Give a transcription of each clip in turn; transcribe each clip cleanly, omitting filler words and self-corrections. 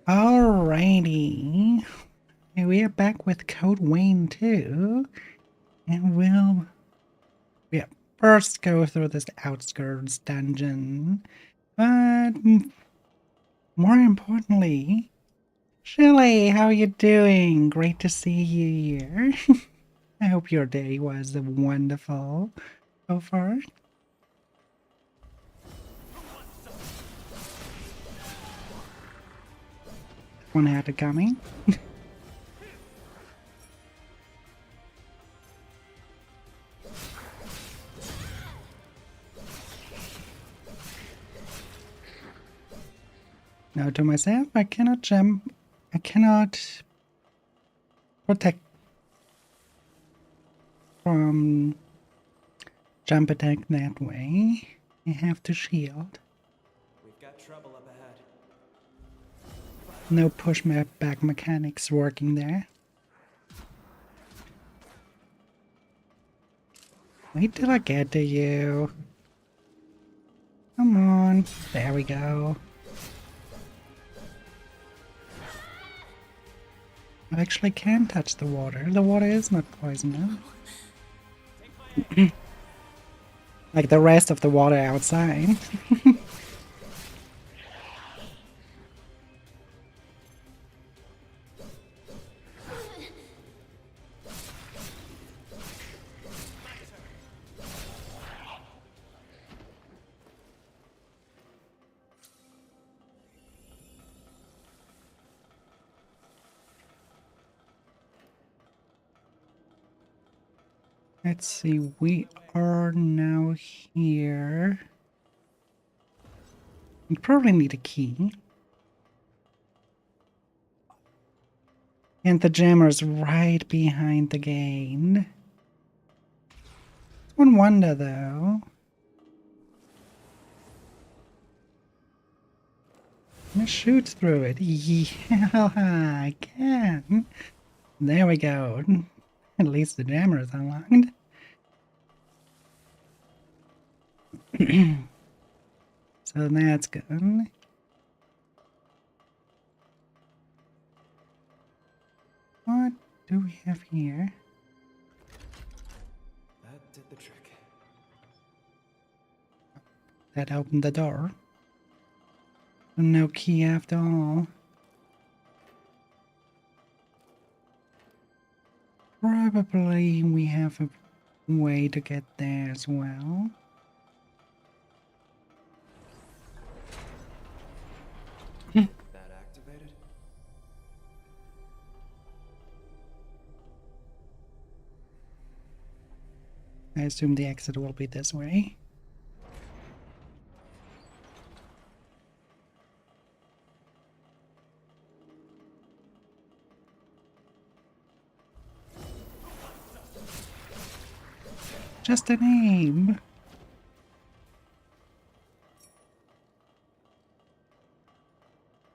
Alrighty. And we are back with Codevein2. And we'll first go through this outskirts dungeon. But more importantly, Shelly, how you doing? Great to see you here. I hope your day was wonderful so far. One had it coming. Now to myself, I cannot jump. I cannot protect from jump attack that way. I have to shield. We've got trouble up ahead. No push back mechanics working there. Wait till I get to you. Come on. There we go. I actually can touch the water. The water is not poisonous. Like the rest of the water outside. Let's see, we are now here. We probably need a key. And the jammer's right behind the gate. One wonder though. Let's shoot through it. Yeah, I can. There we go. At least the jammer is unlocked. So that's good. What do we have here? That did the trick. That opened the door. No key after all. Probably we have a way to get there as well. That activated? I assume the exit will be this way. Just a name.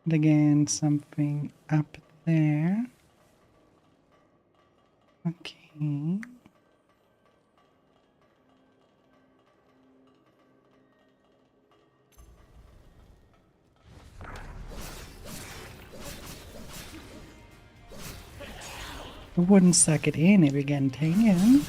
And again, something up there. Okay. I wouldn't suck it in if you're getting taken.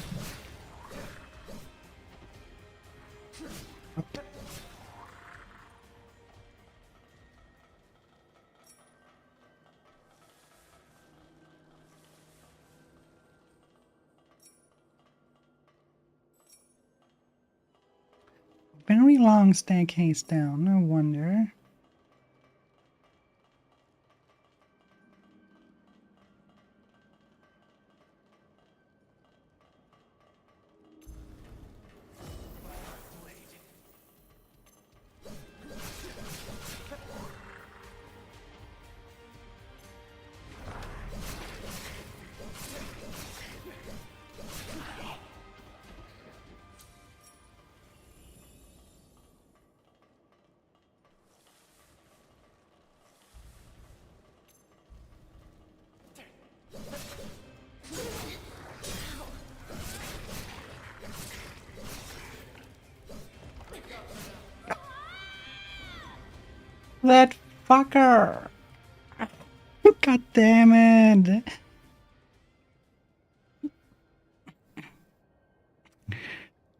Very long staircase down, no wonder. That fucker! God damn it!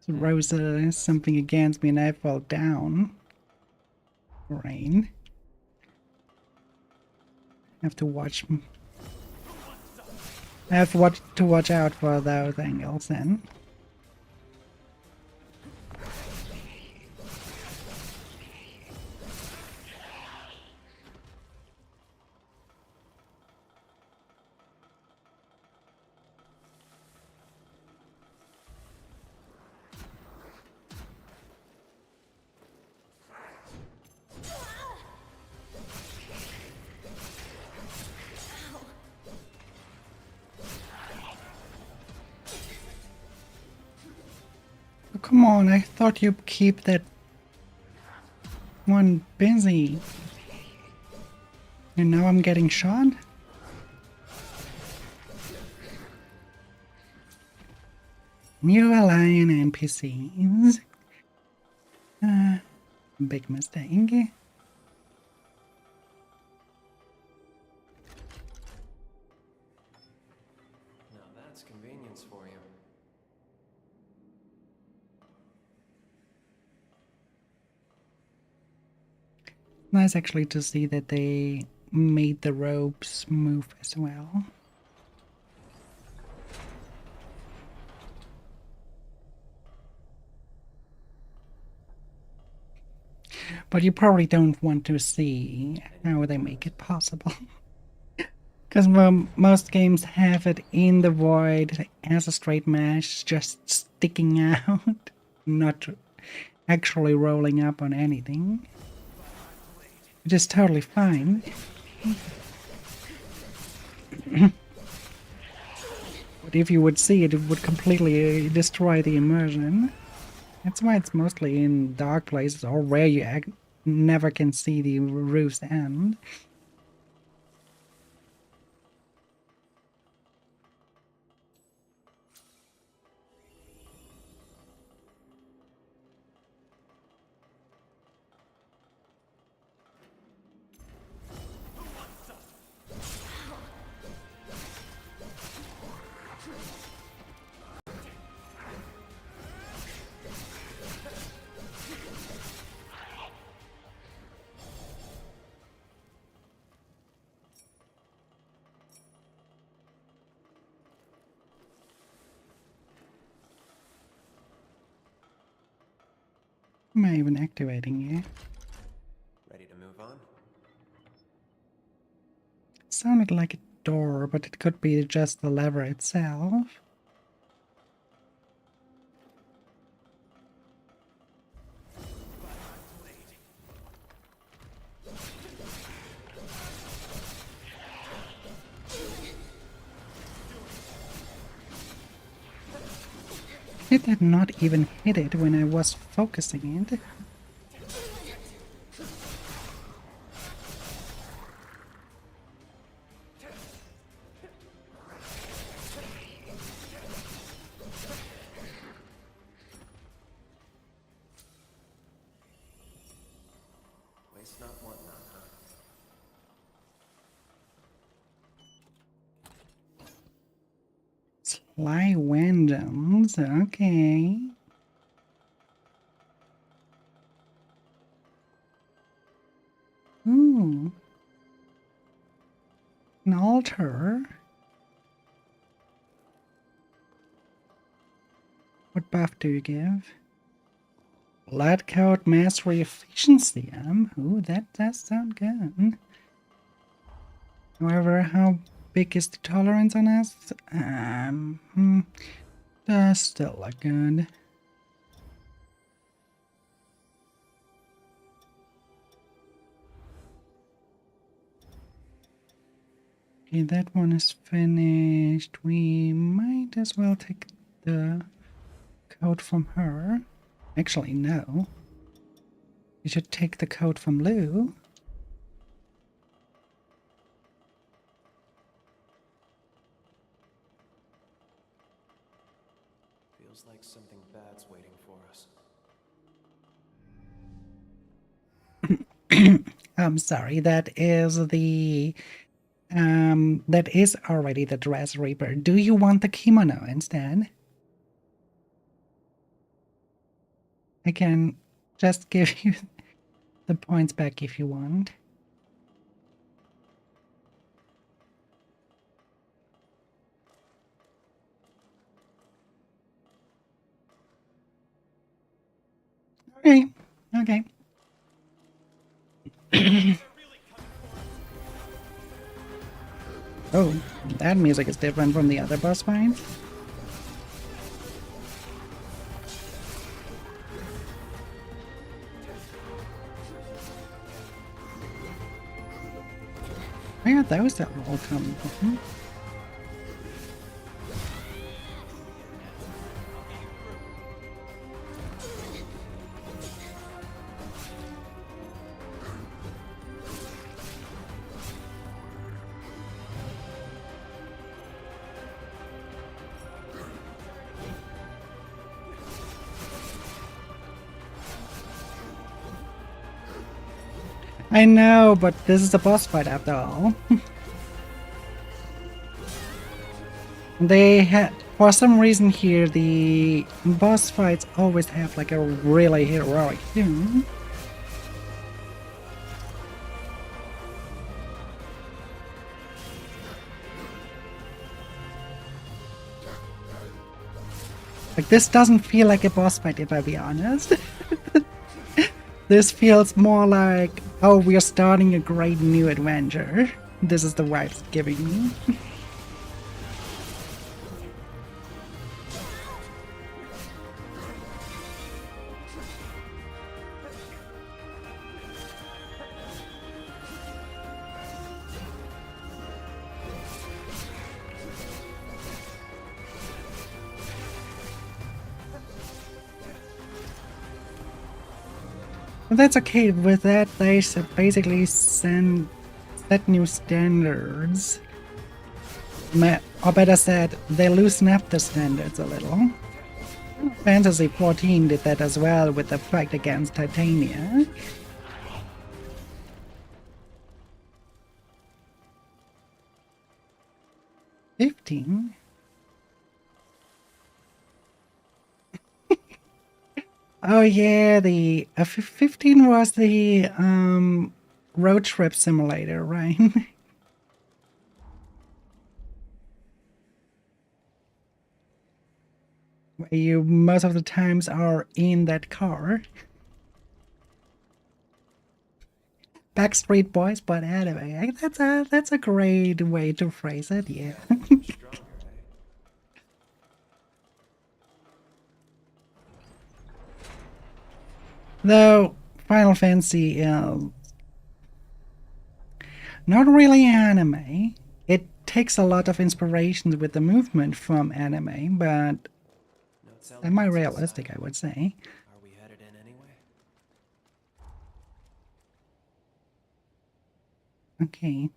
Rosa has something against me and I fall down. Rain. I have to watch. I have to watch out for those angles then. Oh, come on, I thought you'd keep that one busy. And now I'm getting shot? New alien NPCs. Big mistake. Now that's convenience for you. Nice actually to see that they made the ropes move as well. But you probably don't want to see how they make it possible. Because most games have it in the void as a straight mesh, just sticking out, not actually rolling up on anything. Which is totally fine. But if you would see it, it would completely destroy the immersion. That's why it's mostly in dark places or where you never can see the roof's end. Am I even activating it? Ready to move on? It sounded like a door, but it could be just the lever itself. Did that not even hit it when I was focusing it? Waste not, want not, huh? Sly Wendoms, okay. Ooh. An altar? What buff do you give? Blood coat mastery efficiency. Ooh, that does sound good. However, how big is the tolerance on us? That's still look good. Okay, that one is finished. We might as well take the code from her. Actually, no. We should take the code from Lou. Feels like something bad's waiting for us. I'm sorry, that is the that is already the Dress Reaper. Do you want the kimono instead? I can just give you the points back if you want. Okay, okay. Oh, that music is different from the other boss fights. Where are those that all coming from? I know, but this is a boss fight after all. They had, for some reason here, the boss fights always have like a really heroic tune. Like, this doesn't feel like a boss fight, if I be honest. This feels more like, oh, we are starting a great new adventure. This is the vibes it's giving me. But that's okay. With that, they basically set new standards. Or better said, they loosen up the standards a little. Fantasy 14 did that as well with the fight against Titania. $15? Oh yeah, the 15 was the road trip simulator, right? Where you most of the times are in that car. Backstreet Boys, but anyway, that's a great way to phrase it, yeah. Though Final Fantasy not really anime. It takes a lot of inspirations with the movement from anime, but semi-realistic, I would say. Are we headed in anyway? Okay.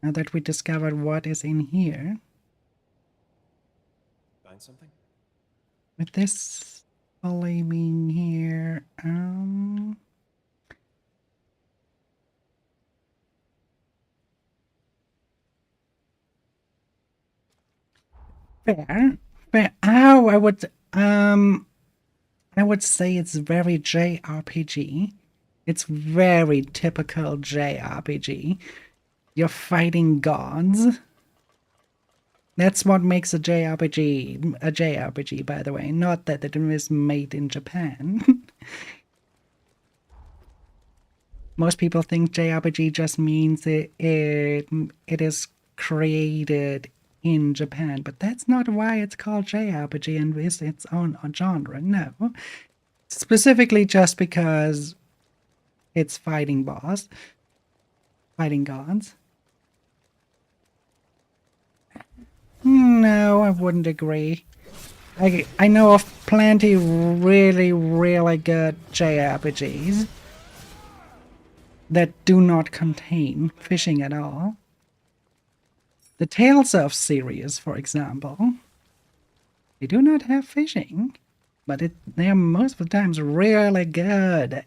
Now that we discovered what is in here, Find something? with this flaming here, fair. Oh, I would say it's very JRPG. It's very typical JRPG. You're fighting gods. That's what makes a JRPG, by the way. Not that it was made in Japan. Most people think JRPG just means it is created in Japan, but that's not why it's called JRPG and is its own genre. No, specifically just because it's fighting gods. No, I wouldn't agree. I know of plenty really, really good JRPGs that do not contain fishing at all. The Tales of series, for example, they do not have fishing, but they are most of the times really good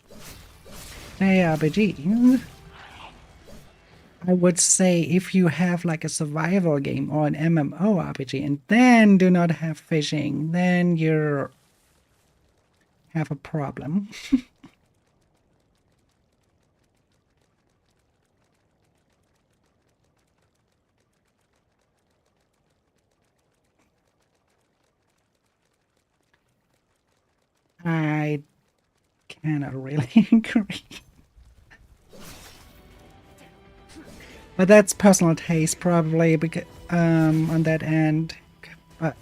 JRPGs. I would say if you have like a survival game or an MMORPG and then do not have fishing, then you have a problem. I cannot really agree. But that's personal taste probably because on that end. But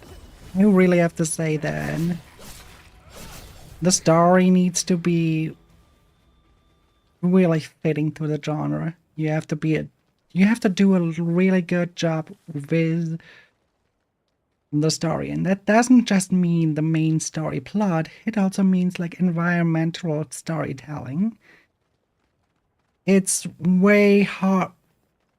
I really have to say that the story needs to be really fitting to the genre. You have to do a really good job with the story, and that doesn't just mean the main story plot, it also means like environmental storytelling. It's way hard.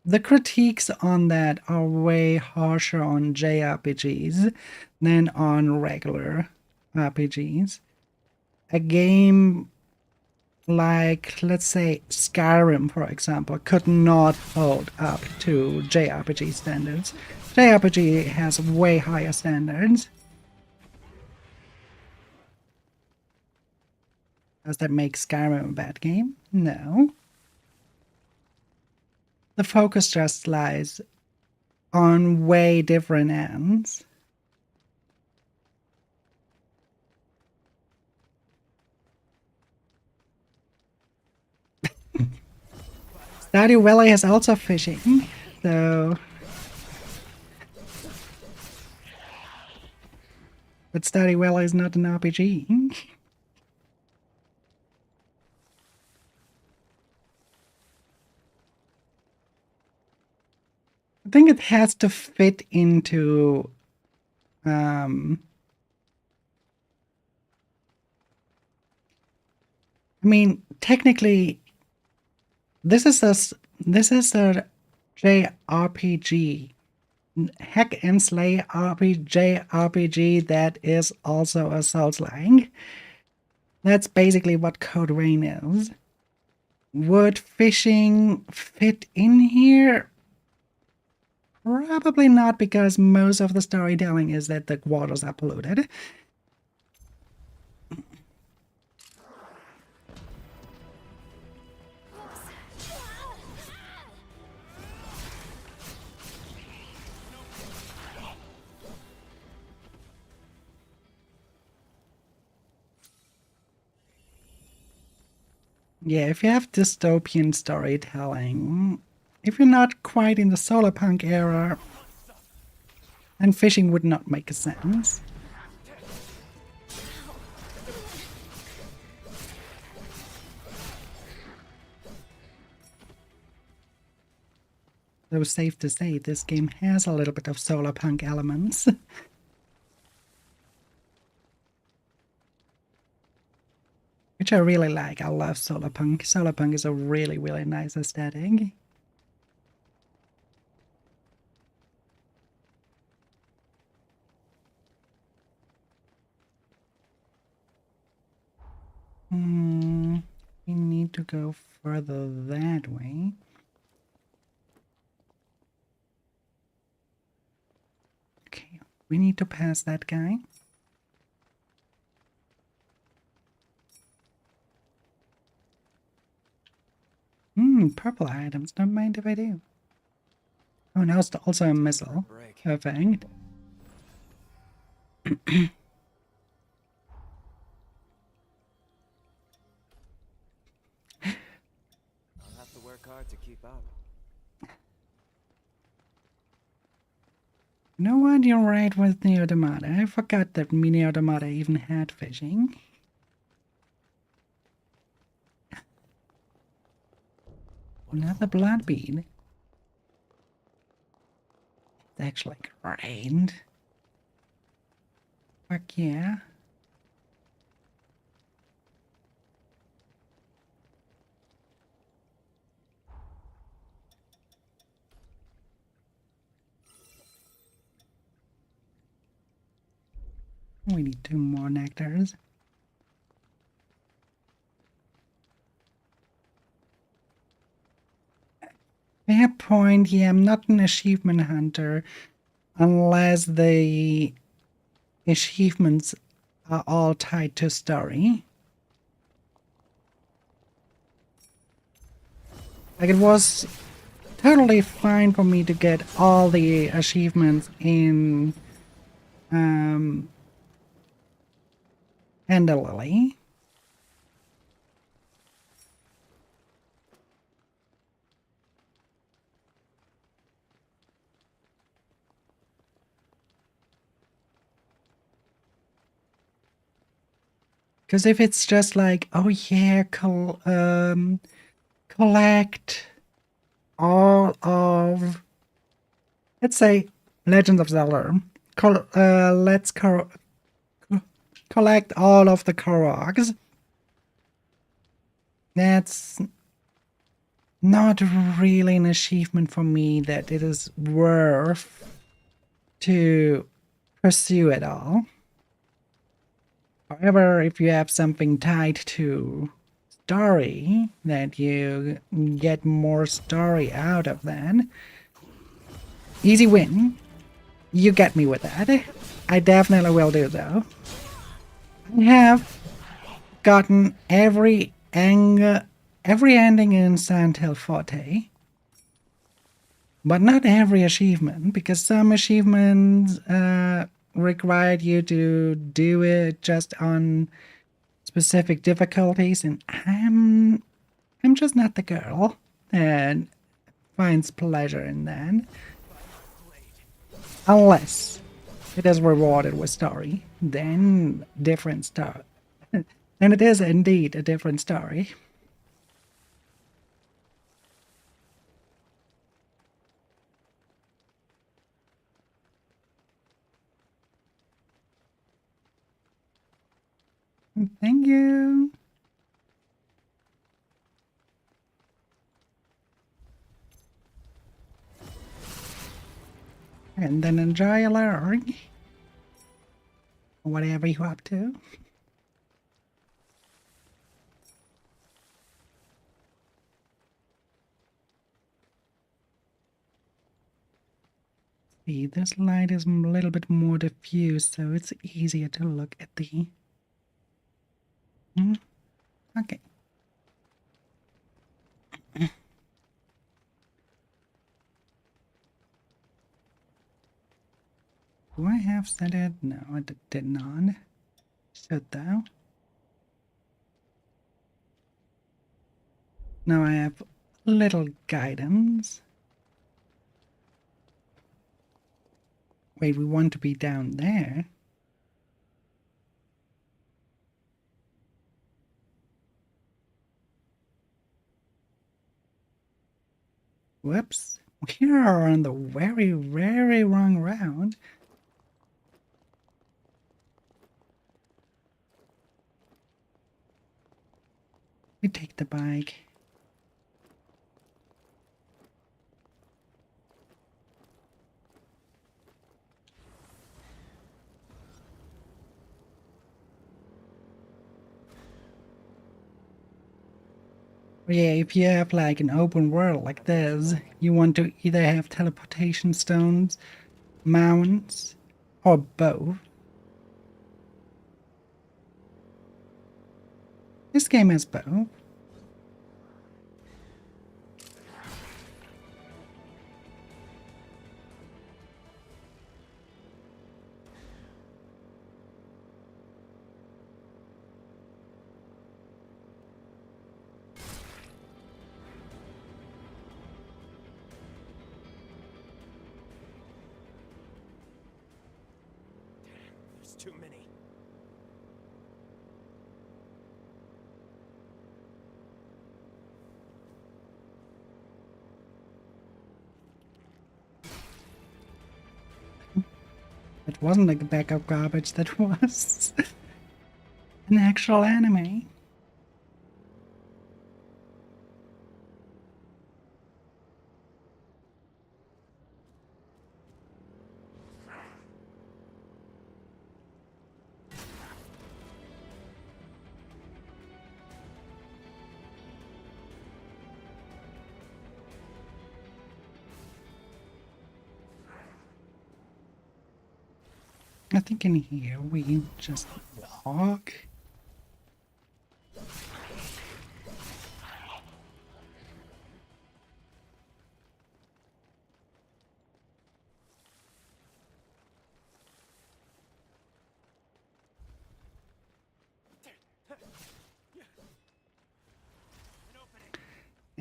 The critiques on that are way harsher on JRPGs than on regular RPGs. A game like, let's say, Skyrim, for example, could not hold up to JRPG standards. JRPG has way higher standards. Does that make Skyrim a bad game? No. The focus just lies on way different ends. Stardew Valley has also fishing, so... But Stardew Valley is not an RPG. I think it has to fit into... I mean, technically, this is a JRPG, hack and slay RPG that is also a Souls-like. That's basically what Codevein is. Would fishing fit in here? Probably not, because most of the storytelling is that the waters are polluted. Yeah, if you have dystopian storytelling, if you're not quite in the solarpunk era, then fishing would not make sense. Though safe to say, this game has a little bit of solarpunk elements. Which I really like. I love solarpunk. Solarpunk is a really, really nice aesthetic. We need to go further that way. Okay, we need to pass that guy. Purple items. Don't mind if I do. Oh, now it's also a missile. Perfect. I'll have to work hard to keep up. You know what? You're right with Neo Automata. I forgot that Mini Automata even had fishing. Another blood bead. It's actually great. Fuck yeah. We need 2 more nectars. They that point, yeah, I'm not an achievement hunter unless the achievements are all tied to story. Like, it was totally fine for me to get all the achievements in Ender Lily. Because if it's just like, oh yeah, collect all of, let's say, Legend of Zelda. Let's collect all of the Koroks. That's not really an achievement for me that it is worth to pursue at all. However, if you have something tied to story, that you get more story out of that, easy win. You get me with that. I definitely will do though. I have gotten every ending in Silent Hill Forte, but not every achievement, because some achievements required you to do it just on specific difficulties, and I'm just not the girl that finds pleasure in that. Unless it is rewarded with story, then different story. And it is indeed a different story. Thank you. And then enjoy learning. Whatever you up to. See, this light is a little bit more diffuse, so it's easier to look at the... Okay. Do I have set it? No, I did not. Should though. Now I have little guidance. Wait, we want to be down there. Whoops. We are on the very, very wrong route. We take the bike. Yeah, if you have like an open world like this, you want to either have teleportation stones, mounts, or both. This game has both. There's too many. It wasn't like a backup garbage, that was an actual anime. I think in here we just walk.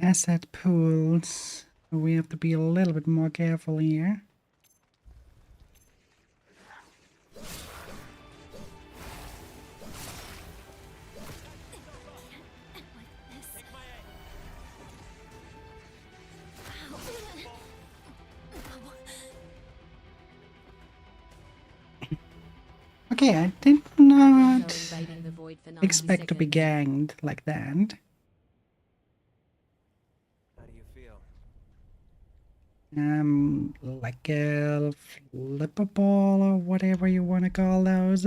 Asset pools. We have to be a little bit more careful here. Okay, I did not Invading the void for 90 expect to be seconds. ganged like that. How do you feel? Like a flipper ball or whatever you want to call those.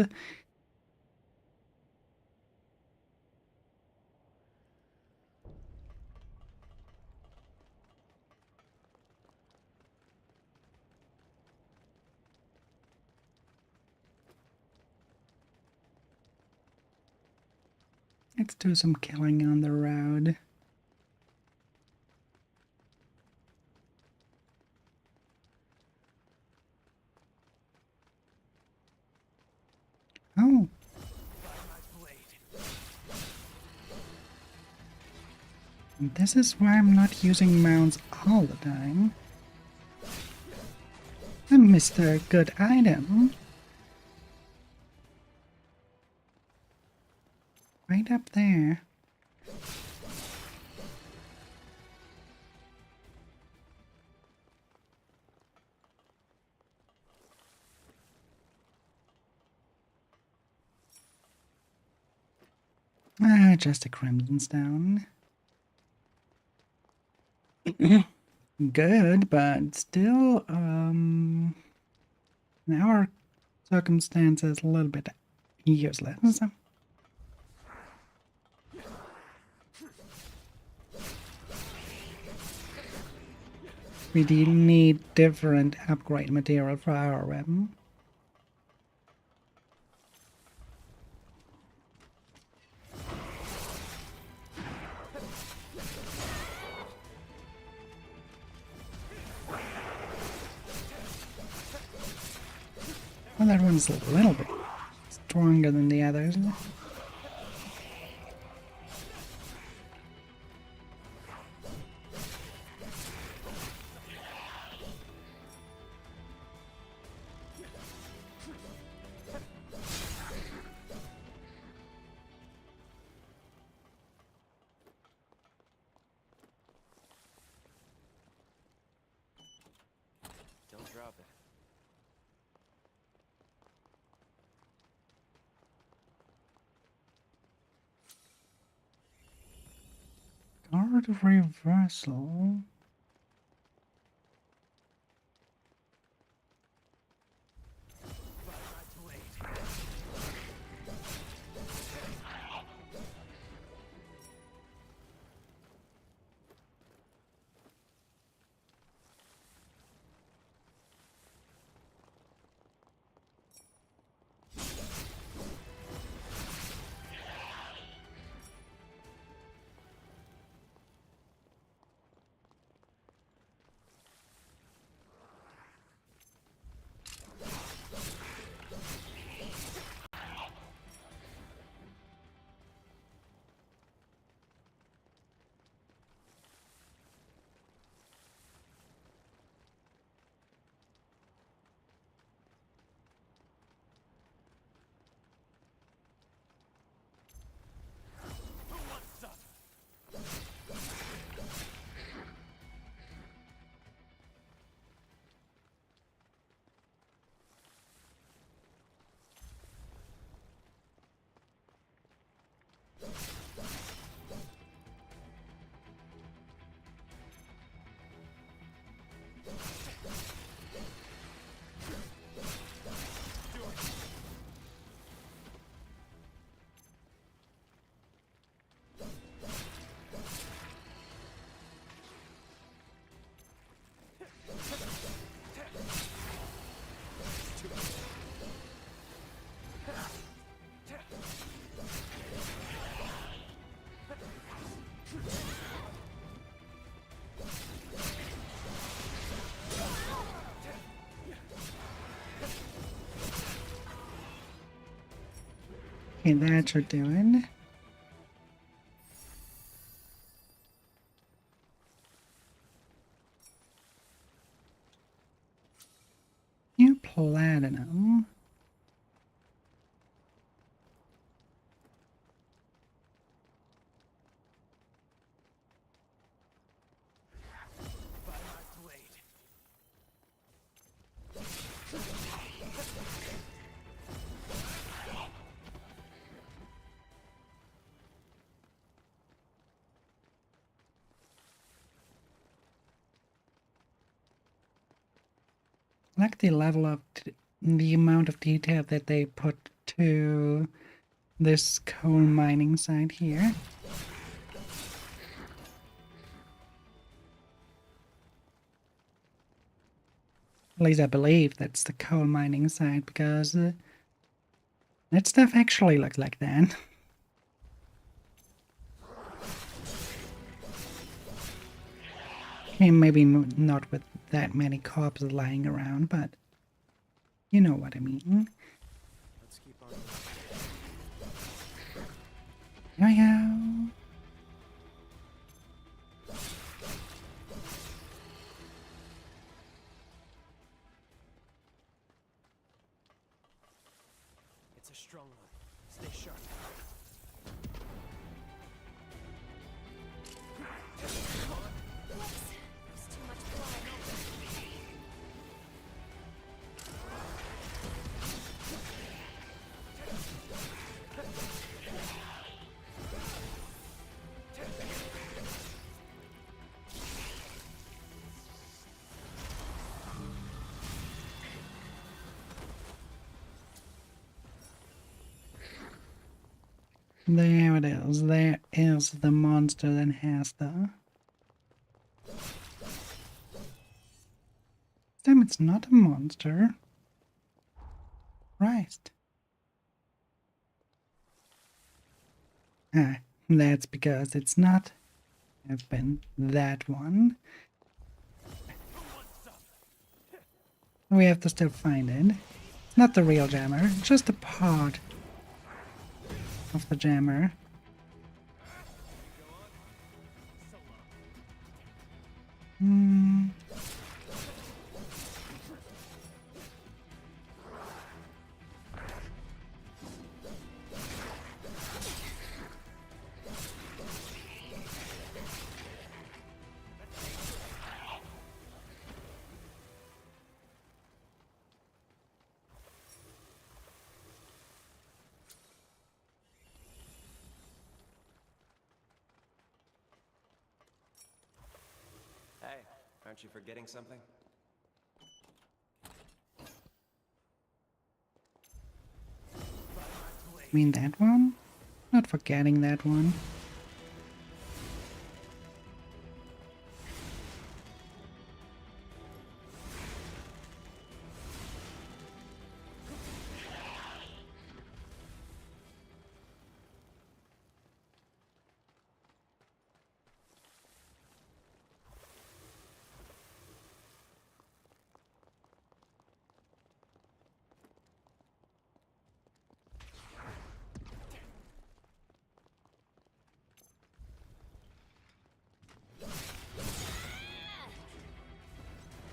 Let's do some killing on the road. Oh, this is why I'm not using mounts all the time. I missed a good item. Right up there. Ah, just a crimson stone. Good, but still, in our circumstances, a little bit useless. We do need different upgrade material for our weapon. Well, that one's a little bit stronger than the others. Don't drop it. Guard reversal. Okay, that should do it. New platinum. By my blade. Like the level of the amount of detail that they put to this coal mining site here. At least I believe that's the coal mining site because that stuff actually looked like that. Okay, maybe not with that many corpses lying around, but you know what I mean. Let's keep on. Here we go. It's a strong one. Stay sharp. Whoops. There's too much blood. There it is. There is the monster that has the... Damn, it's not a monster. Christ. Ah, that's because it's not. Have been that one. We have to still find it. It's not the real jammer, it's just a part of the jammer. Hmm. Hey, aren't you forgetting something? Mean that one? Not forgetting that one.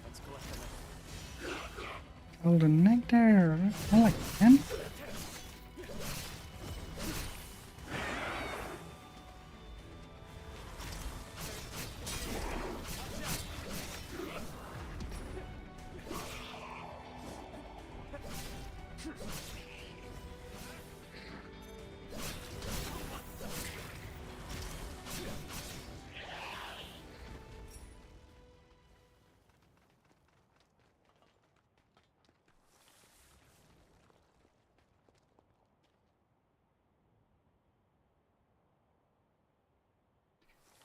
Let's collect them. Golden nectar. I like that.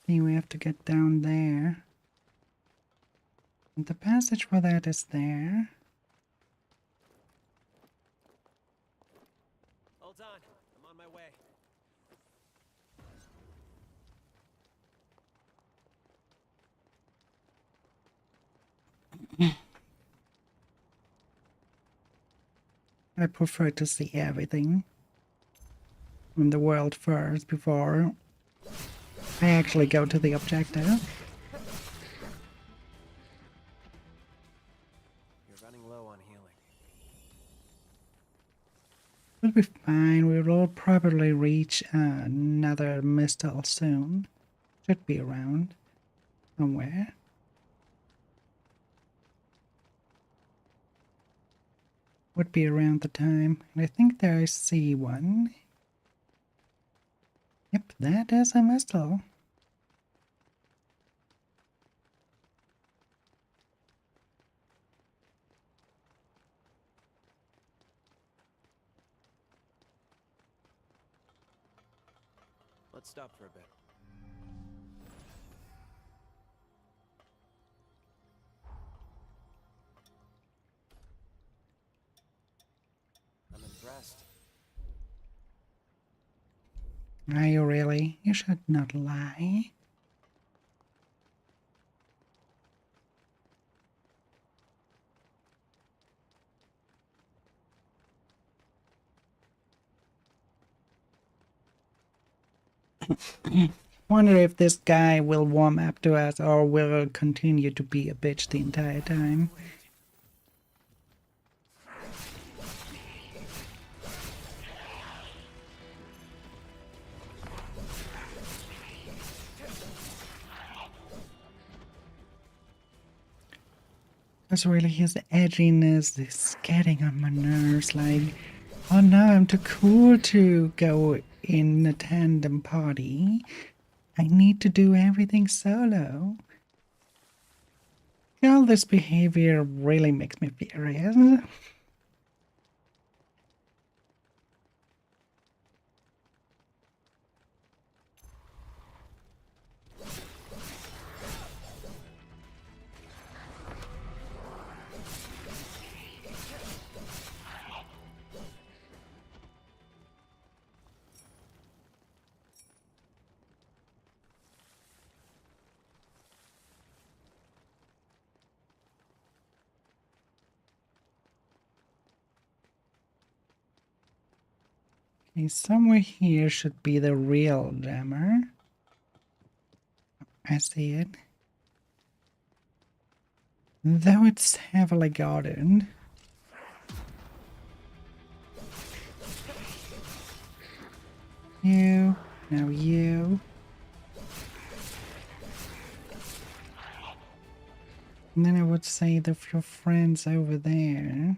See, we have to get down there. And the passage for that is there. Hold on, I'm on my way. I prefer to see everything. from the world first before I actually go to the objective. You're running low on healing. We'll be fine. We will probably reach another mistle soon. Should be around somewhere. Would be around the time. And I think there I see one. Yep, that is a mistle. Let's stop for a bit. I'm impressed. Are you really? You should not lie. Wonder if this guy will warm up to us or will continue to be a bitch the entire time. Because really his edginess is getting on my nerves, like, oh no, I'm too cool to go in a tandem party. I need to do everything solo. All this behavior really makes me furious. Okay, somewhere here should be the real jammer. I see it. Though it's heavily guarded. You, now you. And then I would say the few friends over there.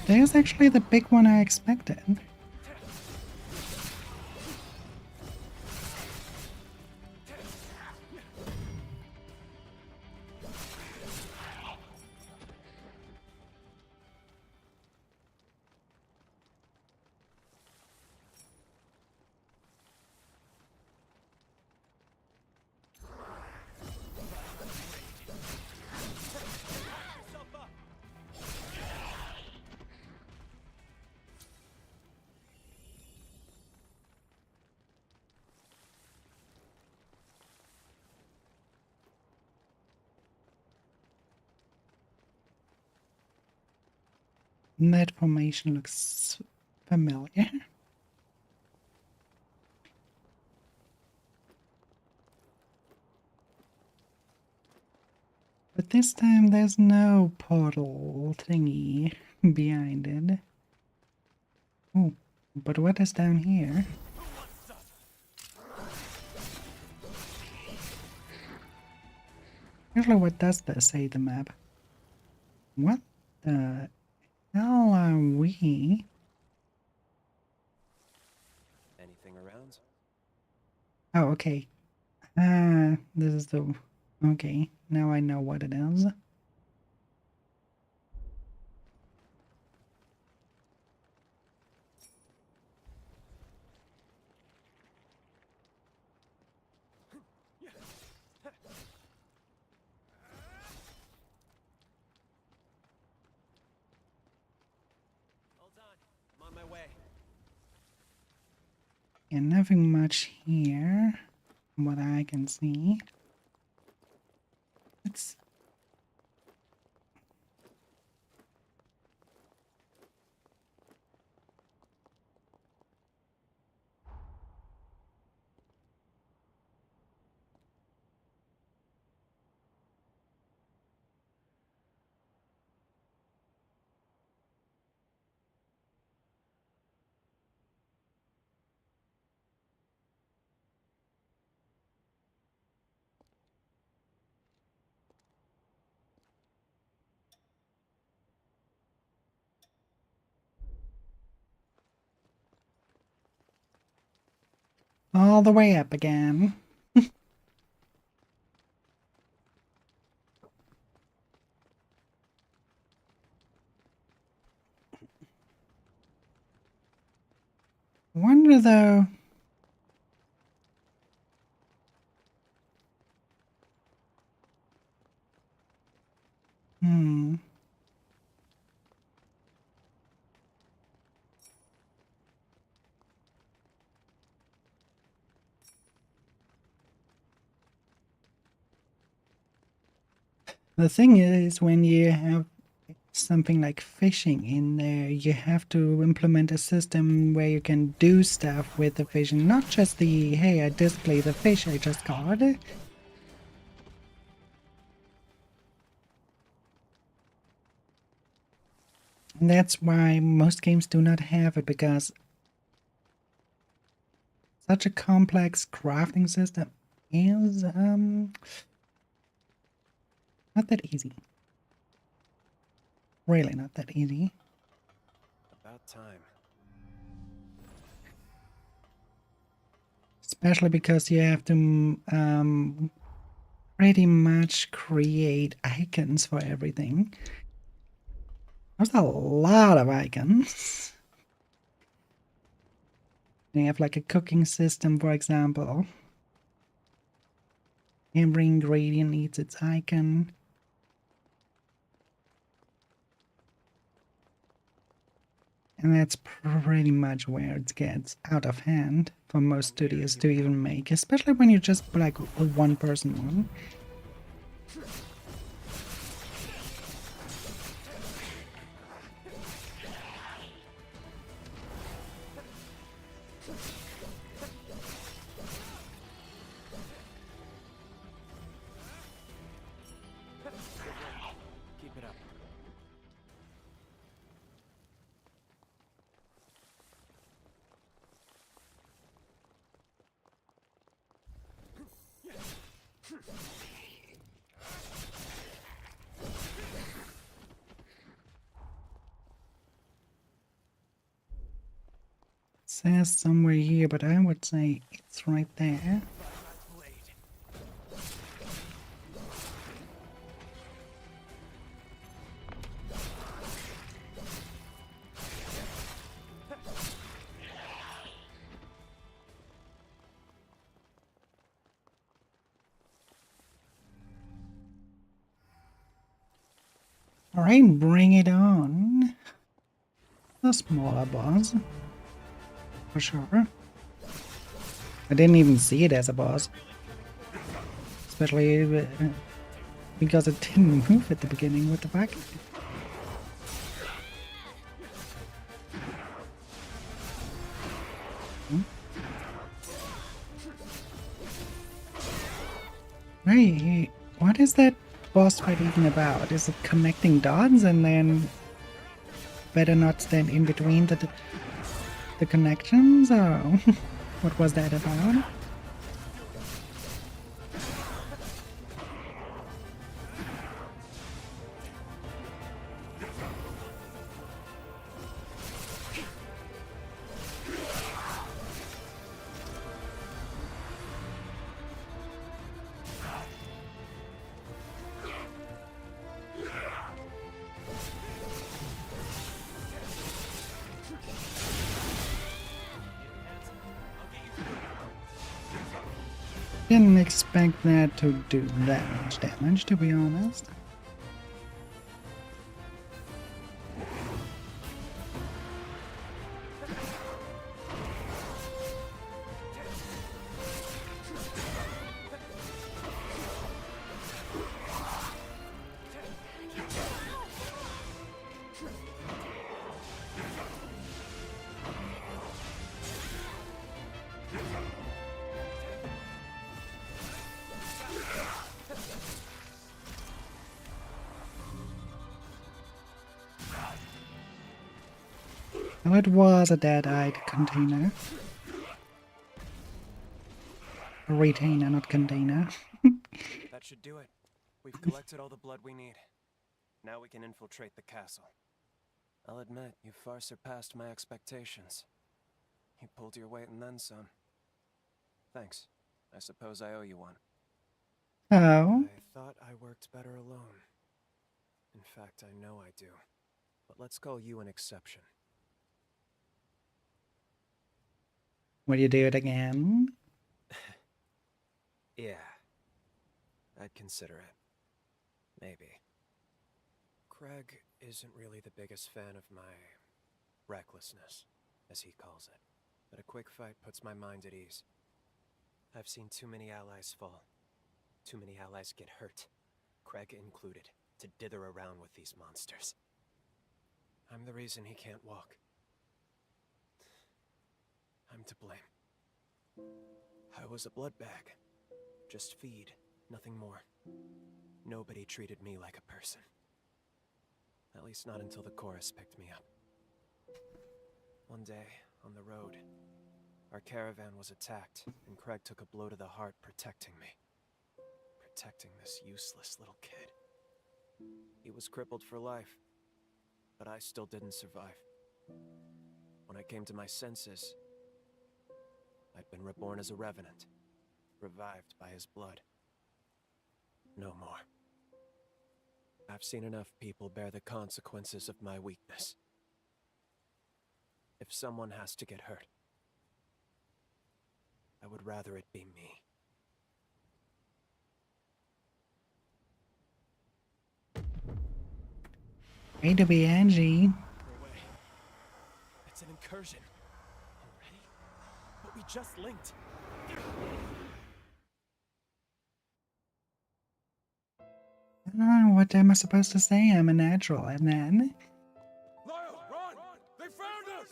There's actually the big one I expected. That formation looks familiar. But this time there's no portal thingy behind it. Oh, but what is down here? Usually what does this say, the map? What the hell are we? Anything around? Oh, okay. Ah, this is the... Okay, now I know what it is. way. And nothing much here, from what I can see. It's all the way up again. Wonder though. Hmm. The thing is, when you have something like fishing in there, you have to implement a system where you can do stuff with the fishing, not just the, hey, I display the fish I just caught. And that's why most games do not have it, because such a complex crafting system is not that easy. Really not that easy. About time. Especially because you have to pretty much create icons for everything. There's a lot of icons. You have like a cooking system, for example. Every ingredient needs its icon. And that's pretty much where it gets out of hand for most studios to even make, especially when you just like a one-person one. Keep it up. It says somewhere here, but I would say it's right there. Alright, bring it on. The smaller boss. For sure. I didn't even see it as a boss. Especially because it didn't move at the beginning. What the fuck? Hey, what is that boss fight even about? Is it connecting dots and then better not stand in between the connections? Or what was that about? Didn't expect that to do that much damage, to be honest. Well, it was a dead-eyed container. A retainer, not container. That should do it. We've collected all the blood we need. Now we can infiltrate the castle. I'll admit, you far surpassed my expectations. You pulled your weight and then some. Thanks. I suppose I owe you one. Oh, I thought I worked better alone. In fact, I know I do. But let's call you an exception. will you do it again? Yeah. I'd consider it. Maybe. Craig isn't really the biggest fan of my recklessness, as he calls it. But a quick fight puts my mind at ease. I've seen too many allies fall. Too many allies get hurt, Craig included, to dither around with these monsters. I'm the reason he can't walk. I'm to blame. I was a blood bag. Just feed, nothing more. Nobody treated me like a person. At least not until the chorus picked me up. One day, on the road, our caravan was attacked, and Craig took a blow to the heart protecting me. Protecting this useless little kid. He was crippled for life, but I still didn't survive. When I came to my senses, I'd been reborn as a revenant, revived by his blood. No more. I've seen enough people bear the consequences of my weakness. If someone has to get hurt, I would rather it be me. Way to be Angie. We're away. It's an incursion. Already? But we just linked. Oh, what am I supposed to say? I'm a natural, and then... Lyle, run! They found us!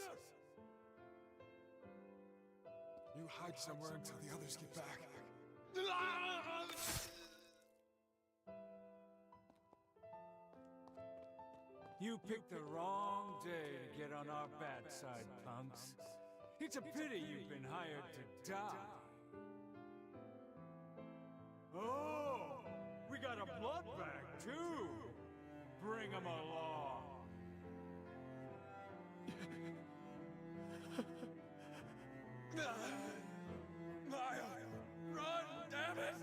You hide somewhere until the others get back. You picked the wrong day to get on our bad side, punks. It's a pity you've been hired to die. Oh, we got a blood bag, too. Bring him along. Lyle, run, damn it!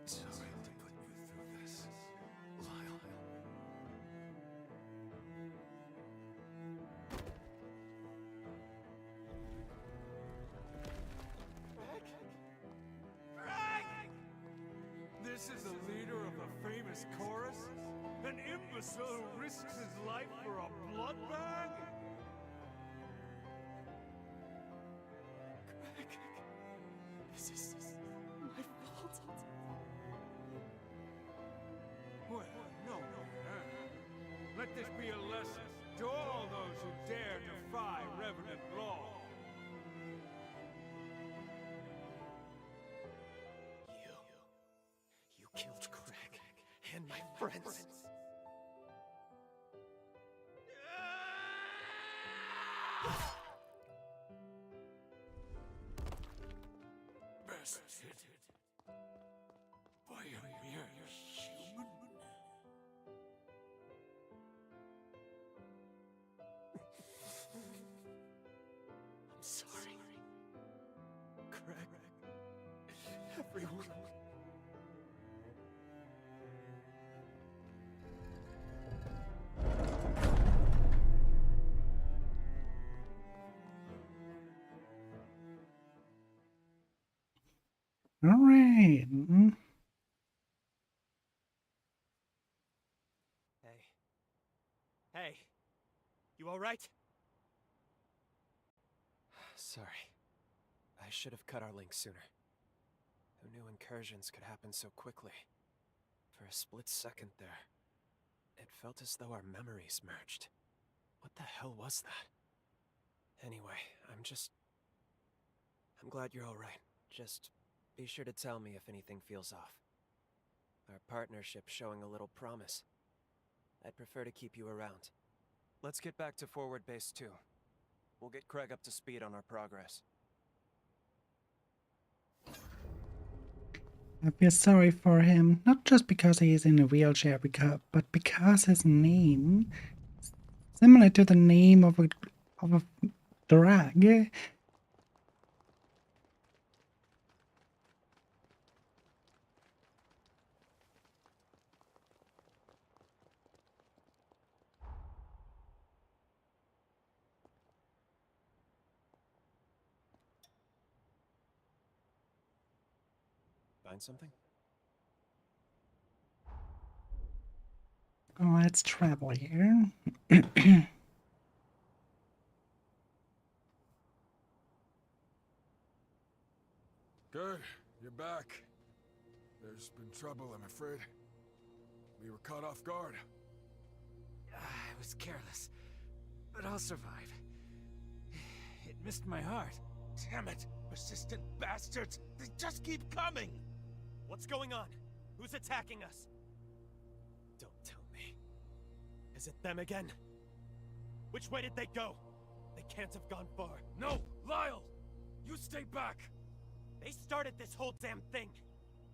Sorry to put you through this, Lyle. This is the leader of the famous chorus? An imbecile who risks his life for a blood bag? Craig, this is my fault. Well, no. Let this be a lesson to all those who dare defy Revenant law. You killed Craig and my friends. Bested by a mere human? I'm sorry. Craig. Everyone. Alright. Hey. Hey. You alright? Sorry. I should have cut our link sooner. Who knew incursions could happen so quickly? For a split second there, it felt as though our memories merged. What the hell was that? Anyway, I'm glad you're alright. Just be sure to tell me if anything feels off. Our partnership's showing a little promise. I'd prefer to keep you around. Let's get back to Forward Base 2. We'll get Craig up to speed on our progress. I feel sorry for him, not just because he is in a wheelchair, but because his name is similar to the name of a drag. Find something? Let's travel here. Good, you're back. There's been trouble, I'm afraid. We were caught off guard. I was careless, but I'll survive. It missed my heart. Damn it! Persistent bastards! They just keep coming! What's going on? Who's attacking us? Don't tell me. Is it them again? Which way did they go? They can't have gone far. No! Lyle! You stay back! They started this whole damn thing.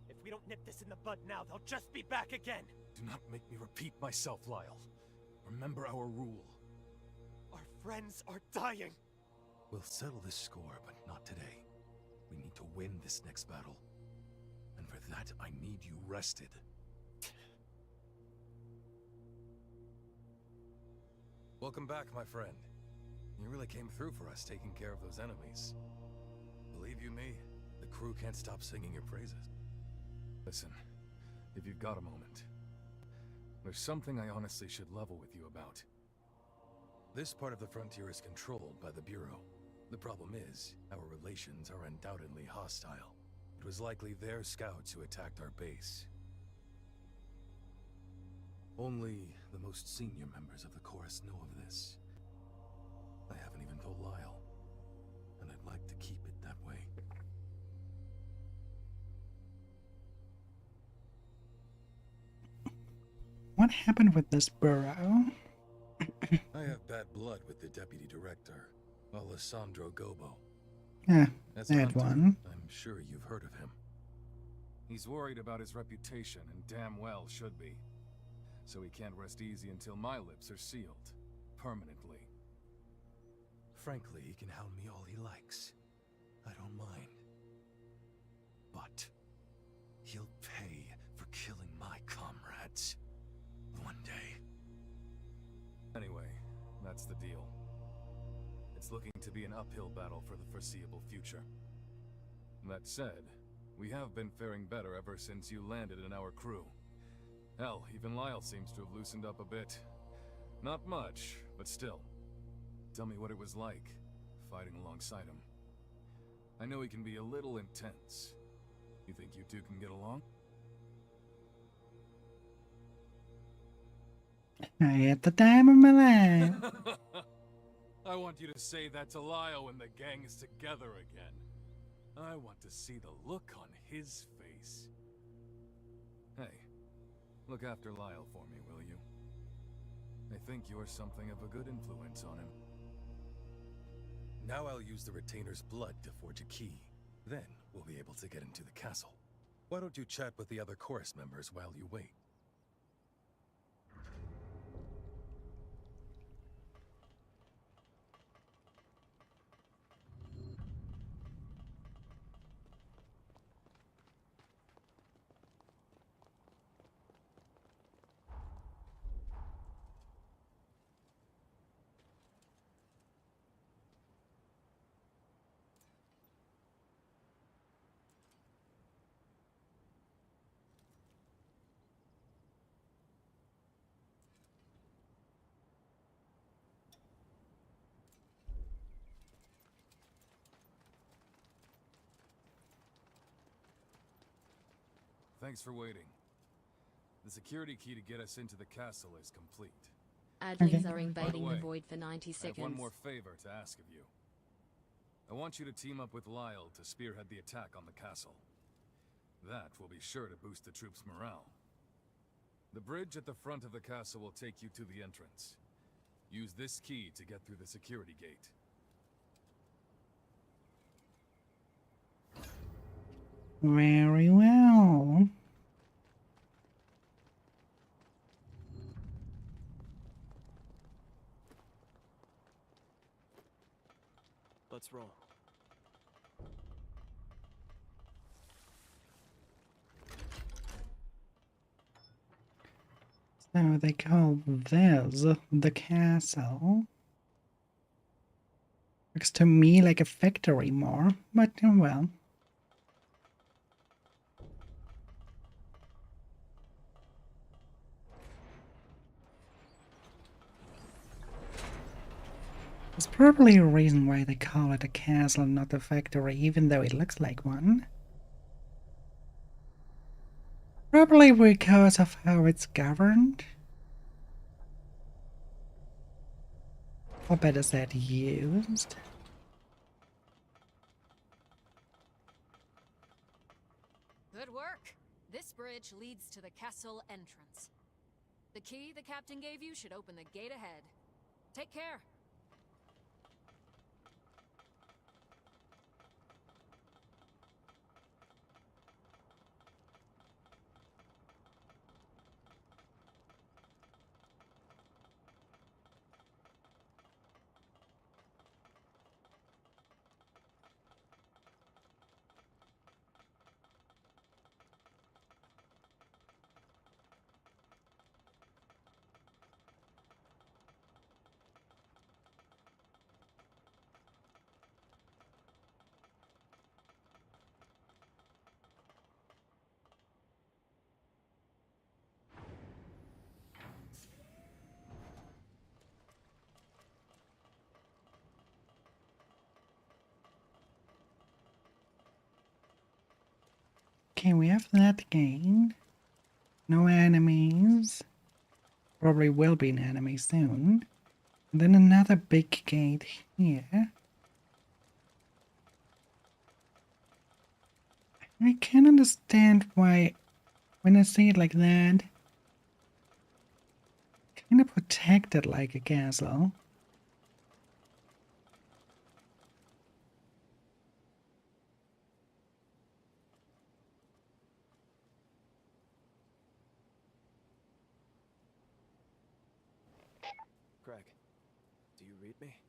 If we don't nip this in the bud now, they'll just be back again. Do not make me repeat myself, Lyle. Remember our rule. Our friends are dying. We'll settle this score, but not today. We need to win this next battle. And for that, I need you rested. Welcome back, my friend. You really came through for us taking care of those enemies. Believe you me, the crew can't stop singing your praises. Listen, if you've got a moment, there's something I honestly should level with you about. This part of the frontier is controlled by the Bureau. The problem is, our relations are undoubtedly hostile. It was likely their scouts who attacked our base. Only the most senior members of the chorus know of this. I haven't even told Lyle, and I'd like to keep it that way. What happened with this burrow? I have bad blood with the deputy director, Alessandro Gobo. Yeah, As a that hunter, one. I'm sure you've heard of him. He's worried about his reputation, and damn well should be. So he can't rest easy until my lips are sealed. Permanently. Frankly, he can hound me all he likes. I don't mind. But he'll pay for killing my comrades. One day. Anyway, that's the deal. It's looking to be an uphill battle for the foreseeable future. That said, we have been faring better ever since you landed in our crew. Hell, even Lyle seems to have loosened up a bit. Not much, but still. Tell me what it was like, fighting alongside him. I know he can be a little intense. You think you two can get along? I had the time of my life. I want you to say that to Lyle when the gang is together again. I want to see the look on his face. Hey, look after Lyle for me, will you? I think you're something of a good influence on him. Now I'll use the retainer's blood to forge a key. Then we'll be able to get into the castle. Why don't you chat with the other chorus members while you wait? Thanks for waiting. The security key to get us into the castle is complete. Adlings Okay. are invading By the the way, void for 90 I have seconds. one more favor to ask of you. I want you to team up with Lyle to spearhead the attack on the castle. That will be sure to boost the troops' morale. The bridge at the front of the castle will take you to the entrance. Use this key to get through the security gate. Very well. Let's roll. So they call this the castle. Looks to me like a factory more, but well. There's probably a reason why they call it a castle, not a factory, even though it looks like one. Probably because of how it's governed. How better is that used? Good work. This bridge leads to the castle entrance. The key the captain gave you should open the gate ahead. Take care. Okay, we have that gain. No enemies. Probably will be an enemy soon. And then another big gate here. I can understand why, when I see it like that, kind of protected like a castle. Greg, do you read me?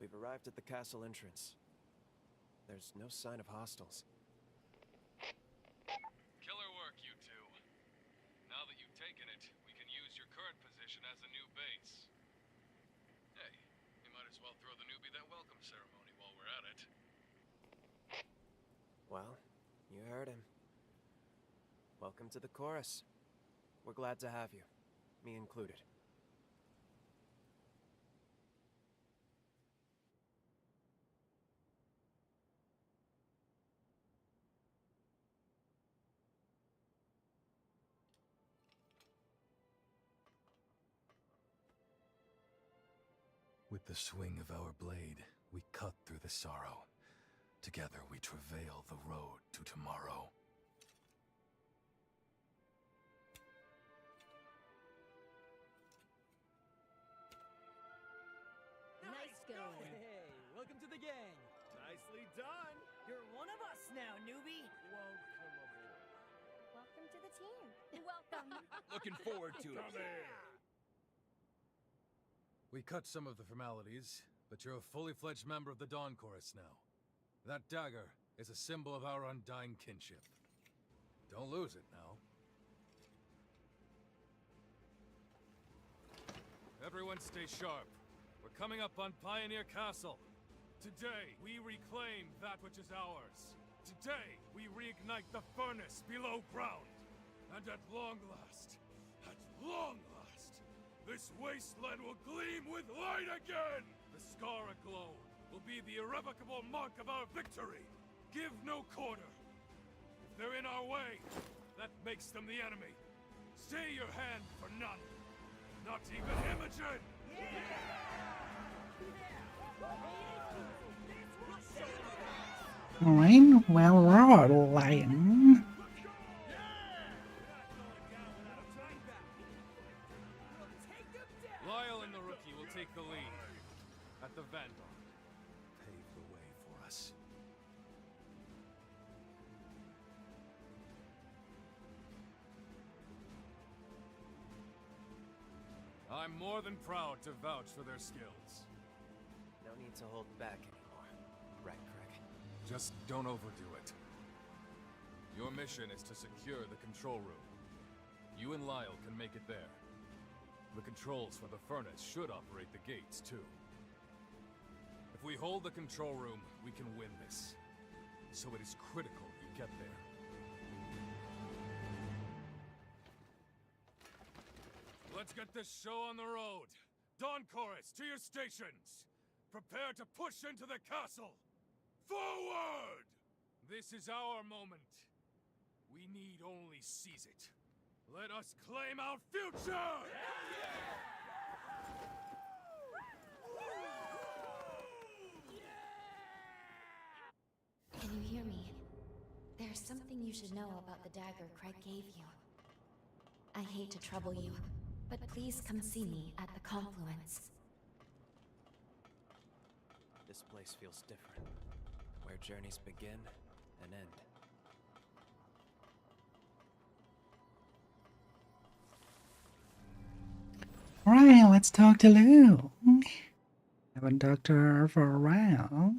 We've arrived at the castle entrance. There's no sign of hostiles. Killer work, you two. Now that you've taken it, we can use your current position as a new base. Hey, we might as well throw the newbie that welcome ceremony while we're at it. Well, you heard him. Welcome to the chorus. We're glad to have you, me included. With the swing of our blade, we cut through the sorrow. Together we travail the road to tomorrow. Nice going. Hey, welcome to the gang. Nicely done! You're one of us now, newbie. Welcome to the team. Welcome. Looking forward to it. We cut some of the formalities, but you're a fully fledged member of the Dawn Chorus now. That dagger is a symbol of our undying kinship. Don't lose it now. Everyone stay sharp. We're coming up on Pioneer Castle. Today, we reclaim that which is ours. Today, we reignite the furnace below ground. And at long last, this wasteland will gleam with light again! The scar aglow will be the irrevocable mark of our victory. Give no quarter. If they're in our way, that makes them the enemy. Stay your hand for none. Not even Imogen! Alright, well, roar, lion. take the lead. At the Vandal. Pave the way for us. I'm more than proud to vouch for their skills. No need to hold back anymore. Right, Craig? Just don't overdo it. Your mission is to secure the control room. You and Lyle can make it there. The controls for the furnace should operate the gates, too. If we hold the control room, we can win this. So it is critical you get there. Let's get this show on the road! Dawn Chorus, to your stations! Prepare to push into the castle! Forward! This is our moment. We need only seize it. Let us claim our future! Can you hear me? There's something you should know about the dagger Craig gave you. I hate to trouble you, but please come see me at the confluence. This place feels different. Where journeys begin and end. Alright, let's talk to Lou. Haven't talked to her for a while.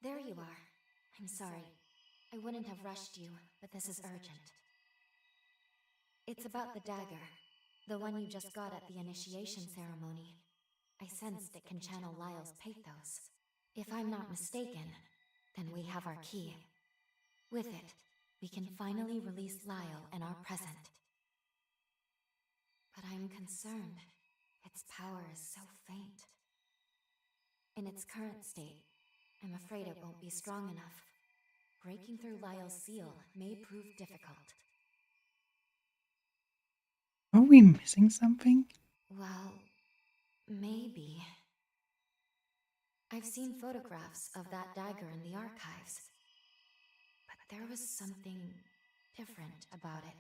There you are. I'm sorry. I wouldn't have rushed you, but this is urgent. It's about the dagger. The one you just got at the initiation ceremony. I sensed it can channel Lyle's pathos. If I'm not mistaken, then we have our key. With it, we can finally release Lyle and our present. But I'm concerned. Its power is so faint. In its current state, I'm afraid it won't be strong enough. Breaking through Lyle's seal may prove difficult. Are we missing something? Well, maybe. I've seen photographs of that dagger in the archives. But there was something different about it.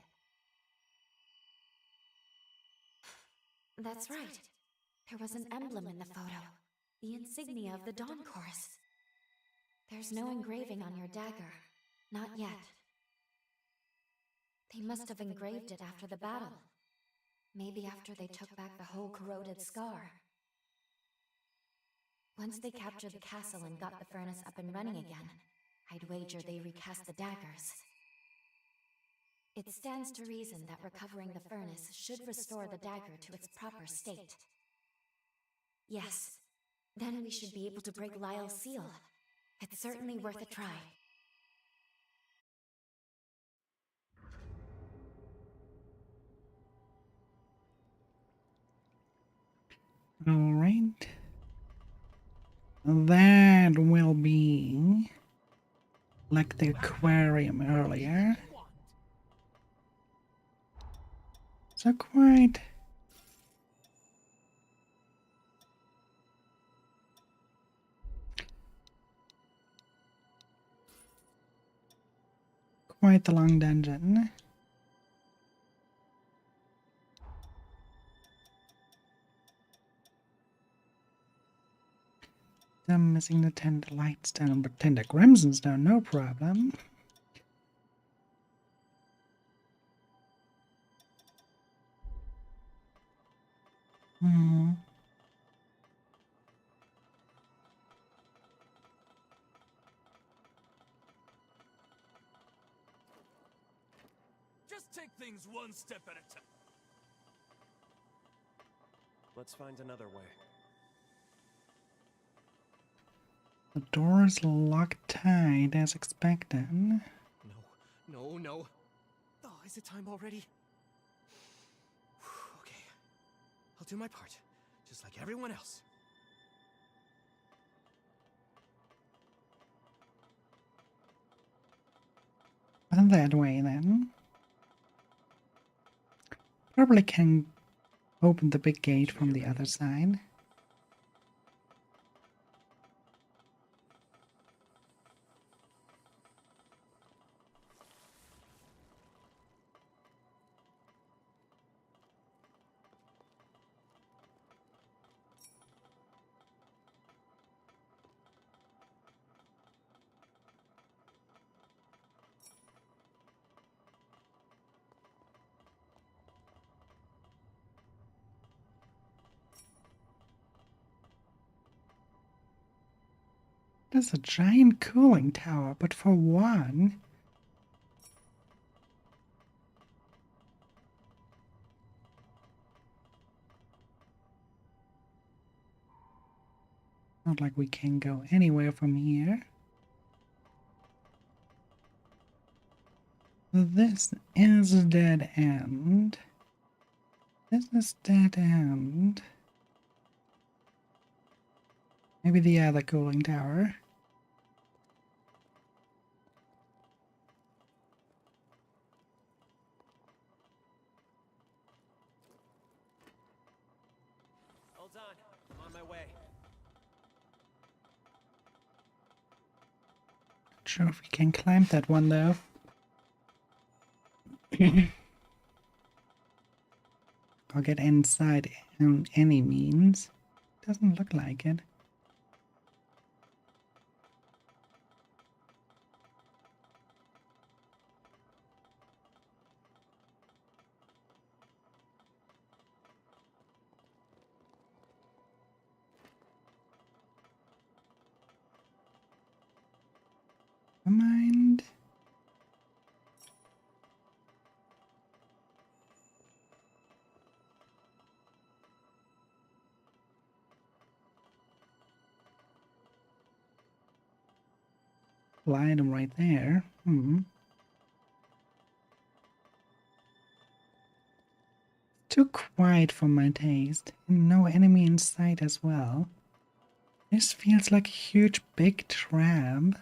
That's right. There was an emblem in the photo. The insignia of the Dawn Chorus. There's no engraving on your dagger. Not yet. They must have engraved it after the battle. Maybe after they took back the whole corroded scar. Once they captured the castle and got the furnace up and running again, I'd wager they recast the daggers. It stands to reason that recovering the furnace should restore the dagger to its proper state. Yes, then we should be able to break Lyle's seal. It's certainly worth a try. Alright. That will be like the aquarium earlier. So quite the long dungeon. I'm missing the tender lightstone, but tender crimson stone, no problem. Just take things one step at a time. Let's find another way. The door is locked tight as expected. No. Oh, is it time already? Okay. I'll do my part, just like everyone else. Well, that way then. Probably can open the big gate from the other side. is a giant cooling tower, but for one. Not like we can go anywhere from here. This is a dead end. This is dead end. Maybe the other cooling tower. Hold on, I'm on my way. Not sure if we can climb that one though. Or get inside on any means. Doesn't look like it. Never mind. Item right there. Too quiet for my taste, and no enemy in sight as well. This feels like a huge big trap.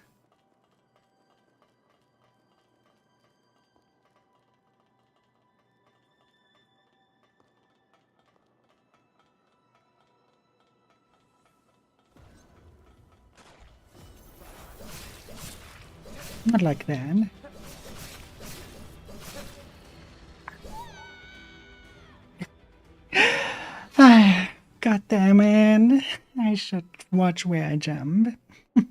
Not like that. God damn it. I should watch where I jump. It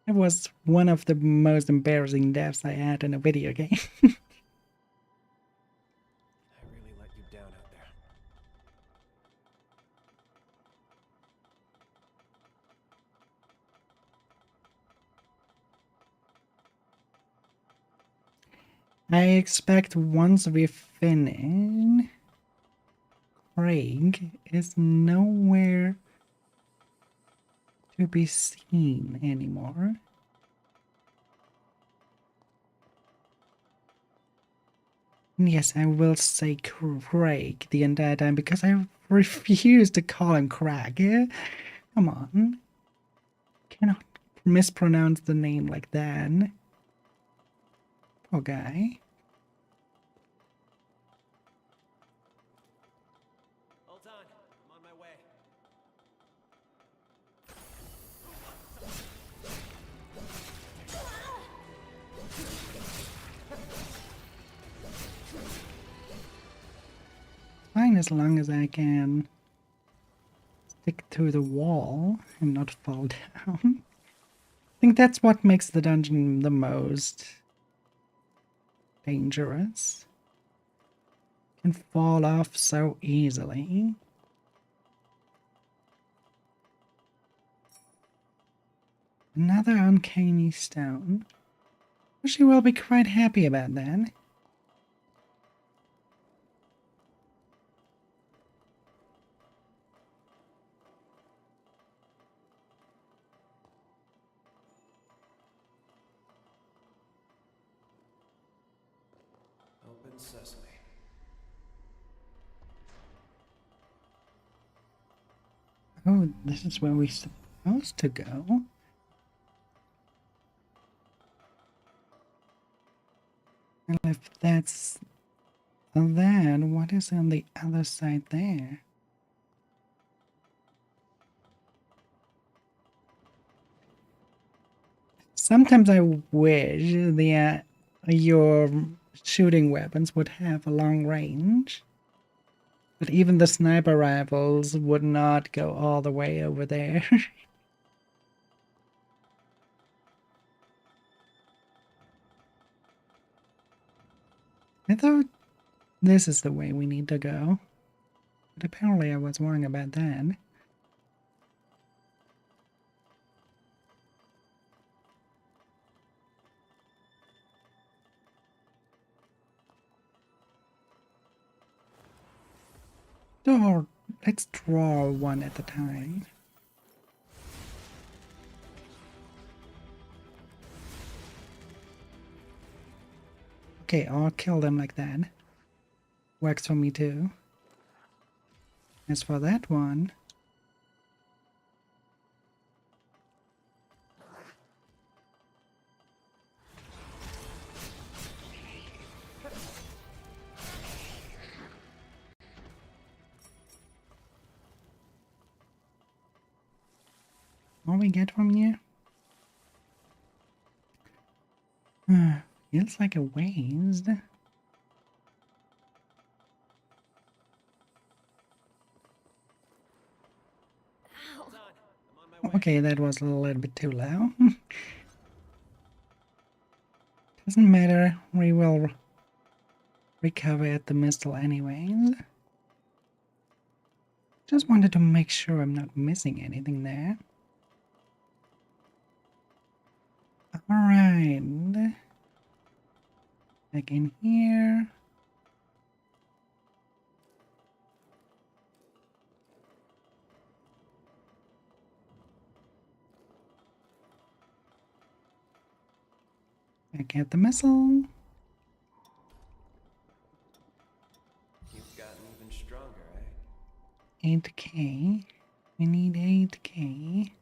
was one of the most embarrassing deaths I had in a video game. I really let you down out there. I expect once we finish, Craig is nowhere to be seen anymore. And yes, I will say Craig the entire time because I refuse to call him Craig. Come on. Cannot mispronounce the name like that. Poor guy. Hold on, I'm on my way. Fine as long as I can stick to the wall and not fall down. I think that's what makes the dungeon the most dangerous. Can fall off so easily. Another uncanny stone. She will be quite happy about that. Open sesame. Oh, this is where we're supposed to go. Well, if that's that, what is on the other side there? Sometimes I wish your shooting weapons would have a long range. But even the sniper rifles would not go all the way over there. I thought this is the way we need to go. But apparently I was wrong about that. Or let's draw one at a time. Okay, I'll kill them like that. Works for me too. As for that one, what we get from you? Feels like a waste. Okay, that was a little bit too loud. Doesn't matter, we will recover at the missile anyways. Just wanted to make sure I'm not missing anything there. Alright. Back in here. Back at the missile. You've gotten even stronger, eh? 8K. We need 8K.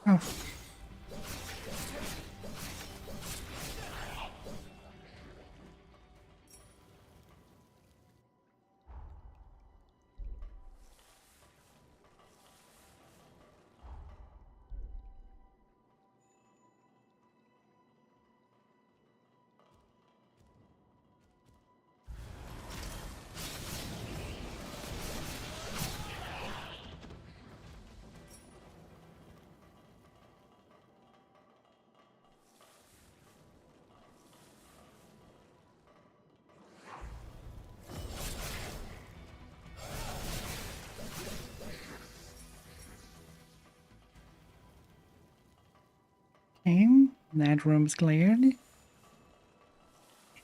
Oh. Okay, that room's cleared.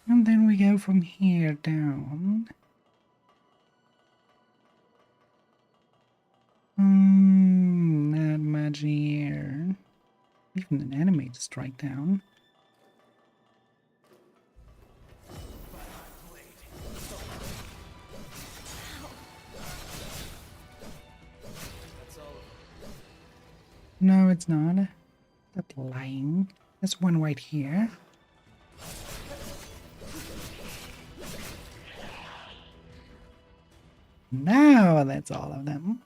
And then we go from here down. Not much here. Even an enemy to strike down. No, it's not. Stop lying. There's one right here. Now that's all of them.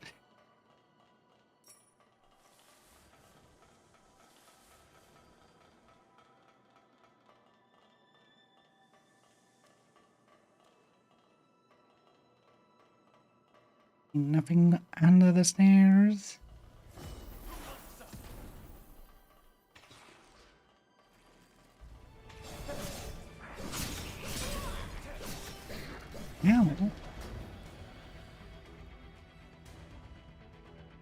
Nothing under the stairs. Now,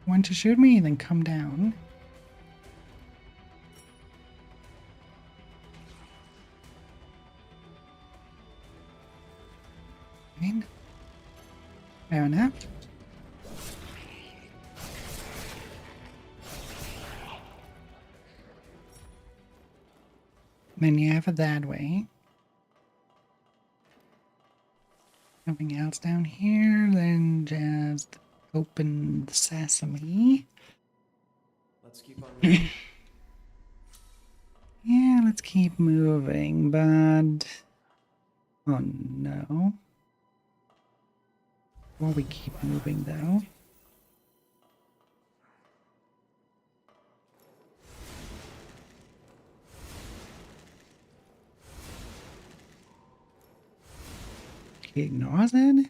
want to shoot me? Then come down. Fine. Fair enough. Then you have it that way. Nothing else down here, then just open the sesame. Let's keep on moving. Yeah, let's keep moving, but... Oh no. While we keep moving though. He ignores it?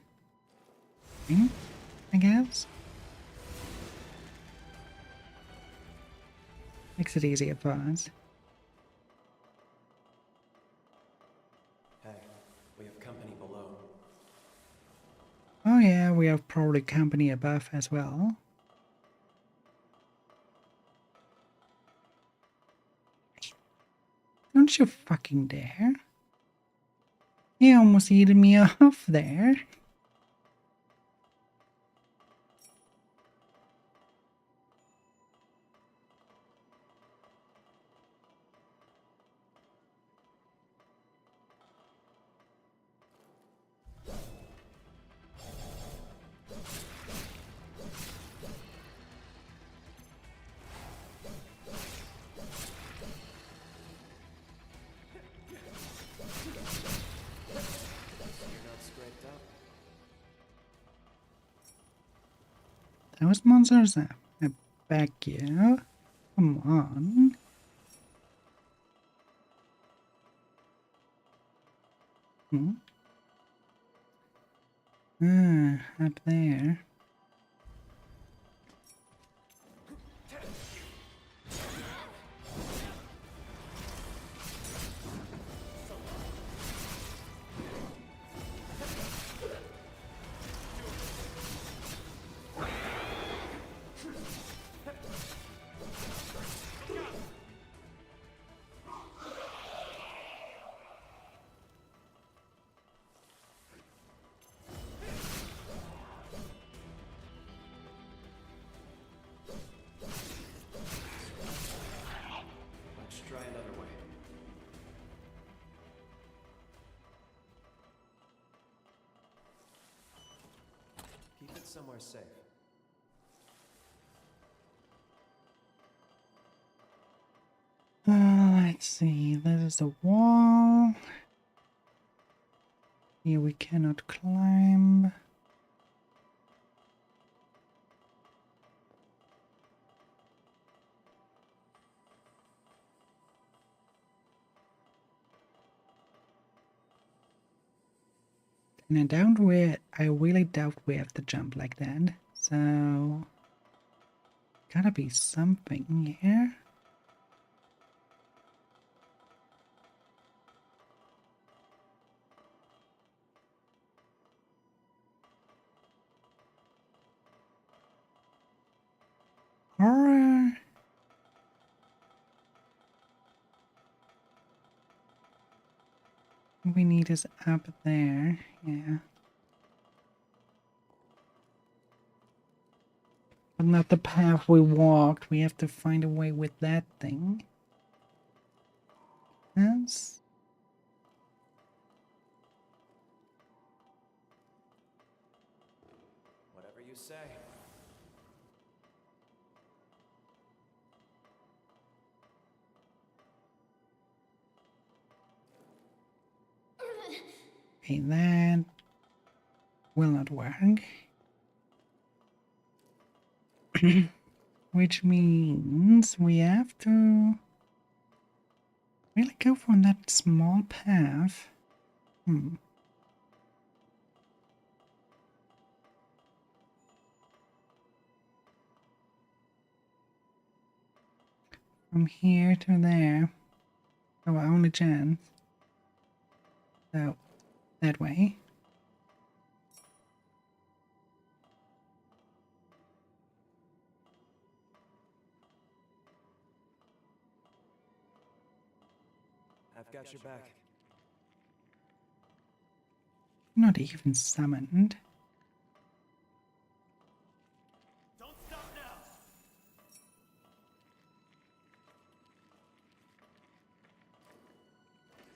I guess. Makes it easier for us. Hey, we have company below. Oh yeah, we have probably company above as well. Don't you fucking dare. You almost eated me off there. Those monsters are back here. Come on. Up there. Let's try another way. Keep it somewhere safe. Let's see. There's a wall. Here we cannot climb. And I really doubt we have to jump like that. So, gotta be something here. Or we need is up there, yeah. But not the path we walked. We have to find a way with that thing. Yes. Whatever you say. Okay, that will not work. Which means we have to really go from that small path. From here to there. Our only chance. So, that way. I've got your back. Not even summoned. Don't stop now!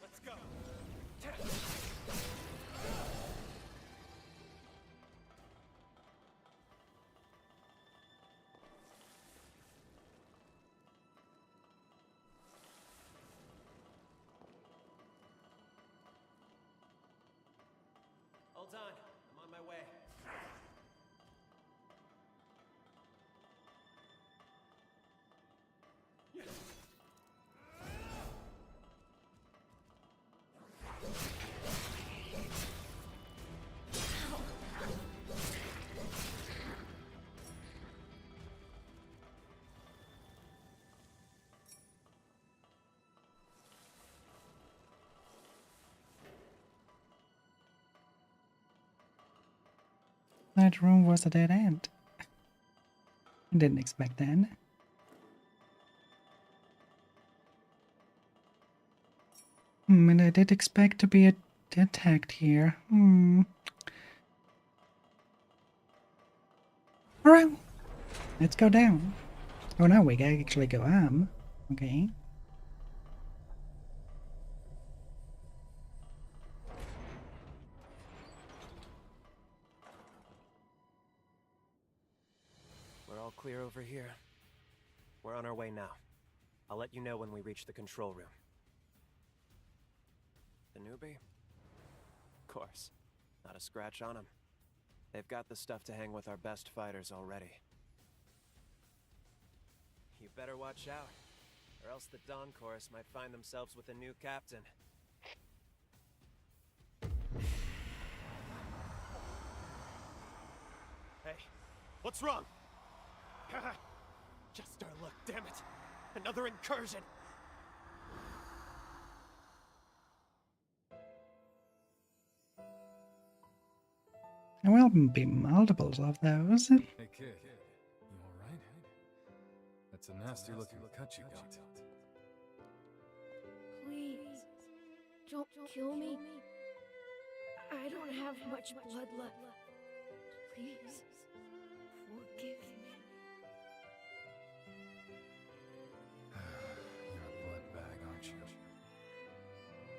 Let's go! Hold on, I'm on my way. That room was a dead end. I didn't expect that. And I did expect to be attacked here. Alright, let's go down. Oh no, we can actually go up. Okay. We're all clear over here. We're on our way now. I'll let you know when we reach the control room. The newbie? Of course. Not a scratch on him. They've got the stuff to hang with our best fighters already. You better watch out, or else the Dawn Chorus might find themselves with a new captain. Hey, what's wrong? Just our luck, damn it! Another incursion! There will be multiples of those. Hey kid, you alright? That's a nasty looking cut you got. Please, don't kill me. I don't have much blood left. Please, forgive me. You're a blood bag, aren't you?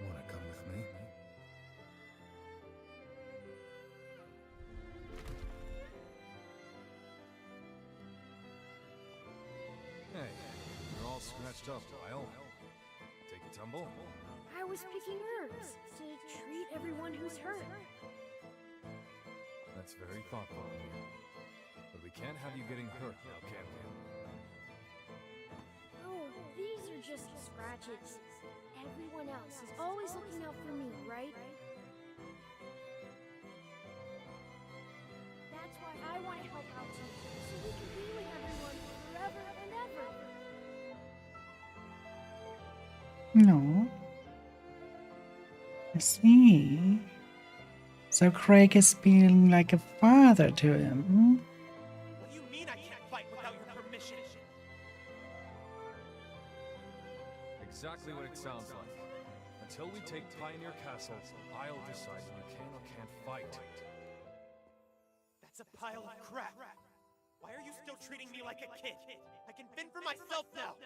Wanna come with me? Hey, you're all scratched up, Lyle. Take a tumble? I was picking herbs to treat everyone who's hurt. That's very thoughtful of you. But we can't have you getting hurt now, can we? Oh, these are just scratches. Everyone else is always looking out for me, right? That's why I want to help out too, so we can be with everyone forever and ever. No. I see. So Craig is being like a father to him. What do you mean I can't fight without your permission? Exactly what it sounds like. Until we take Pioneer Castle, I'll decide when you can or can't fight. That's a pile of crap. Why are you still treating me like a kid? I can fend for myself now.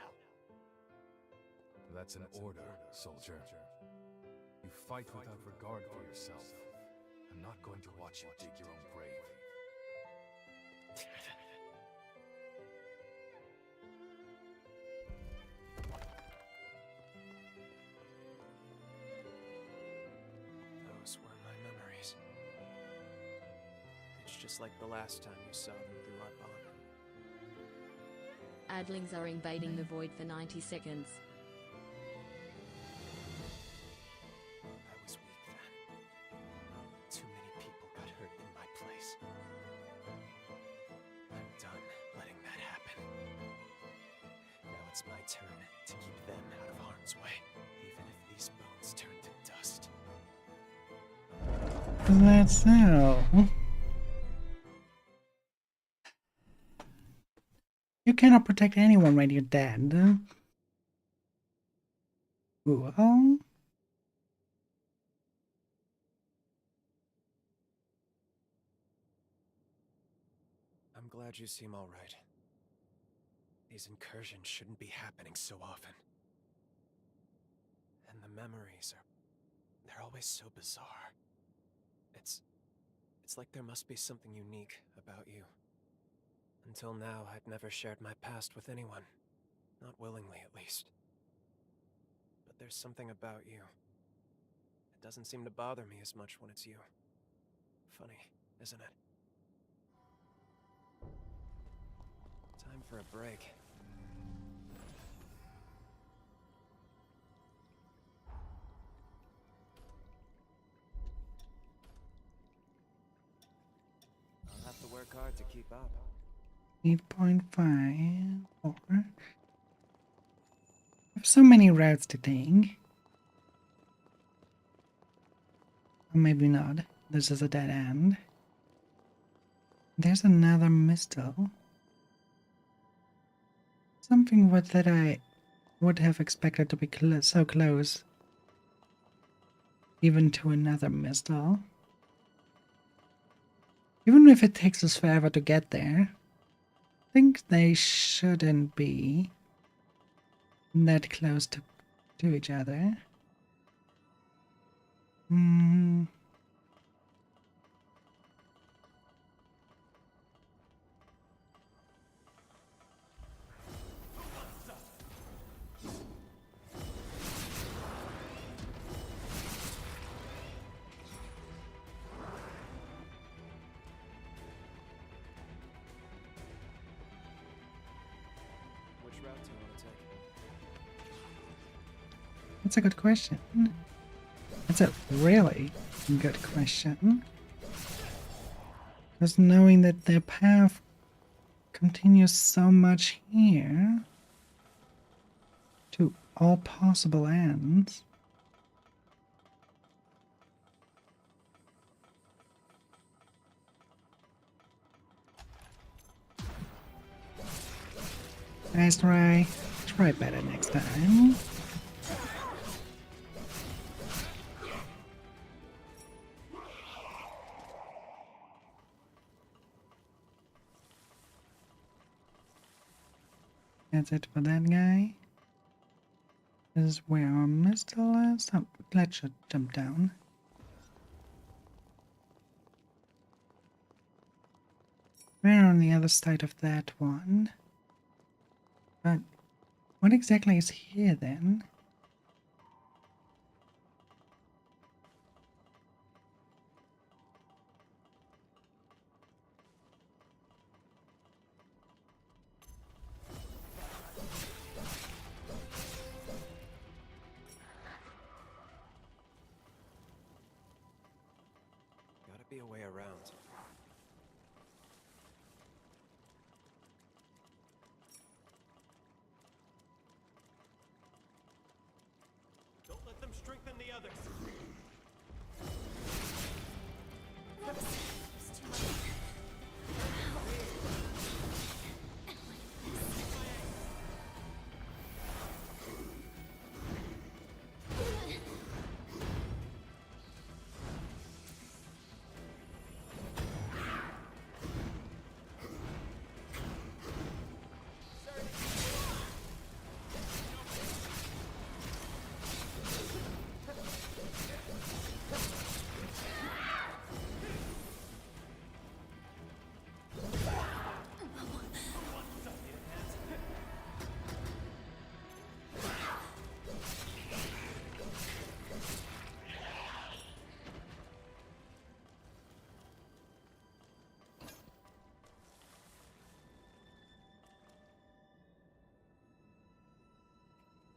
That's an order, soldier. You fight without regard for yourself. I'm not going to watch you dig your own grave. Those were my memories. It's just like the last time you saw them through our bond. Adlings are invading the void for 90 seconds. I was weak then. Too many people got hurt in my place. I'm done letting that happen. Now it's my turn to keep them out of harm's way, even if these bones turn to dust. Is that so? You cannot protect anyone when you're dead. Well, I'm glad you seem all right. These incursions shouldn't be happening so often. And the memories they're always so bizarre. It's like there must be something unique about you. Until now, I'd never shared my past with anyone. Not willingly, at least. But there's something about you. It doesn't seem to bother me as much when it's you. Funny, isn't it? Time for a break. I'll have to work hard to keep up. 8.5 or I have so many routes to take. Or maybe not. This is a dead end. There's another mistle. Something that I would have expected to be so close. even to another missile. Even if it takes us forever to get there, I think they shouldn't be that close to each other. Hmm. Which route do you want to take? That's a good question. That's a really good question. Because knowing that their path continues so much here to all possible ends. Nice try. Try better next time. That's it for that guy. This is where our missile is. Oh, let's just jump down. We're on the other side of that one. But what exactly is here then? Gotta be a way around. Don't let them strengthen the others.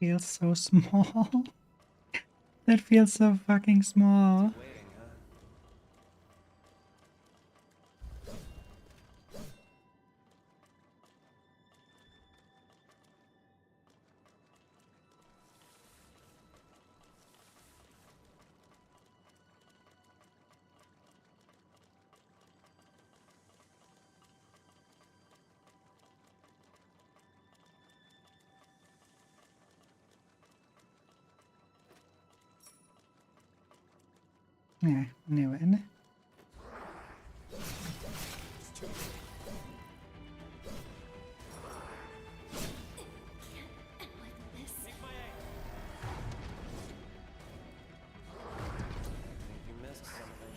Feels so small. That feels so fucking small. Waiting, huh? Yeah, knew it. Think you missed something.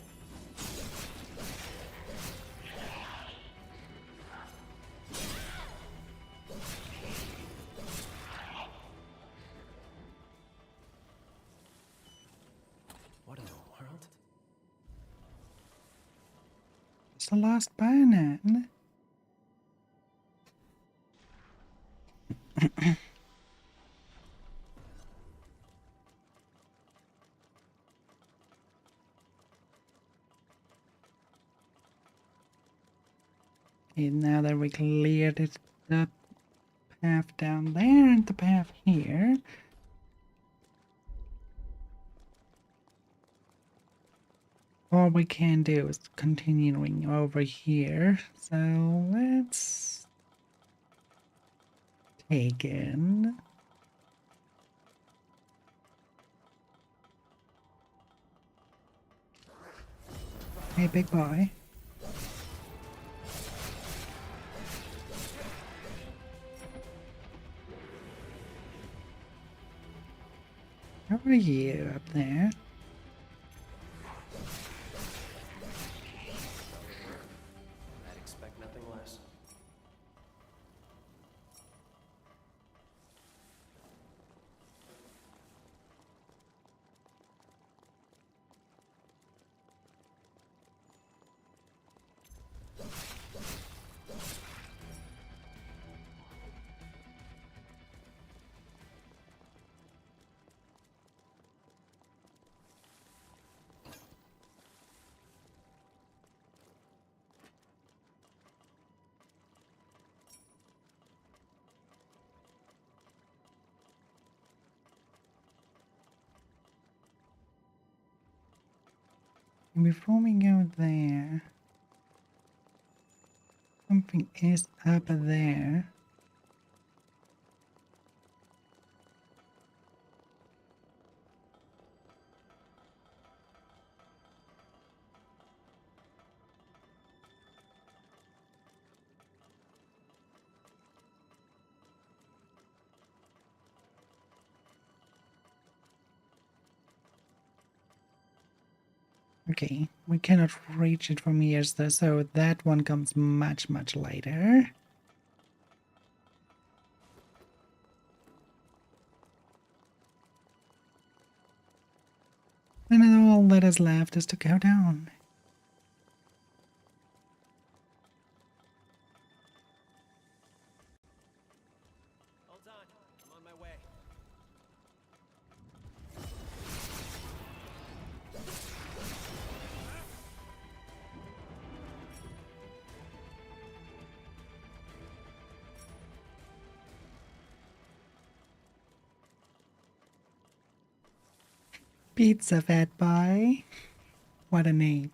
What in the world? It's the last bayonet. Okay, now that we cleared it, the path down there and the path here. All we can do is continuing over here. So let's take in. Hey, big boy. How are you up there? I'd expect nothing less. Before we go there, something is up there. Okay, we cannot reach it from here, so that one comes much, much later. And all that is left is to go down. Hold on, I'm on my way. Pizza Fat Boy. What a name.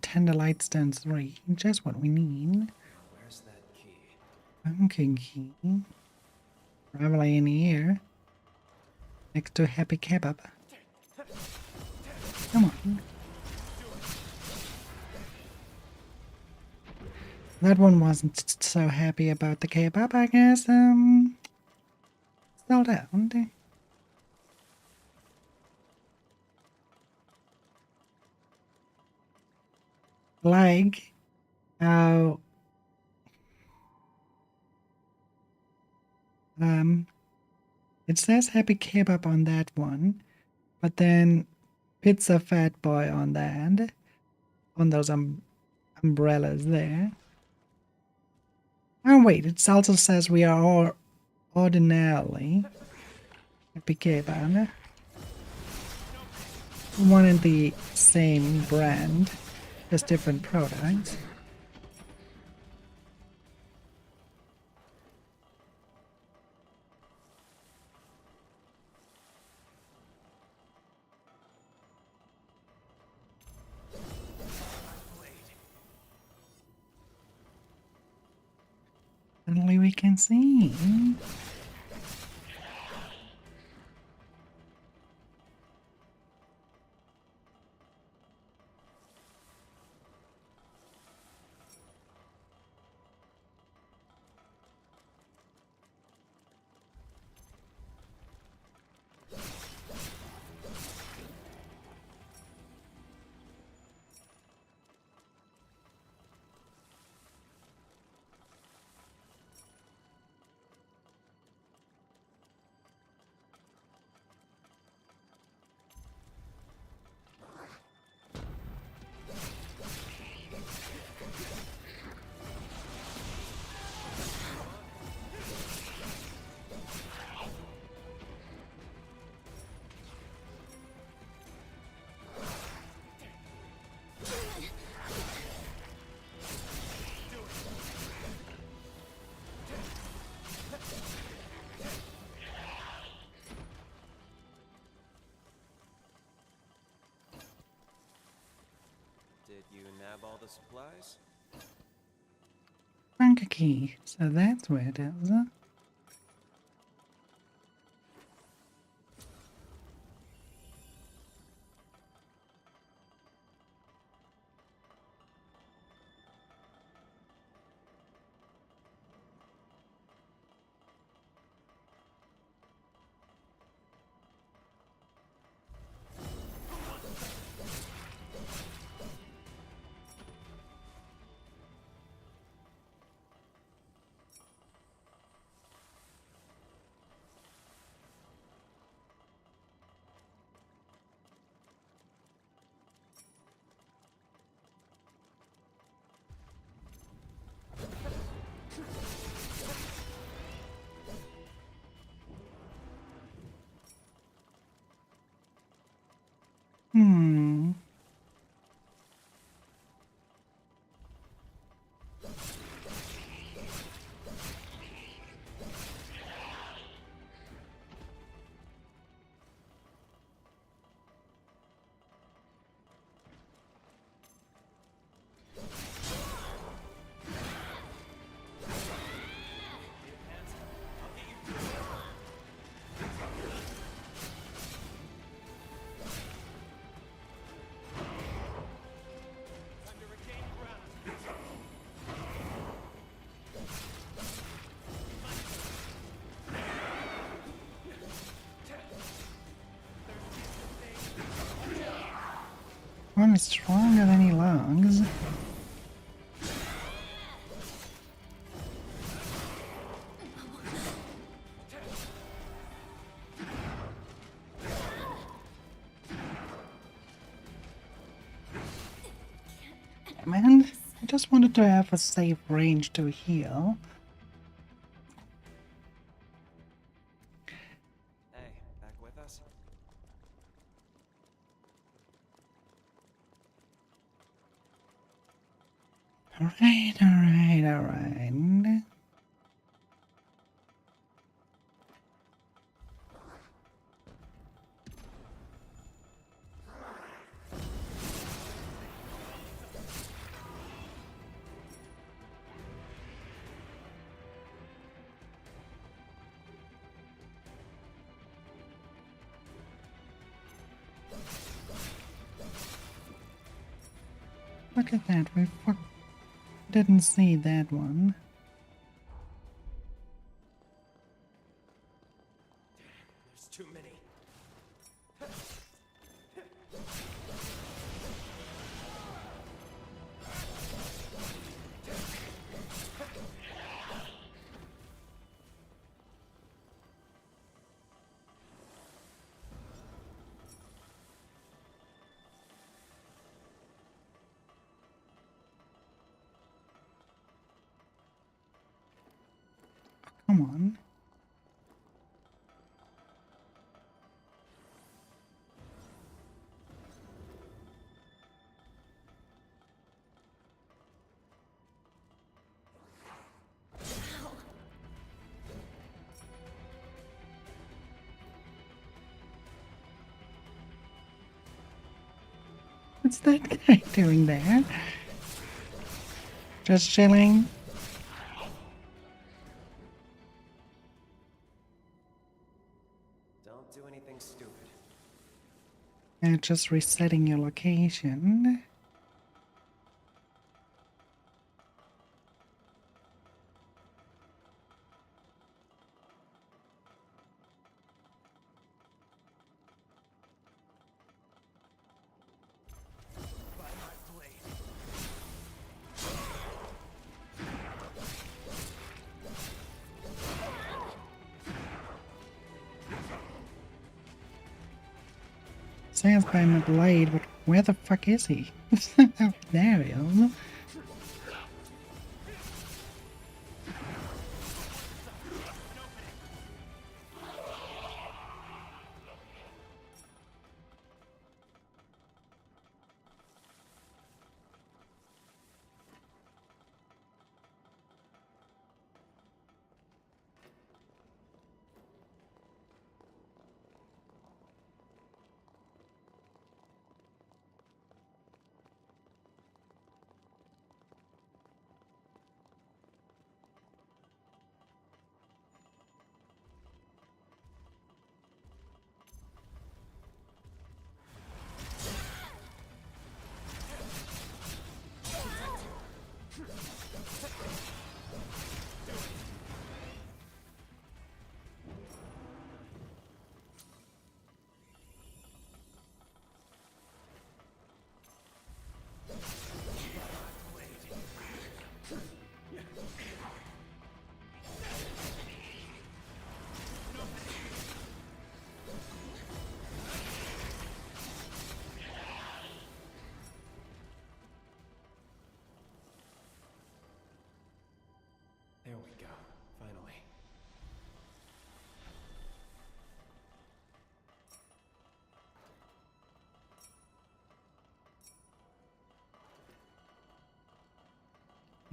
Tender Lightstone 3, just what we need. Where's that key? Pumpkin key. Probably in here. Next to Happy Kebab. Come on. That one wasn't so happy about the kebab, I guess. Still down. Like how it says Happy Kebab on that one, but then Pizza Fat Boy on that, on those umbrellas there. Oh wait, it also says we are all ordinarily Happy Kebab. One and the same brand, just different products. Suddenly we can see. Did you nab all the supplies? Bunker key. So that's where it is. Hmm. Time to regain ground. One is stronger than he looks. Man, I just wanted to have a safe range to heal. Hey, back with us? Alright, alright, alright. Look at that, we didn't see that one. There's too many. Come on. What's that guy doing there? Just chilling? Don't do anything stupid. And just resetting your location. By my blade. Says by my blade, but where the fuck is he? Oh, there he is.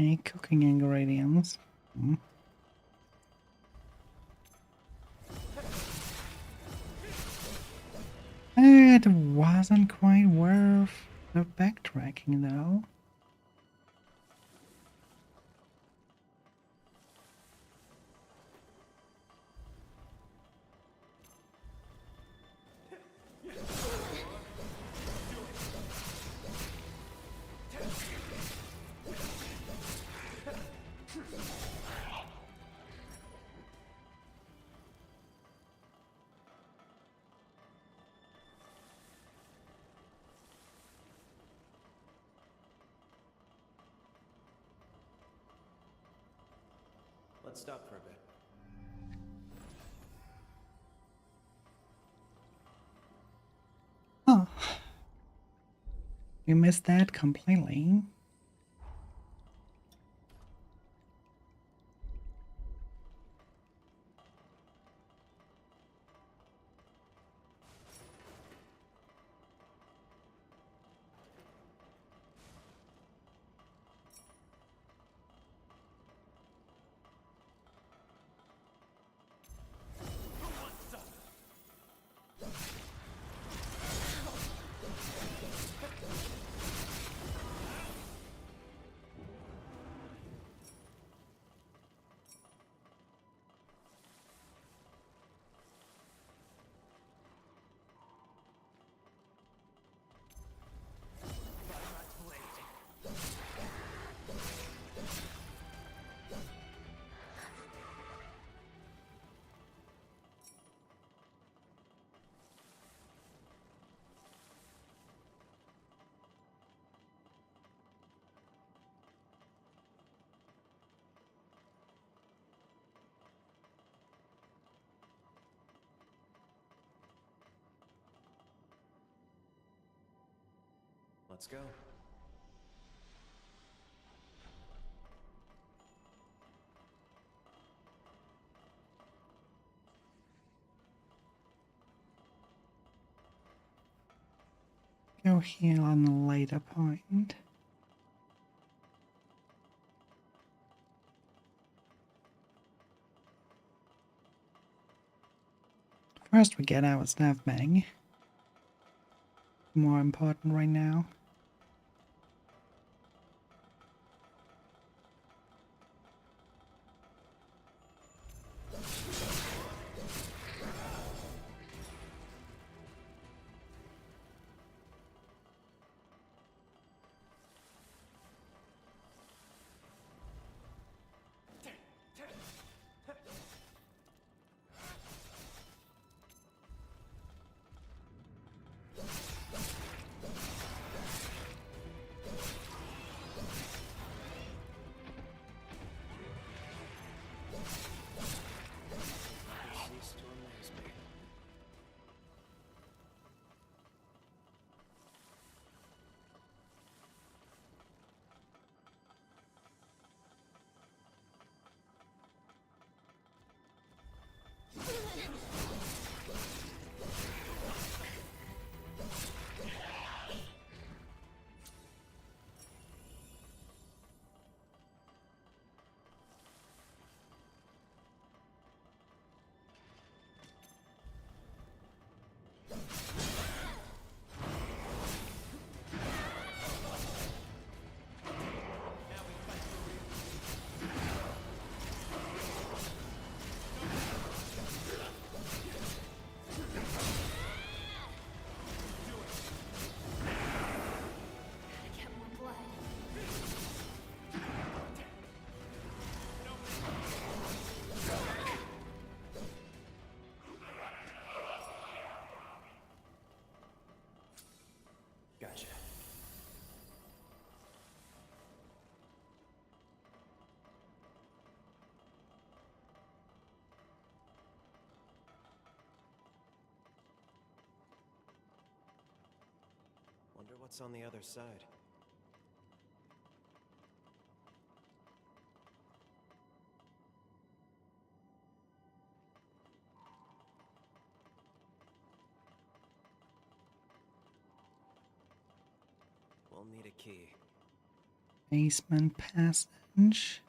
Any cooking ingredients? It wasn't quite worth the backtracking though. Let's stop for a bit. Oh. You missed that completely. Let's go. Go heal on the later point. First we get our staff bang. More important right now. Cease to amaze me. Get more blood. Gotcha. Wonder what's on the other side. We'll need a key. Basement passage.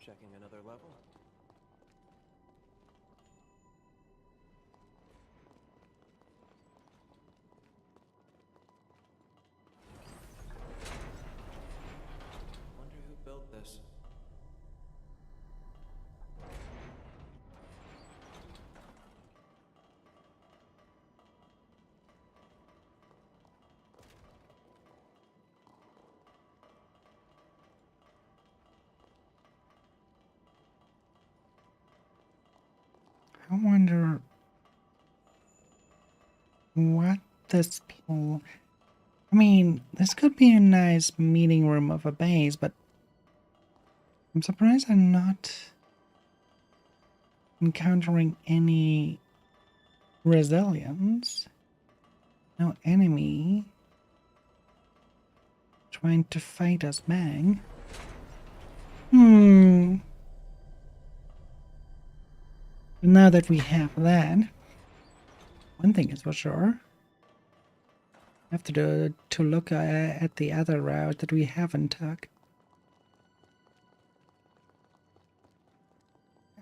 Checking another level. Wonder who built this. I wonder what this I mean, this could be a nice meeting room of a base, but I'm surprised I'm not encountering any resilience. No enemy trying to fight us back. Now that we have that, one thing is for sure. I have to look at the other route that we haven't took.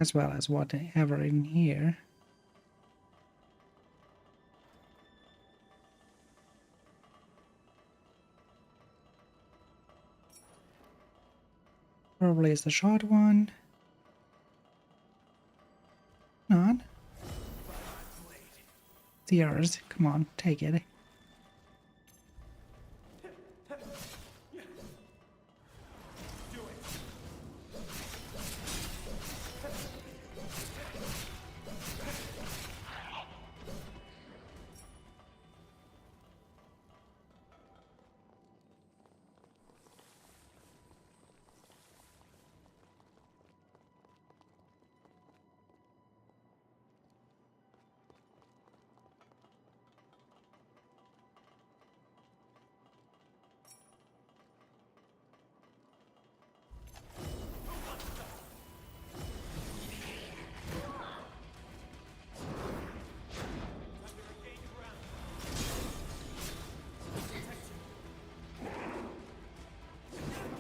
As well as whatever in here. Probably is the short one. Not. It's yours. Come on, take it.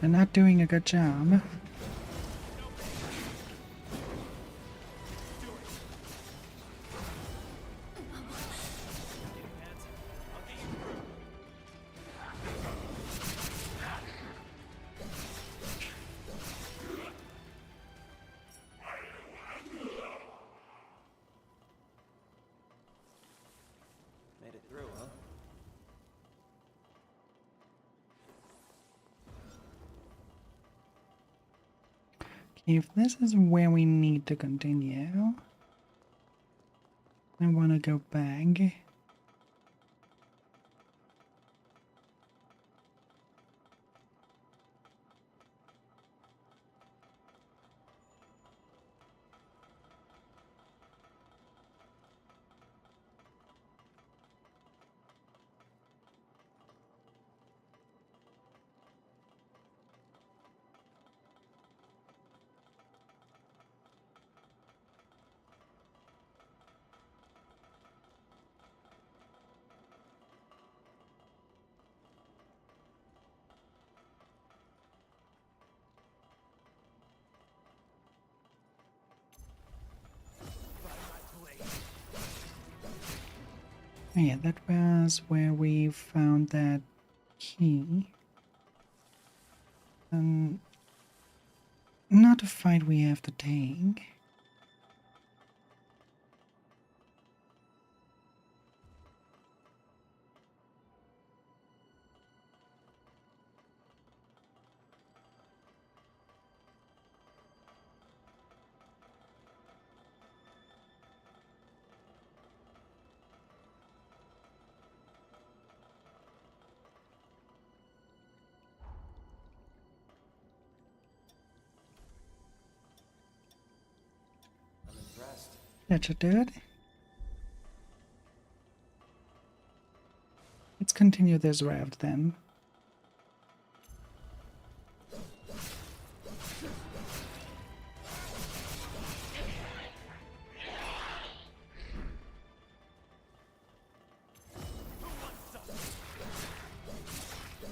They're not doing a good job. Made it through, huh? If this is where we need to continue, I want to go back. Oh yeah, that was where we found that key. Not a fight we have to take. That's a dude. Let's continue this route then.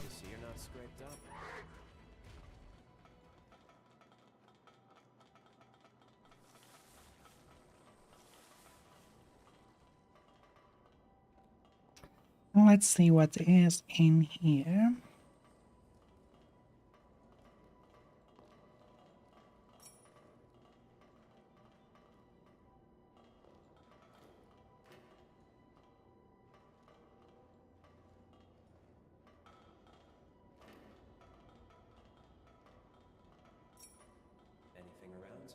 See, you're not scraped up. Let's see what is in here. Anything around?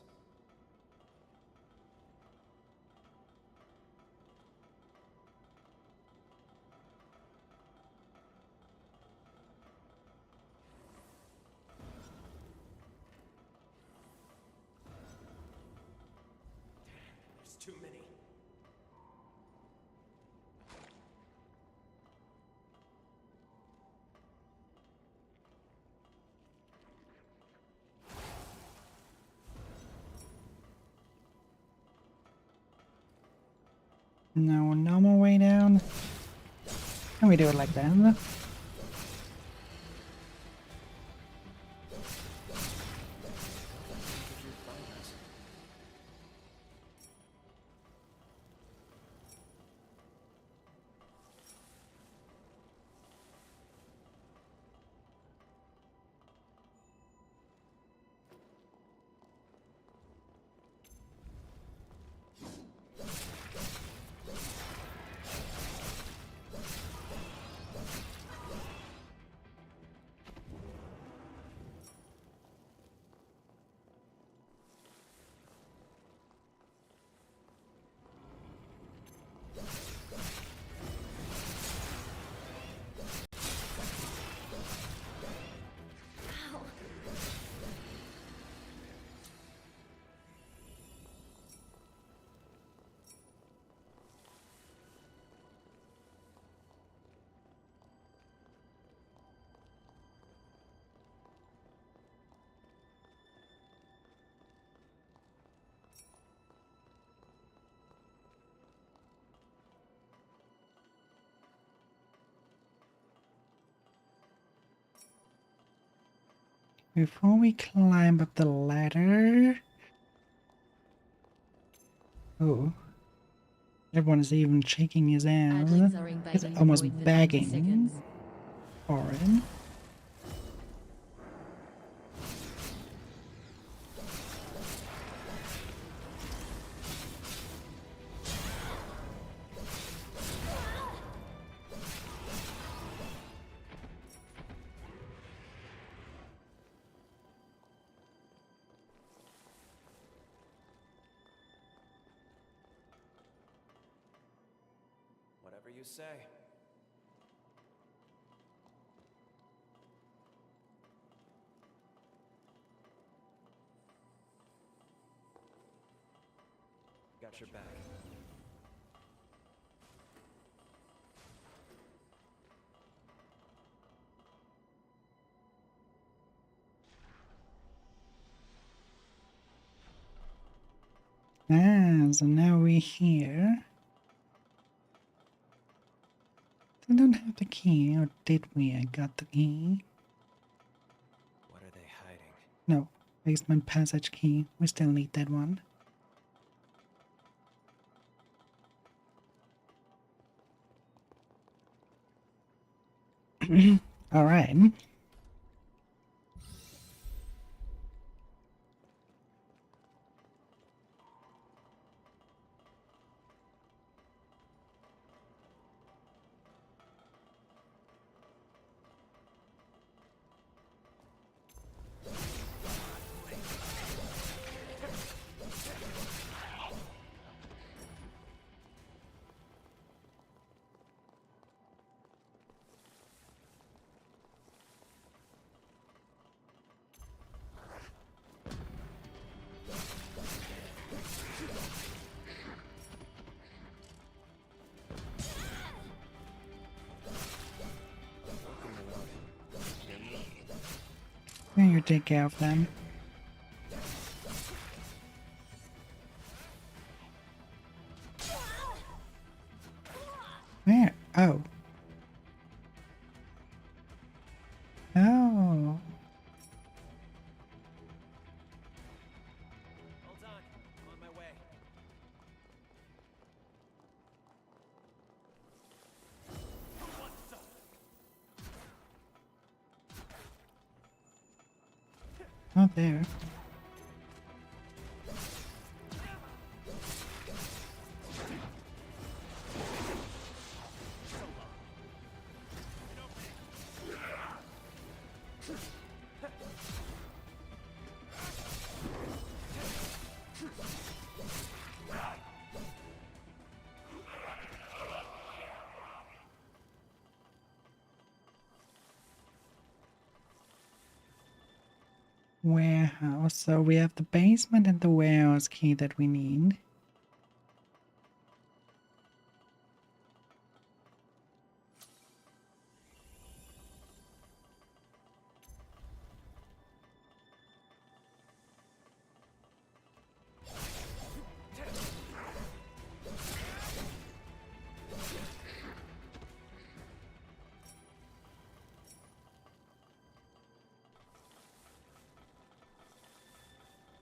There's too many. No, normal way down. Can we do it like that? Before we climb up the ladder... Oh. Everyone is even shaking his ass. Adlings are He's invading the almost void for 90 begging seconds. for him. Whatever you say. Got your back. Ah, so now we're here. I don't have the key, or did we? I got the key. What are they hiding? No, basement passage key. We still need that one. Alright. Then you take care of them. Where? Oh. Oh. Hold on. I'm on my way. What the? Not there. Warehouse. So we have the basement and the warehouse key that we need.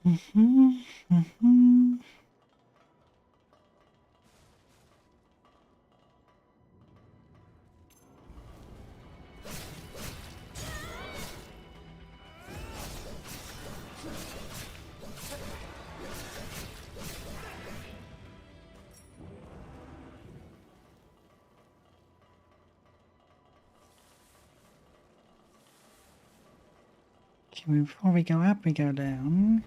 Mm-hmm. Okay, before we go up, we go down.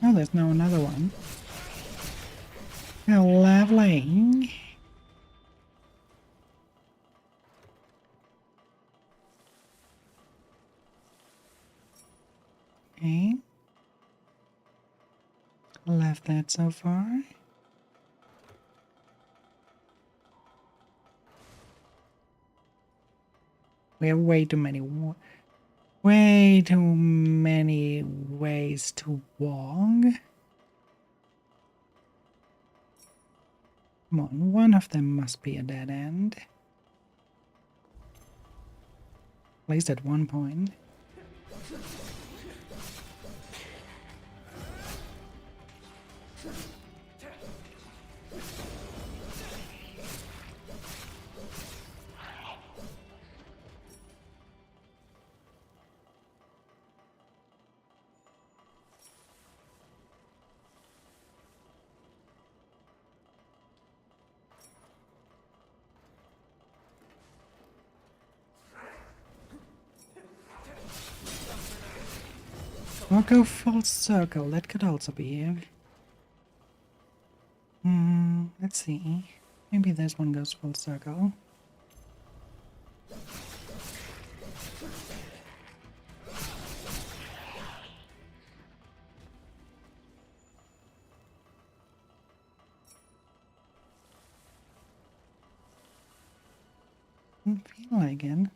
Oh, there's no another one. How lovely. Okay. Left that so far. We have way too many ways to walk. Come on, one of them must be a dead end. At least at one point. Or go full circle, that could also be it. Let's see. Maybe this one goes full circle. Don't feel like it.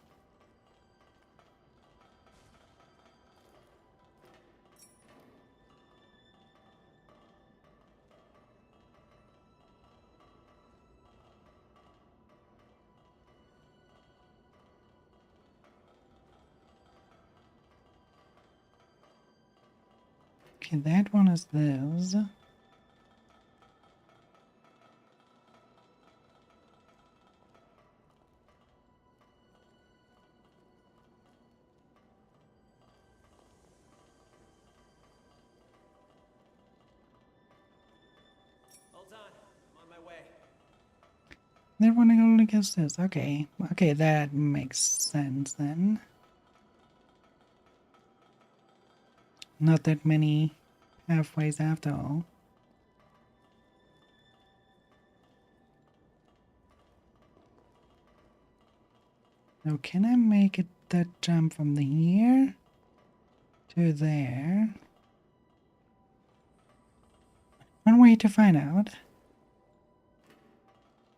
Okay, that one is this. Hold on. I'm on my way. That one only gets this. Okay. Okay, that makes sense then. Not that many halfways after all. Now, can I make it that jump from here to there? One way to find out.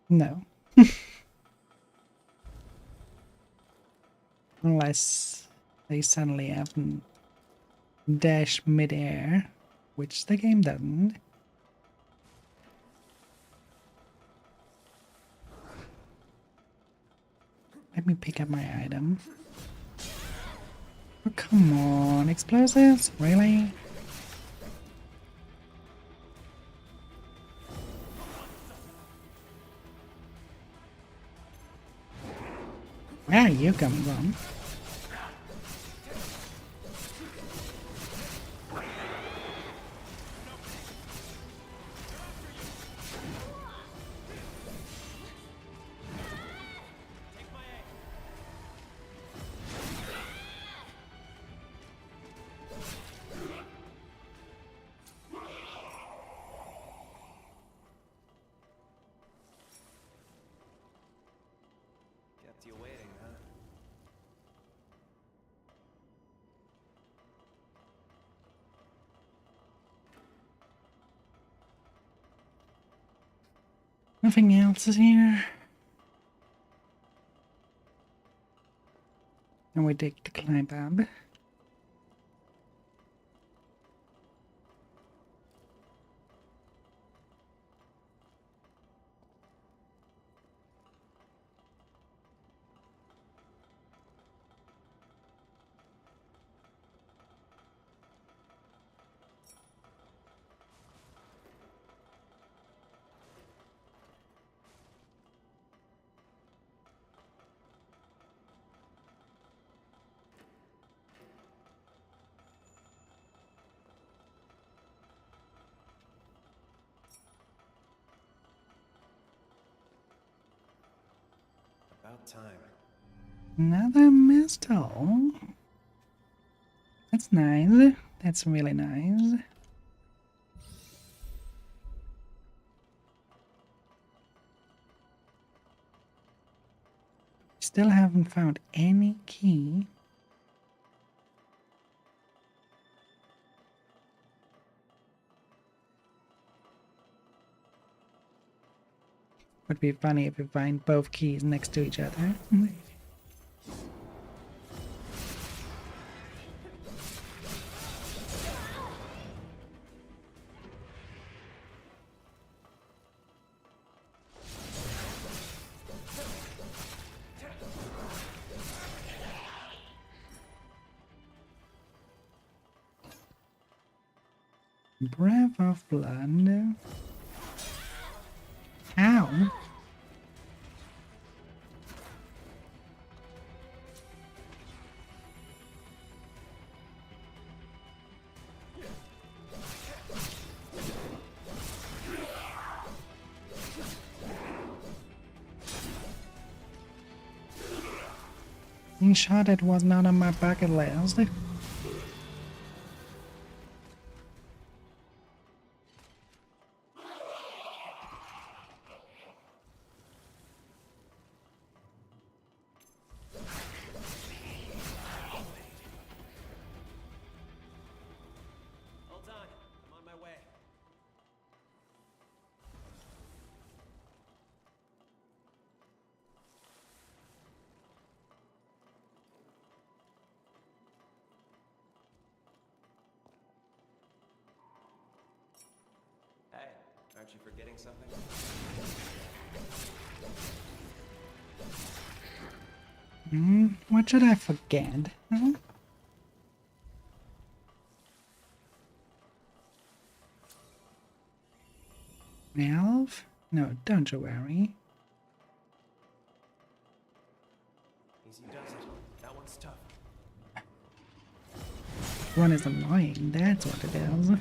No. Unless they suddenly have dash midair, which the game doesn't. Let me pick up my item. Oh, come on, explosives? Really? Where are you coming from? Kept you waiting, huh? Nothing else is here. And we take the climb up. About time. Another mistle. That's nice. That's really nice. Still haven't found any key. Would be funny if we find both keys next to each other. Breath of blood. Ow. Being shot at was not on my bucket list. Hold on, I'm on my way. Hey, aren't you forgetting something? What should I forget? Huh? Elf? No, don't you worry. Easy does it. That one's tough. One is annoying, that's what it is. That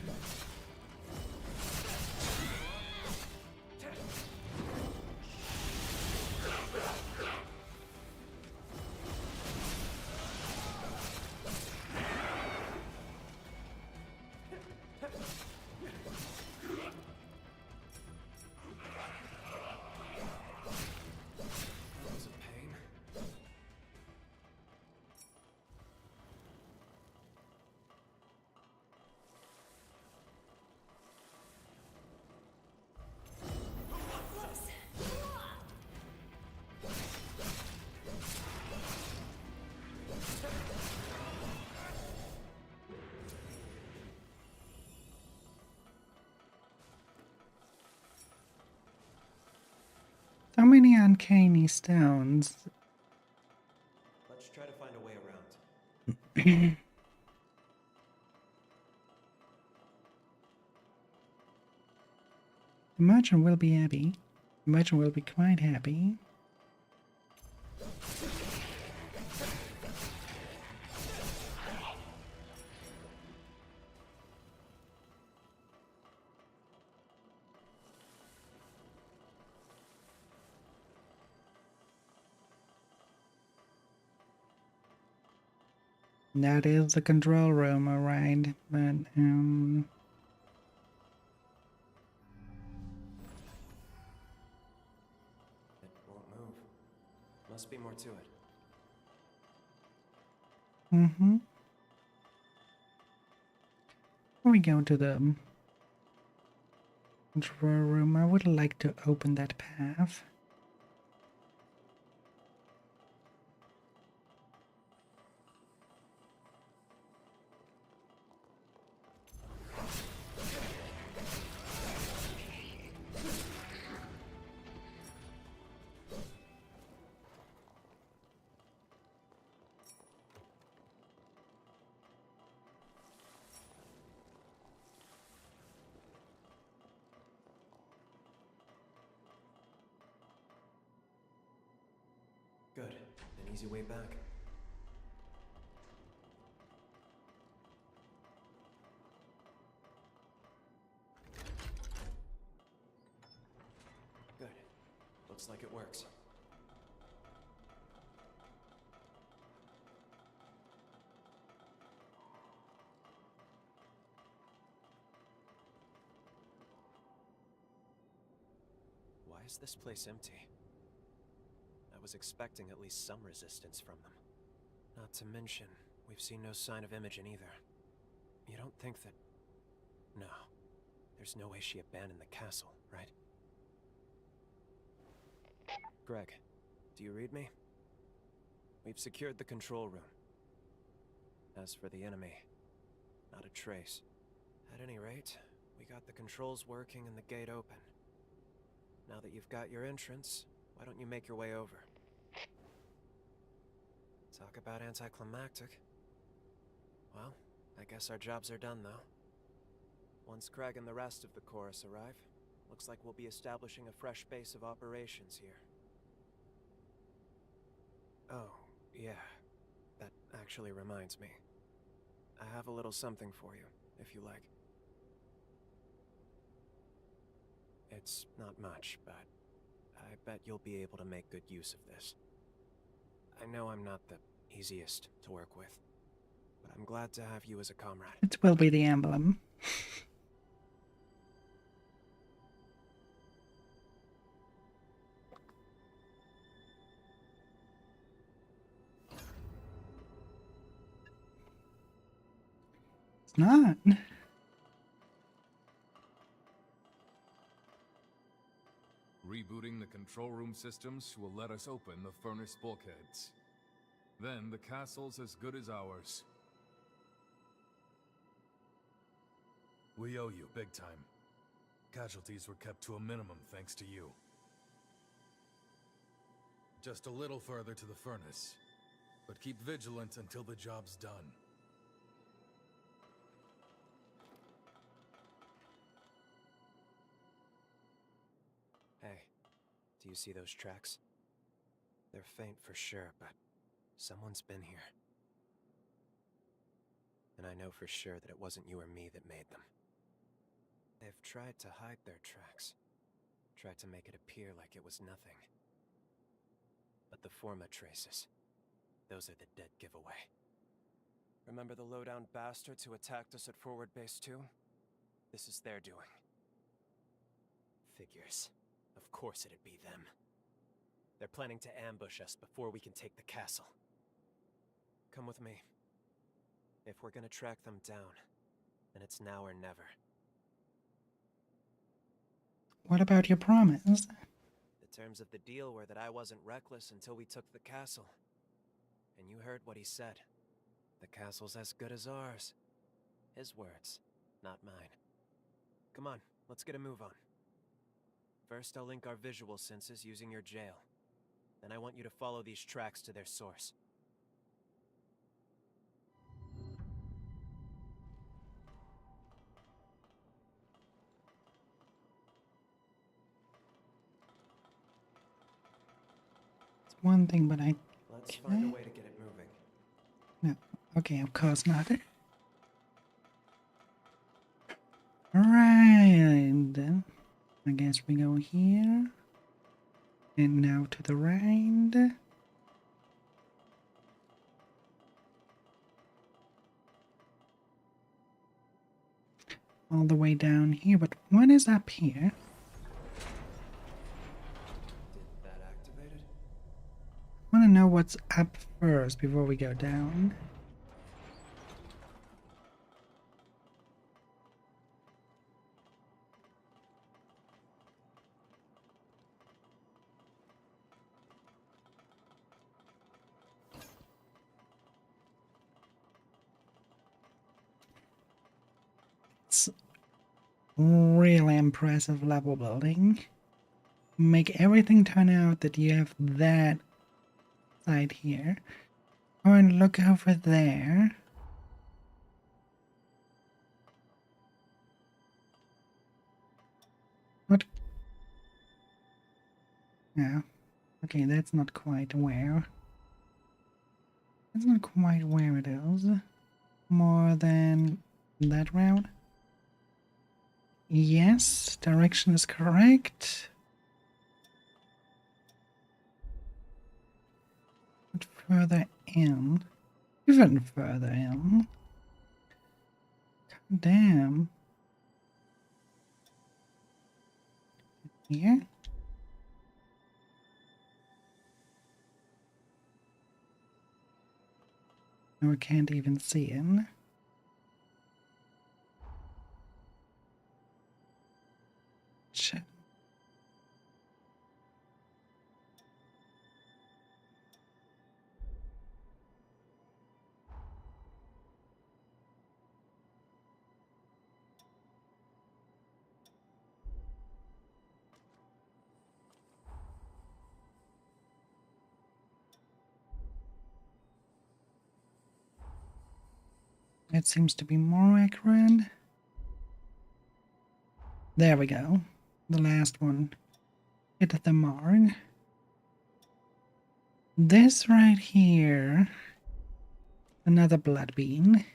was a pain. So many uncanny stones. Let's try to find a way around. The merchant will be happy. The merchant will be quite happy. That is the control room, alright, but, It won't move. Must be more to it. Before we go to the control room, I would like to open that path. Good. An easy way back. Good. Looks like it works. Why is this place empty? I was expecting at least some resistance from them. Not to mention, we've seen no sign of Imogen either. You don't think that... No. There's no way she abandoned the castle, right? Greg, do you read me? We've secured the control room. As for the enemy, not a trace. At any rate, we got the controls working and the gate open. Now that you've got your entrance, why don't you make your way over? Talk about anticlimactic. Well, I guess our jobs are done, though. Once Craig and the rest of the chorus arrive, looks like we'll be establishing a fresh base of operations here. Oh, yeah. That actually reminds me. I have a little something for you, if you like. It's not much, but I bet you'll be able to make good use of this. I know I'm not the easiest to work with, but I'm glad to have you as a comrade. It will be the emblem. It's not. Rebooting the control room systems will let us open the furnace bulkheads. Then the castle's as good as ours. We owe you big time. Casualties were kept to a minimum thanks to you. Just a little further to the furnace. But keep vigilant until the job's done. Hey, do you see those tracks? They're faint for sure, but someone's been here. And I know for sure that it wasn't you or me that made them. They've tried to hide their tracks. Tried to make it appear like it was nothing. But the Forma traces, those are the dead giveaway. Remember the low-down bastards who attacked us at Forward Base 2? This is their doing. Figures. Of course it'd be them. They're planning to ambush us before we can take the castle. Come with me. If we're gonna track them down, then it's now or never. What about your promise? The terms of the deal were that I wasn't reckless until we took the castle. And you heard what he said. The castle's as good as ours. His words, not mine. Come on, let's get a move on. First, I'll link our visual senses using your jail. Then I want you to follow these tracks to their source. It's one thing, but I... Let's find a way to get it moving. No. Okay, of course not. Alright, then. I guess we go here. And now to the right. All the way down here, but what is up here? Did that activate it? I want to know what's up first before we go down. It's really impressive level building. Make everything turn out that you have that side here. Oh, and look over there. What? No. Okay, that's not quite where. That's not quite where it is. More than that route. Yes, direction is correct. But further in. Even further in. God damn. Here? No, I can't even see him. Shit. It seems to be more accurate. There we go. The last one. Hit the mark. This right here. Another blood bean.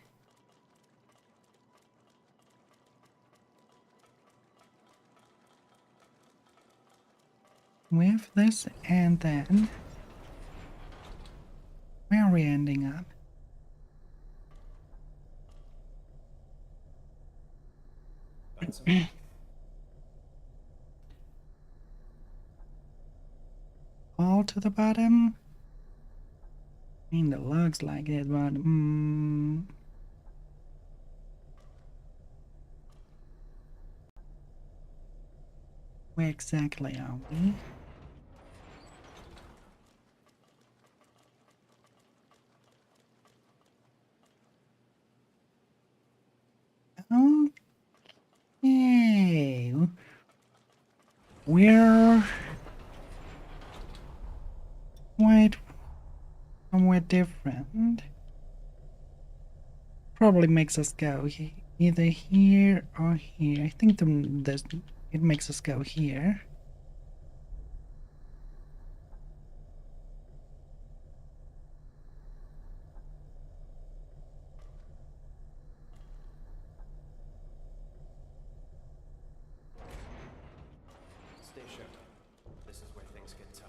With this and then. Where are we ending up? That's okay. All to the bottom? I mean, it looks like it, but where exactly are we? Okay. We're quite somewhere different. Probably makes us go either here or here. I think it makes us go here. Stay sharp. This is where things get tough.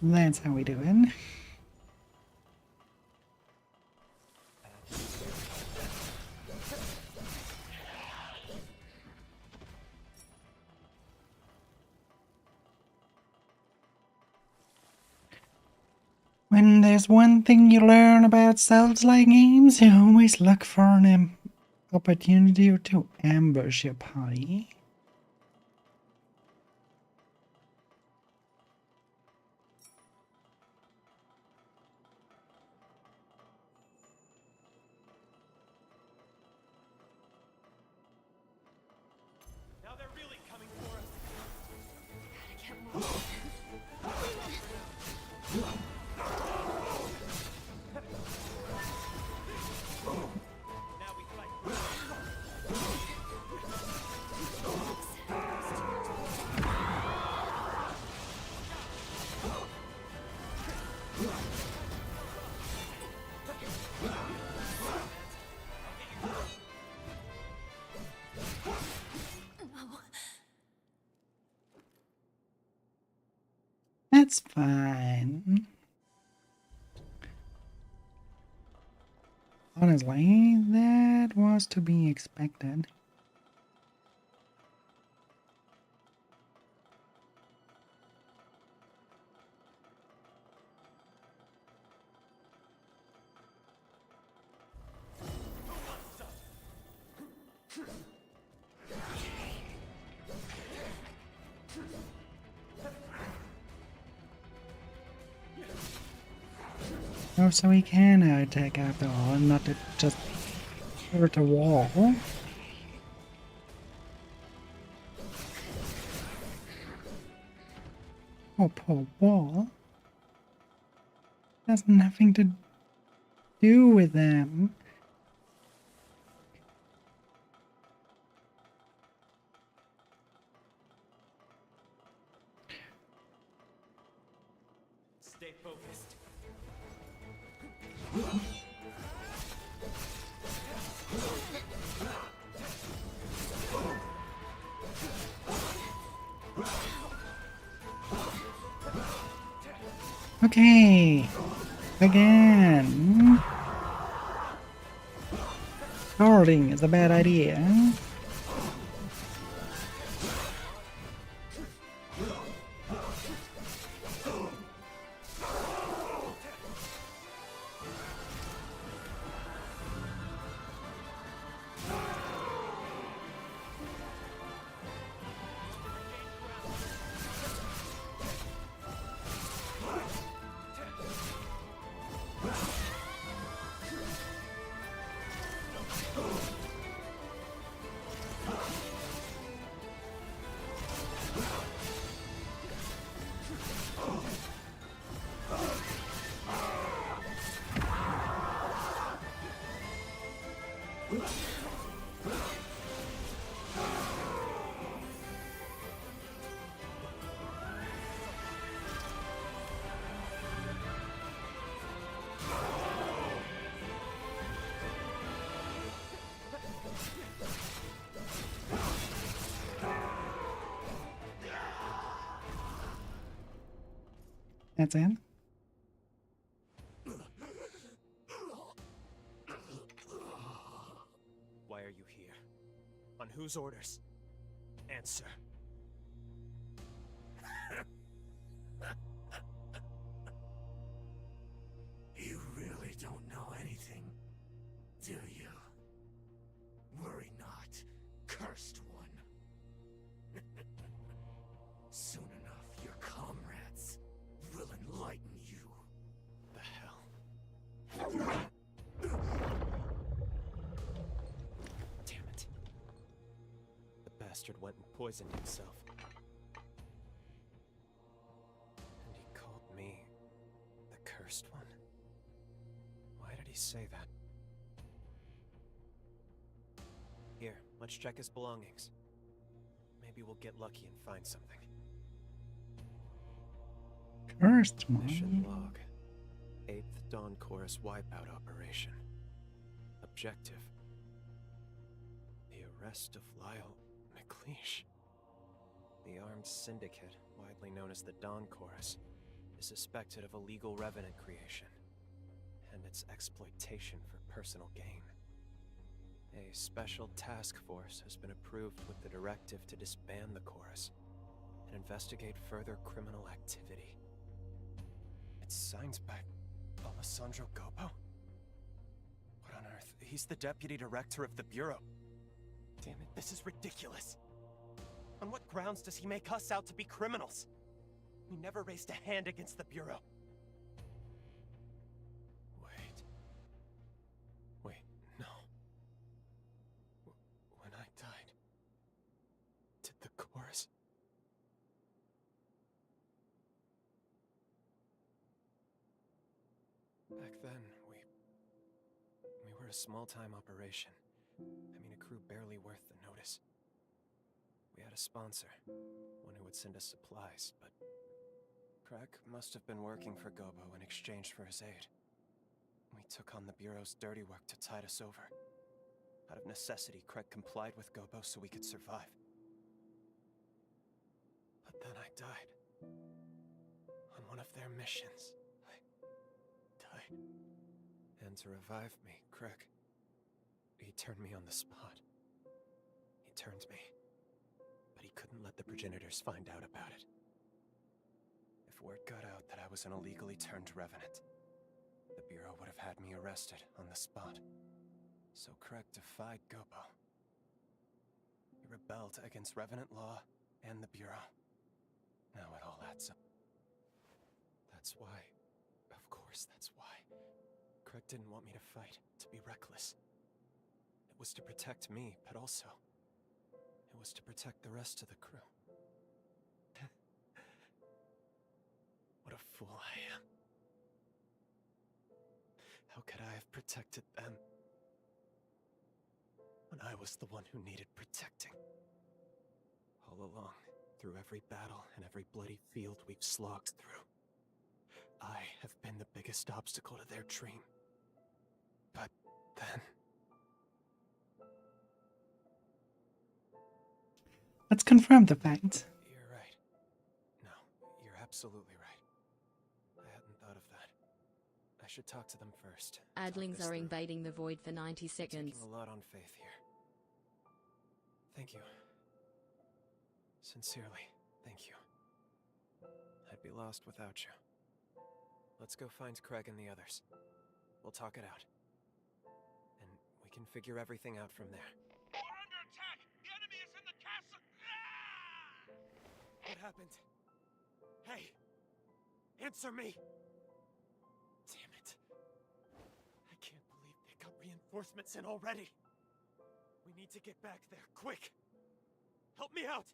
That's how we do it. When there's one thing you learn about Souls-like games, you always look for an opportunity to ambush your party. Now they're really coming for us. Now we fight. That's fine. Honestly, that was to be expected. Oh, so he can attack after all, and not to just hurt a wall. Oh, poor wall. Has nothing to do with them. Stay focused. Okay. Again. Guarding is a bad idea. That's it. Why are you here? On whose orders? Answer. You really don't know anything, do you? Worry not, cursed one. Soon enough, your comrades will enlighten you. The hell? Damn it. The bastard went and poisoned himself. And he called me the cursed one. Why did he say that? Here, let's check his belongings. Maybe we'll get lucky and find something. First Mission one. log. 8th Dawn Chorus wipeout operation. Objective. The arrest of Lyle McLeish. The armed syndicate, widely known as the Dawn Chorus, is suspected of illegal revenant creation and its exploitation for personal gain. A special task force has been approved with the directive to disband the chorus and investigate further criminal activity. It's signed by Alessandro Gobo? What on earth? He's the deputy director of the Bureau. Damn it, this is ridiculous. On what grounds does he make us out to be criminals? We never raised a hand against the Bureau. Wait, no. When I died, did the chorus? Back then, we were a small-time operation. I mean, a crew barely worth the notice. We had a sponsor, one who would send us supplies, but Craig must have been working for Gobo in exchange for his aid. We took on the Bureau's dirty work to tide us over. Out of necessity, Craig complied with Gobo so we could survive. But then I died. On one of their missions. I died. And to revive me, Craig, he turned me on the spot. He turned me. But he couldn't let the progenitors find out about it. If word got out that I was an illegally turned revenant, the Bureau would have had me arrested on the spot. So Craig defied Gobo. He rebelled against revenant law and the Bureau. Now it all adds up. That's why. Of course, that's why. Craig didn't want me to fight, to be reckless. It was to protect me, but also, it was to protect the rest of the crew. What a fool I am. How could I have protected them when I was the one who needed protecting? All along, through every battle and every bloody field we've slogged through, I have been the biggest obstacle to their dream. But then... Let's confirm the fact. You're right. No, you're absolutely right. I hadn't thought of that. I should talk to them first. Adlings are invading the void for 90 seconds. Taking a lot on faith here. Thank you. Sincerely, thank you. I'd be lost without you. Let's go find Craig and the others. We'll talk it out. And we can figure everything out from there. We're under attack! The enemy is in the castle! Ah! What happened? Hey! Answer me! Damn it. I can't believe they got reinforcements in already! We need to get back there, quick! Help me out!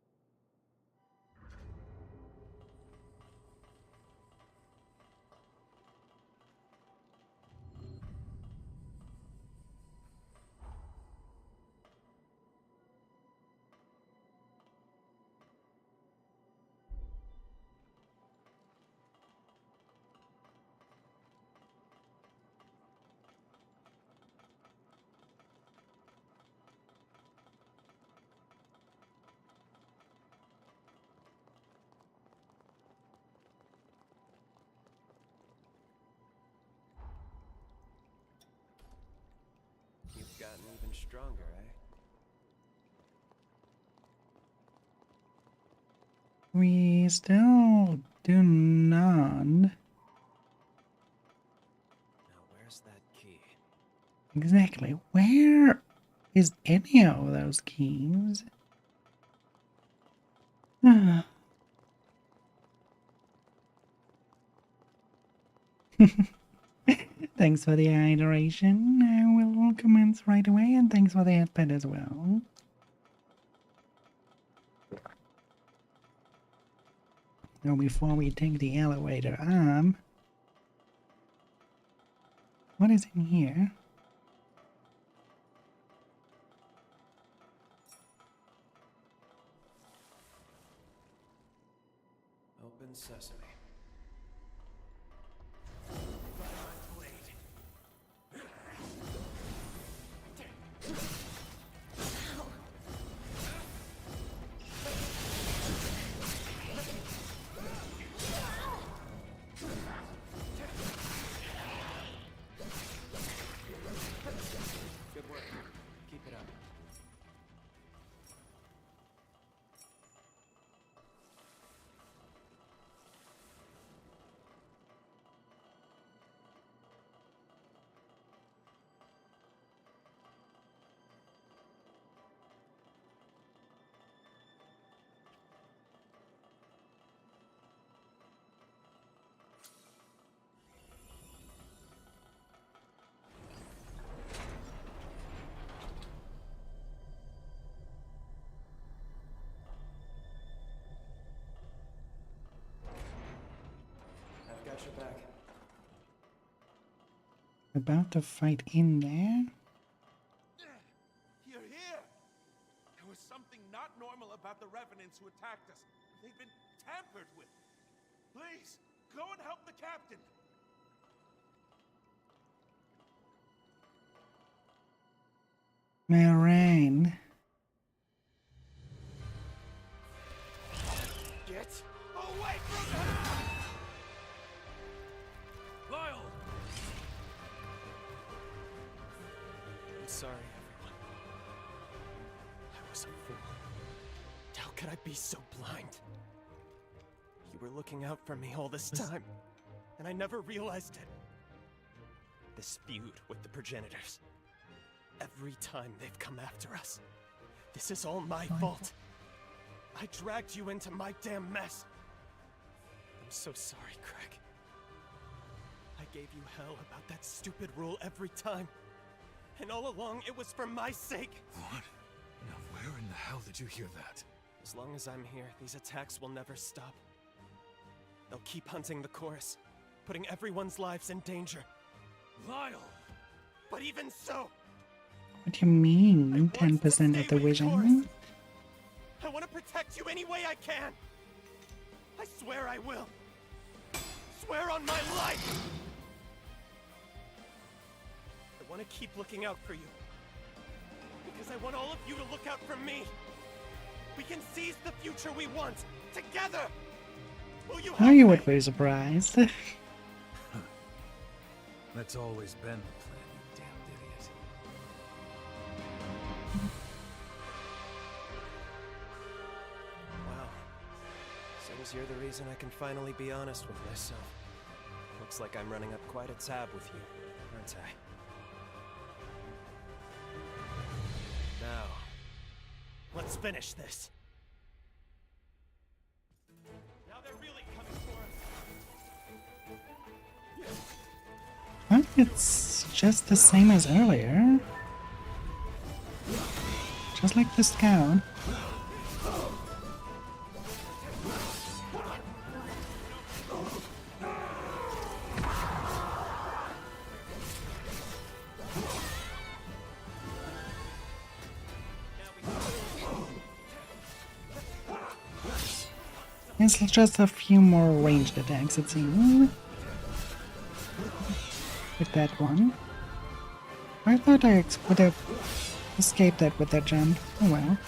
You've gotten even stronger, eh? We still do not. Now where's that key? Exactly. Where is any of those keys? Thanks for the iteration. I will commence right away, and thanks for the headpad as well. Now, before we take the elevator up, what is in here? Open sesame. back. About to fight in there. You're here! There was something not normal about the revenants who attacked us. They've been tampered with. Please, go and help the captain. Moraine. Get away from her! Lyle! I'm sorry, everyone. I was a fool. How could I be so blind? You were looking out for me all this time, and I never realized it. This feud with the progenitors. Every time they've come after us. This is all my fault. I dragged you into my damn mess. I'm so sorry, Craig. I gave you hell about that stupid rule every time. And all along, it was for my sake. What? Now where in the hell did you hear that? As long as I'm here, these attacks will never stop. They'll keep hunting the chorus, putting everyone's lives in danger. Lyle! But even so, What do you mean? 10% of the vision? I want to protect you any way I can. I swear I will. Swear on my life. I want to keep looking out for you. Because I want all of you to look out for me. We can seize the future we want, together! Will you help Oh, you me? would be surprised. That's always been the plan, you damned idiot. Wow. Seems you're the reason I can finally be honest with myself. Looks like I'm running up quite a tab with you, aren't I? Now, let's finish this. Now they're really coming for us. Well, it's just the same as earlier. Just like the scout. It's just a few more ranged attacks, it seems. With that one. I thought I would have escaped that with that jump. Oh well.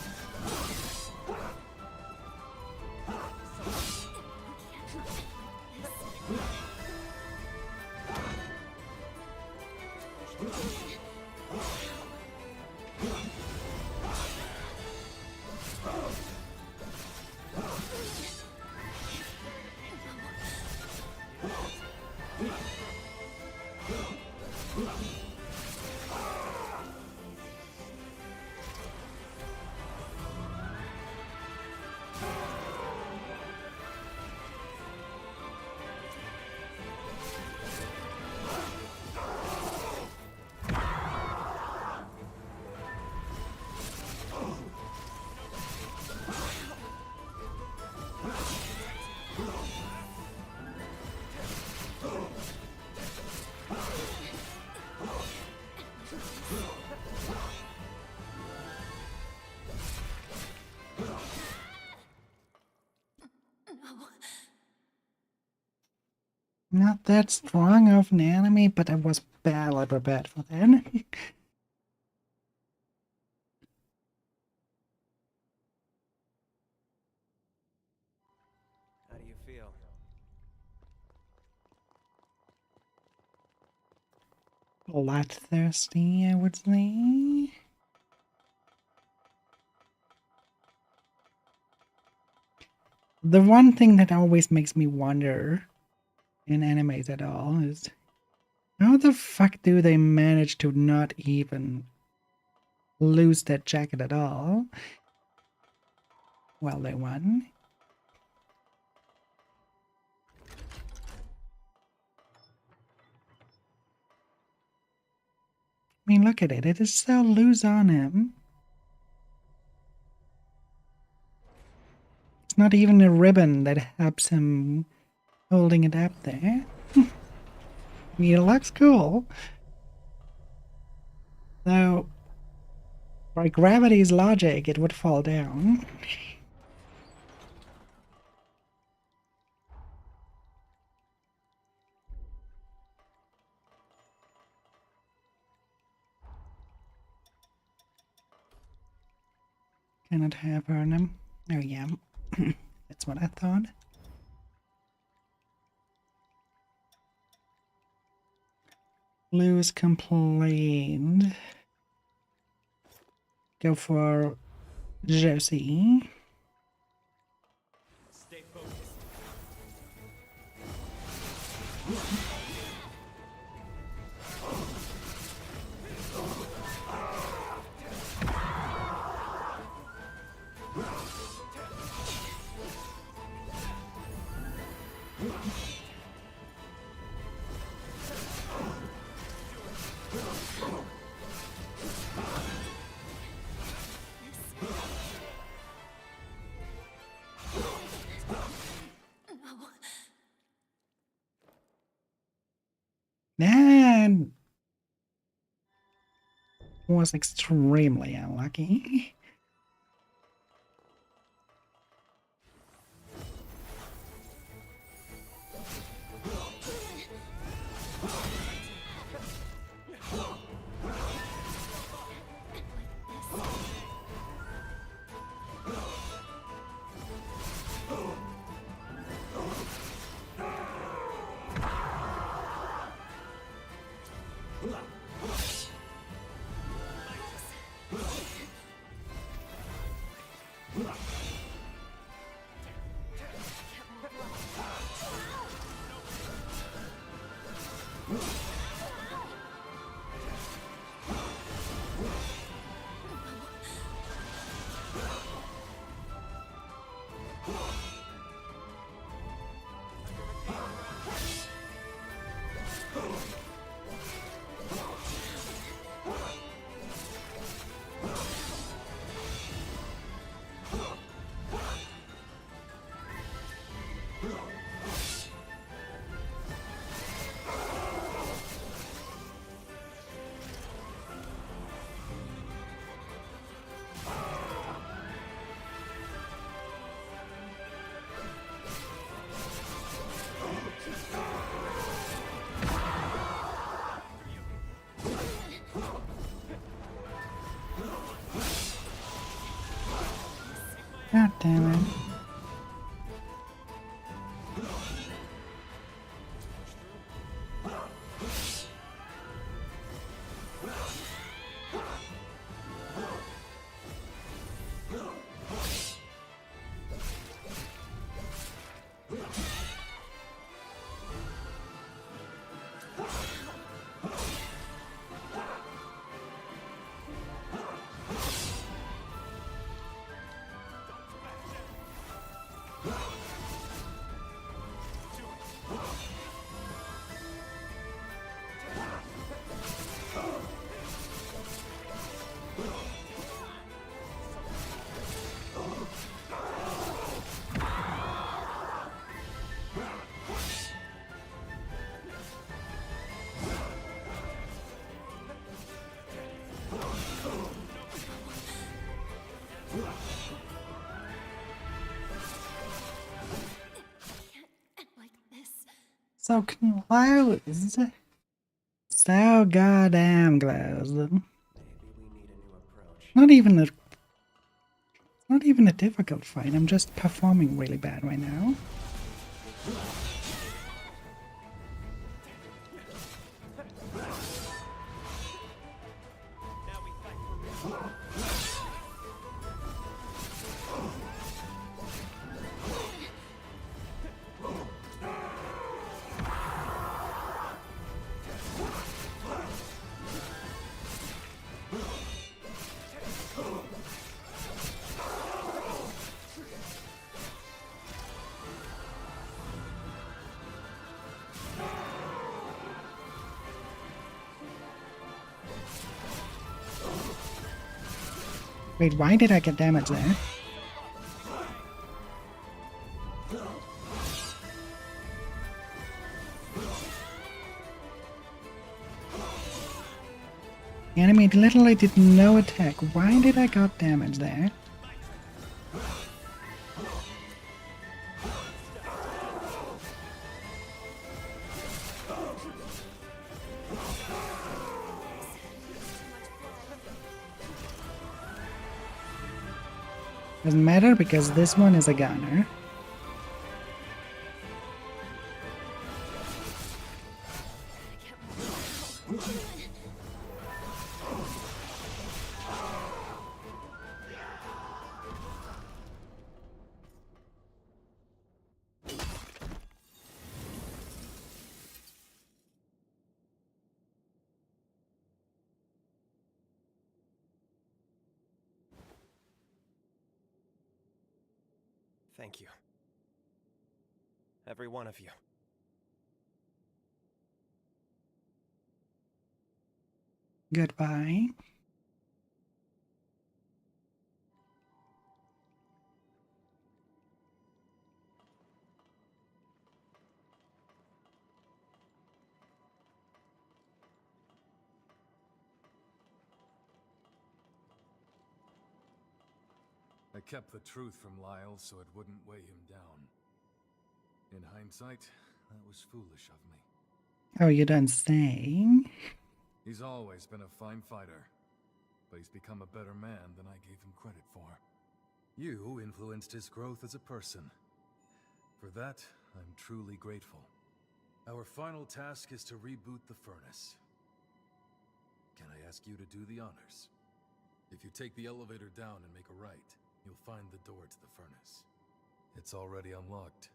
Not that strong of an enemy, but I was badly prepared for that. How do you feel? Bloodthirsty, I would say. The one thing that always makes me wonder in animes at all is how the fuck do they manage to not even lose that jacket at all? Well, they won. I mean, look at it. It is so loose on him. It's not even a ribbon that helps him holding it up there. I mean, it looks cool. Though, by gravity's logic, it would fall down. Cannot have Arnhem. Oh yeah, that's what I thought. Lewis complained. Go for Josie. Stay focused. That was extremely unlucky. God damn it. So close. So goddamn close. Not even a difficult fight. I'm just performing really bad right now. Wait, why did I get damage there? The enemy literally did no attack. Why did I got damage there? Doesn't matter because this one is a gunner. Thank you. Every one of you. Goodbye. I kept the truth from Lyle so it wouldn't weigh him down. In hindsight, that was foolish of me. Oh, you don't say? He's always been a fine fighter, but he's become a better man than I gave him credit for. You influenced his growth as a person. For that, I'm truly grateful. Our final task is to reboot the furnace. Can I ask you to do the honors? If you take the elevator down and make a right, you'll find the door to the furnace. It's already unlocked.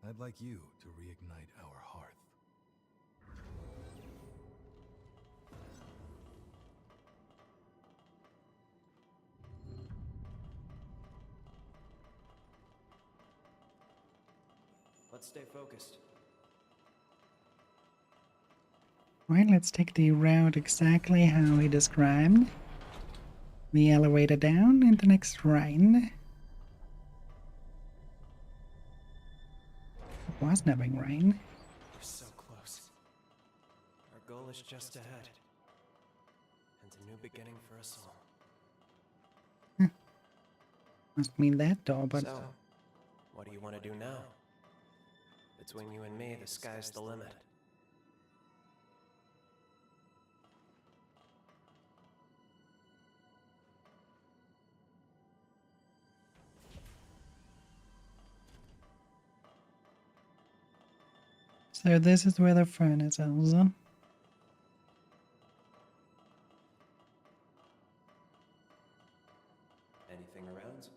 I'd like you to reignite our hearth. Let's stay focused. Right, let's take the route exactly how he described. The elevator down in the next ride. It was never rain. We're so close. Our goal is just ahead. And a new beginning for us all. Must mean that door, but... So, what do you want to do now? Between you and me, the sky's the limit. So this is where the furnace is. Anything around?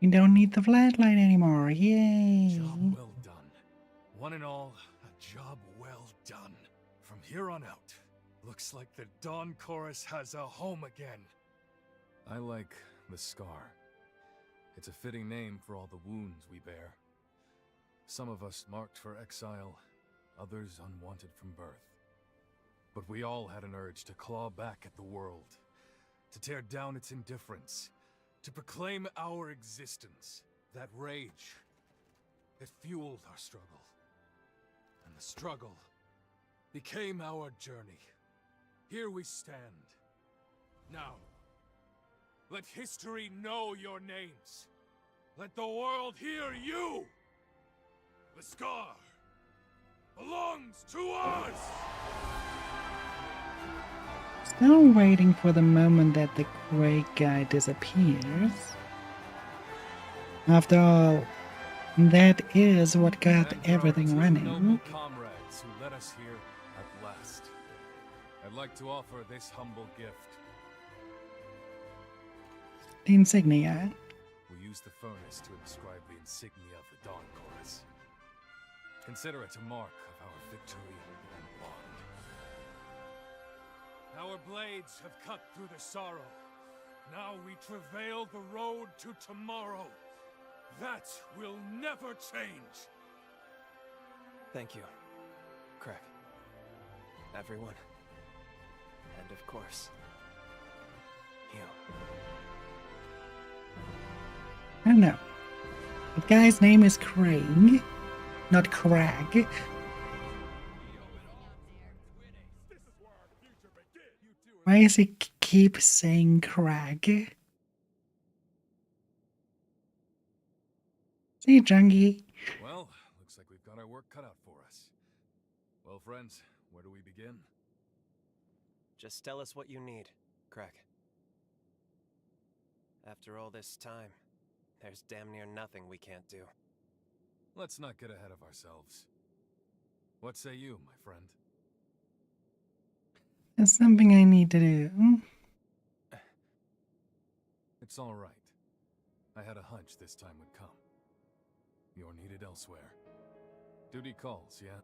We don't need the flashlight anymore. Yay! Job well done. One and all, a job well done. From here on out, looks like the Dawn Chorus has a home again. I like the Scar. It's a fitting name for all the wounds we bear. Some of us marked for exile, others unwanted from birth. But we all had an urge to claw back at the world, to tear down its indifference, to proclaim our existence. That rage, it fueled our struggle. And the struggle became our journey. Here we stand. Now, let history know your names. Let the world hear you! The Scar belongs to us! Still waiting for the moment that the great guy disappears. After all, that is what got everything running. Noble comrades who led us here at last. I'd like to offer this humble gift. The insignia. We use the furnace to inscribe the insignia of the Dawn Chorus. Consider it a mark of our victory and bond. Our blades have cut through the sorrow, Now we travail the road to tomorrow. That will never change. Thank you, Craig. Everyone. And of course, you. I don't know. The guy's name is Craig, not Crag. Why does he keep saying Crag? See, Junkie. Well, looks like we've got our work cut out for us. Well, friends, where do we begin? Just tell us what you need, Craig. After all this time, there's damn near nothing we can't do. Let's not get ahead of ourselves. What say you, my friend? There's something I need to do. It's all right. I had a hunch this time would come. You're needed elsewhere. Duty calls, yeah?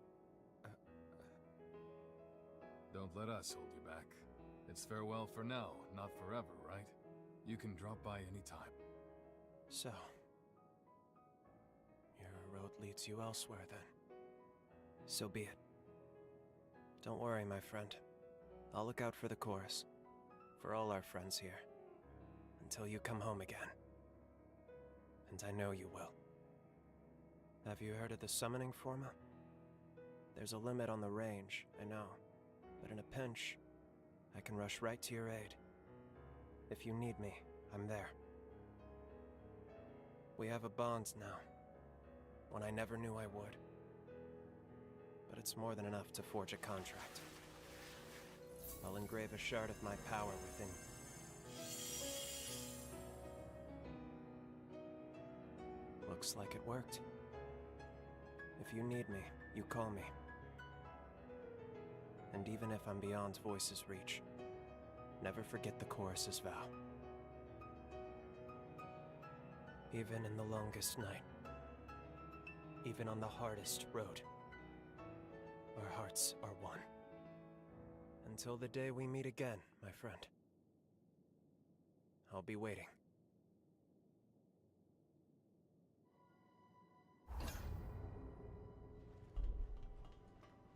Don't let us hold you back. It's farewell for now, not forever, right? You can drop by anytime. So, your road leads you elsewhere then. So be it. Don't worry, my friend. I'll look out for the chorus. For all our friends here. Until you come home again. And I know you will. Have you heard of the summoning forma? There's a limit on the range, I know. But in a pinch, I can rush right to your aid. If you need me, I'm there. We have a bond now. One I never knew I would. But it's more than enough to forge a contract. I'll engrave a shard of my power within you. Looks like it worked. If you need me, you call me. And even if I'm beyond Voice's reach, never forget the chorus's vow. Even in the longest night, even on the hardest road, our hearts are one. Until the day we meet again, my friend. I'll be waiting.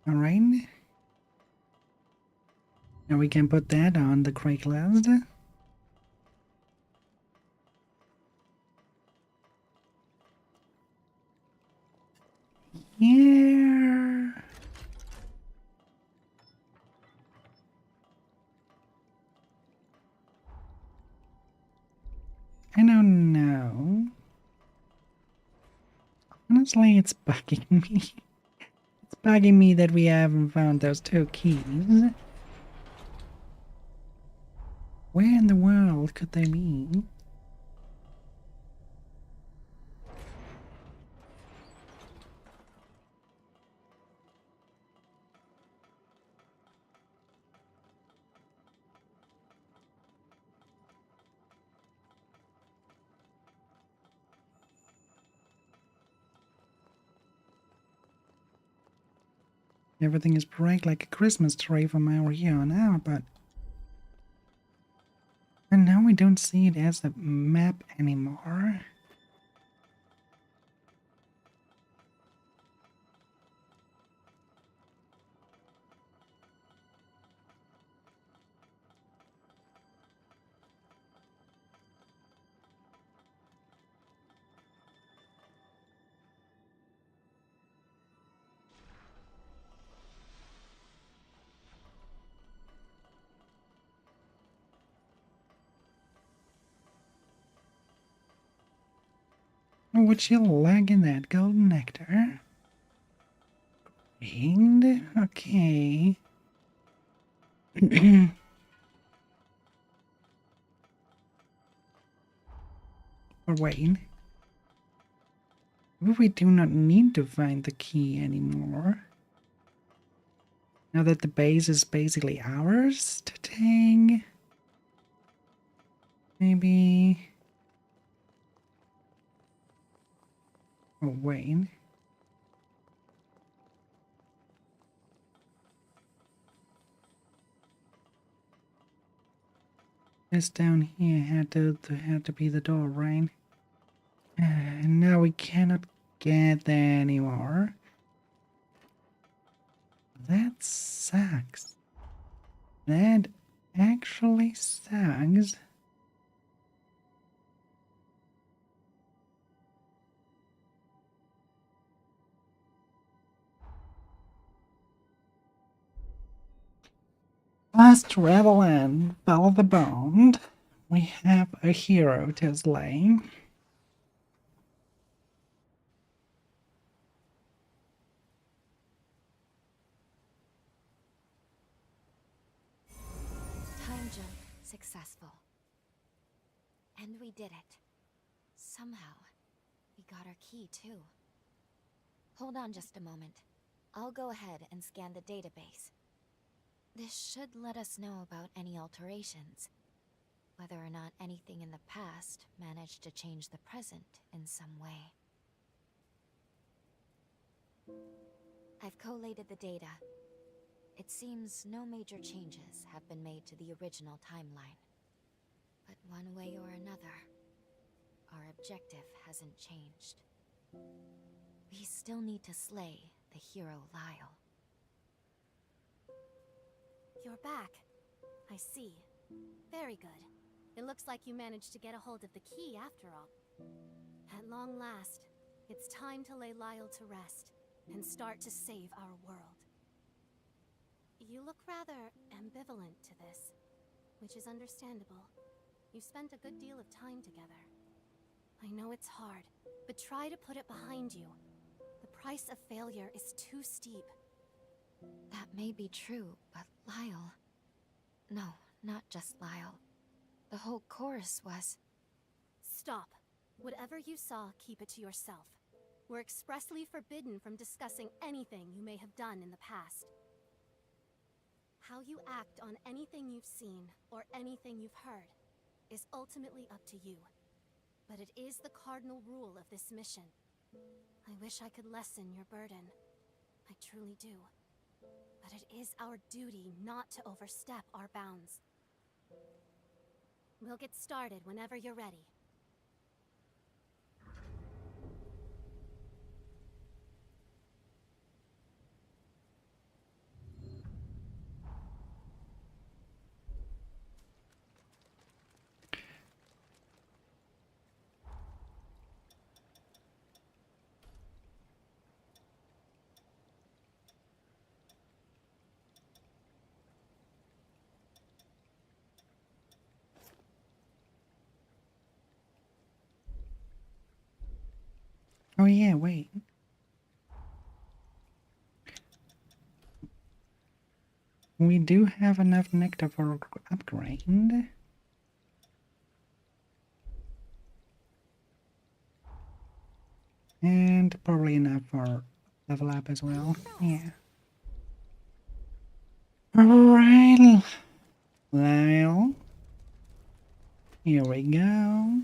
Alright. Now we can put that on the Craigslist. Yeah. I don't know. Honestly, it's bugging me. It's bugging me that we haven't found those two keys. Where in the world could they be? Everything is bright like a Christmas tree from out here on out, but... And now we don't see it as a map anymore. Would you lag in that golden nectar? And okay. Or wait. We do not need to find the key anymore. Now that the base is basically ours to take. Maybe. Oh, wait. This down here had to be the door, right? And now we cannot get there anymore. That sucks. That actually sucks. Let's travel in, follow the bond. We have a hero to slay. Time jump successful. And we did it. Somehow, we got our key too. Hold on just a moment. I'll go ahead and scan the database. This should let us know about any alterations. Whether or not anything in the past managed to change the present in some way. I've collated the data. It seems no major changes have been made to the original timeline. But one way or another, our objective hasn't changed. We still need to slay the hero Lyle. You're back. I see. Very good. It looks like you managed to get a hold of the key after all. At long last, it's time to lay Lyle to rest and start to save our world. You look rather ambivalent to this, which is understandable. You spent a good deal of time together. I know it's hard, but try to put it behind you. The price of failure is too steep. That may be true, but Lyle... No, not just Lyle. The whole chorus was... Stop. Whatever you saw, keep it to yourself. We're expressly forbidden from discussing anything you may have done in the past. How you act on anything you've seen, or anything you've heard, is ultimately up to you. But it is the cardinal rule of this mission. I wish I could lessen your burden. I truly do. But it is our duty not to overstep our bounds. We'll get started whenever you're ready. Oh yeah, wait. We do have enough nectar for upgrade. And probably enough for level up as well. Yeah. Alright, Lyle. Here we go.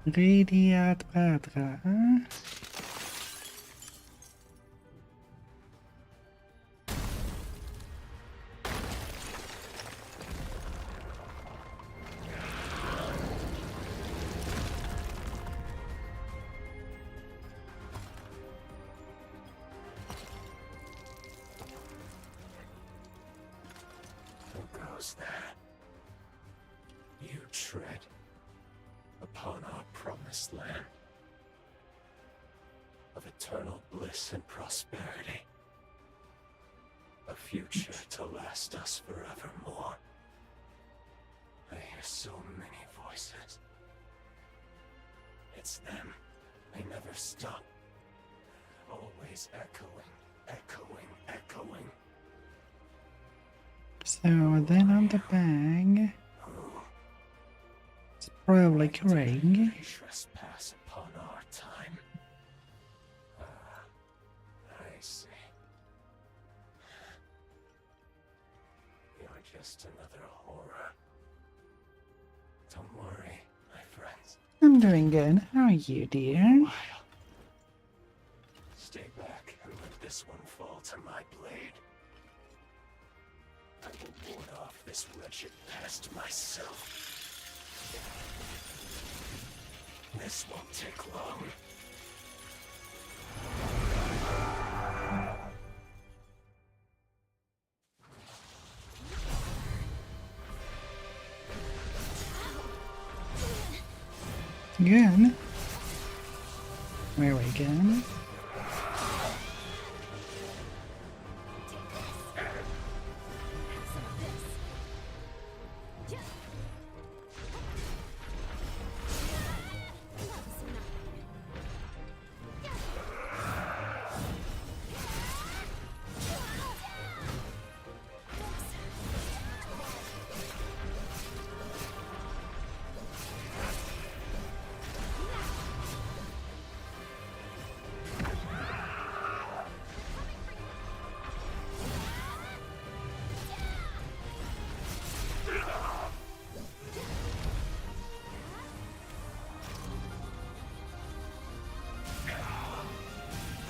Radiat Patra. Who goes there? You tread upon our promised land of eternal bliss and prosperity, a future to last us forevermore. I hear so many voices. It's them. They never stop, always echoing Echoing. So then on the bag, it's probably Craig. Trespass upon our time. I see. You're just another horror. Don't worry, my friends. I'm doing good. How are you, dear? Stay back and let this one fall to my blade. I will ward off this wretched pest myself. This won't take long. Good. Where are we going?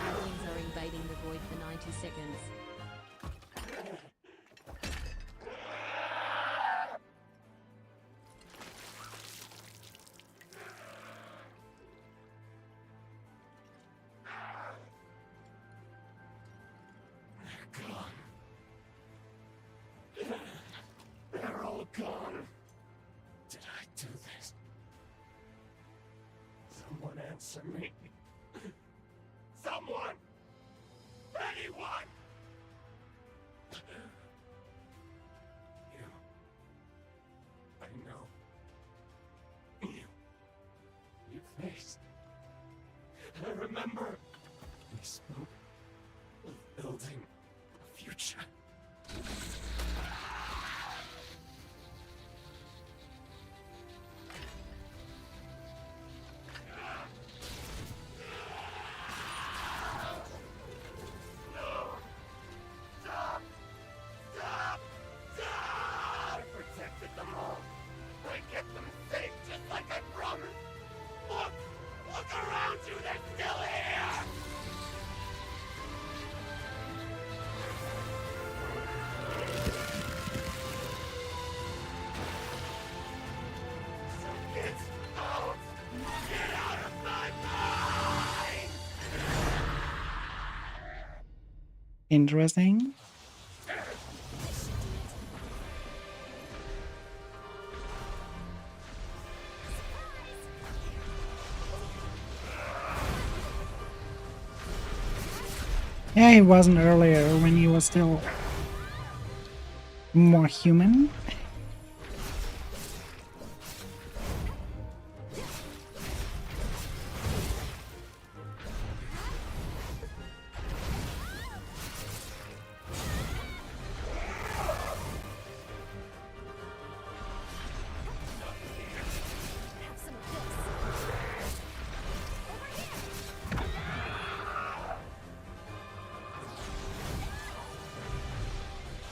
Aliens are invading the void for 90 seconds. They're all gone. Did I do this? Someone answer me. Someone! Anyone! You. I know. You faced. I remember. We spoke of building a future. Interesting. Yeah, he wasn't earlier when he was still more human.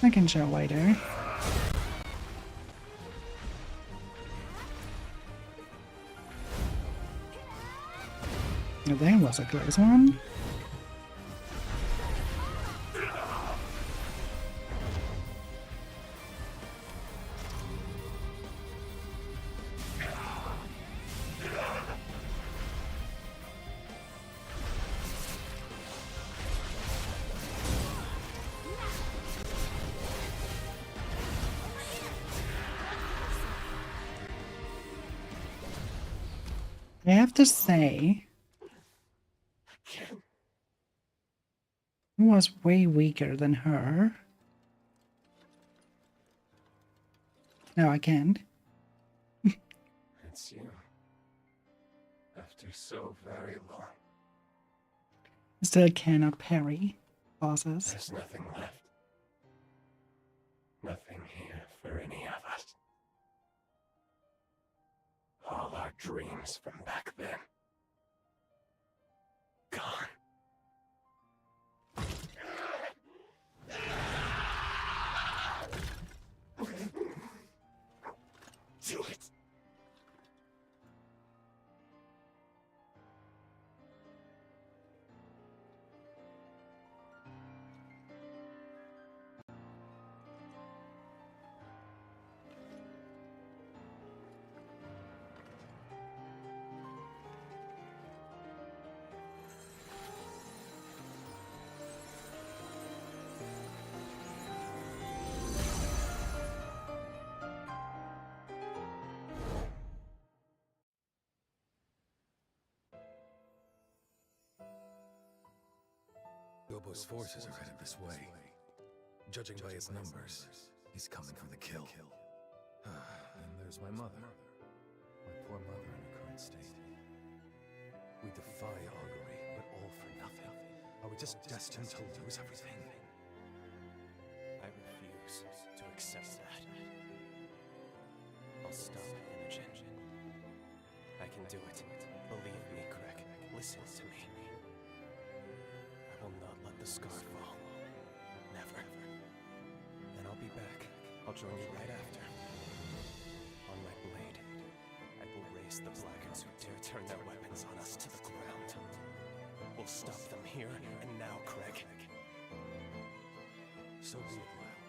I can show later. Oh, that was a close one. I have to say, he was way weaker than her. No, I can't. It's you. After so very long. Still cannot parry. bosses. There's nothing left. Nothing here for any of us. All our dreams from back then. Gone. Do it. Gobo's forces are headed this way. Judging by his numbers, he's coming for the kill. And there's my mother. My poor mother in her current state. We defy augury, but all for nothing. Are we just destined to lose everything? I refuse to accept that. I'll stop Imogen. I can do it. Believe me, Craig. Listen to me. I will not let the scar fall. Never. Then I'll be back. I'll join you right after. On my blade, I will raise the blackguards who dare turn their weapons on us to the ground. We'll stop them here and now, Craig. So be it, Lyle.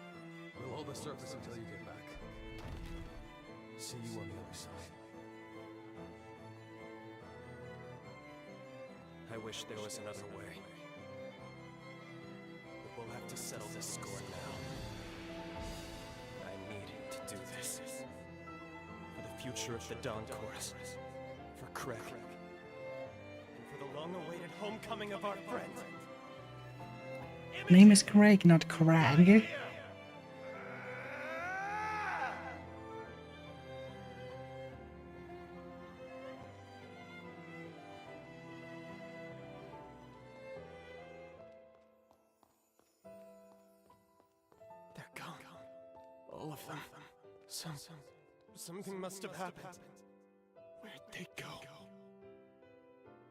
We'll hold the surface until you get back. See you on the other side. I wish there was another way. But we'll have to settle this score now. I need to do this. For the future of the Dawn Corps. For Craig. And for the long-awaited homecoming of our friend. Name is Craig, not Crag. They're gone. All of them. Something must have happened. Where'd they go?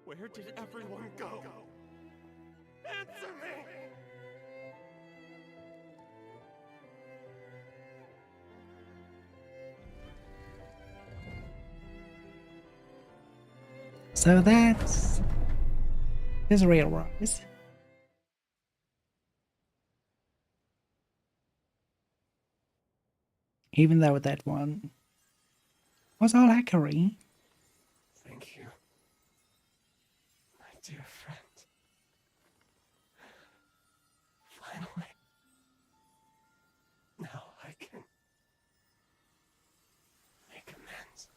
Where did everyone go? Answer me! So that's his real rise. Even though that one was all hackery. Thank you, my dear friend. Finally. Now I can make amends.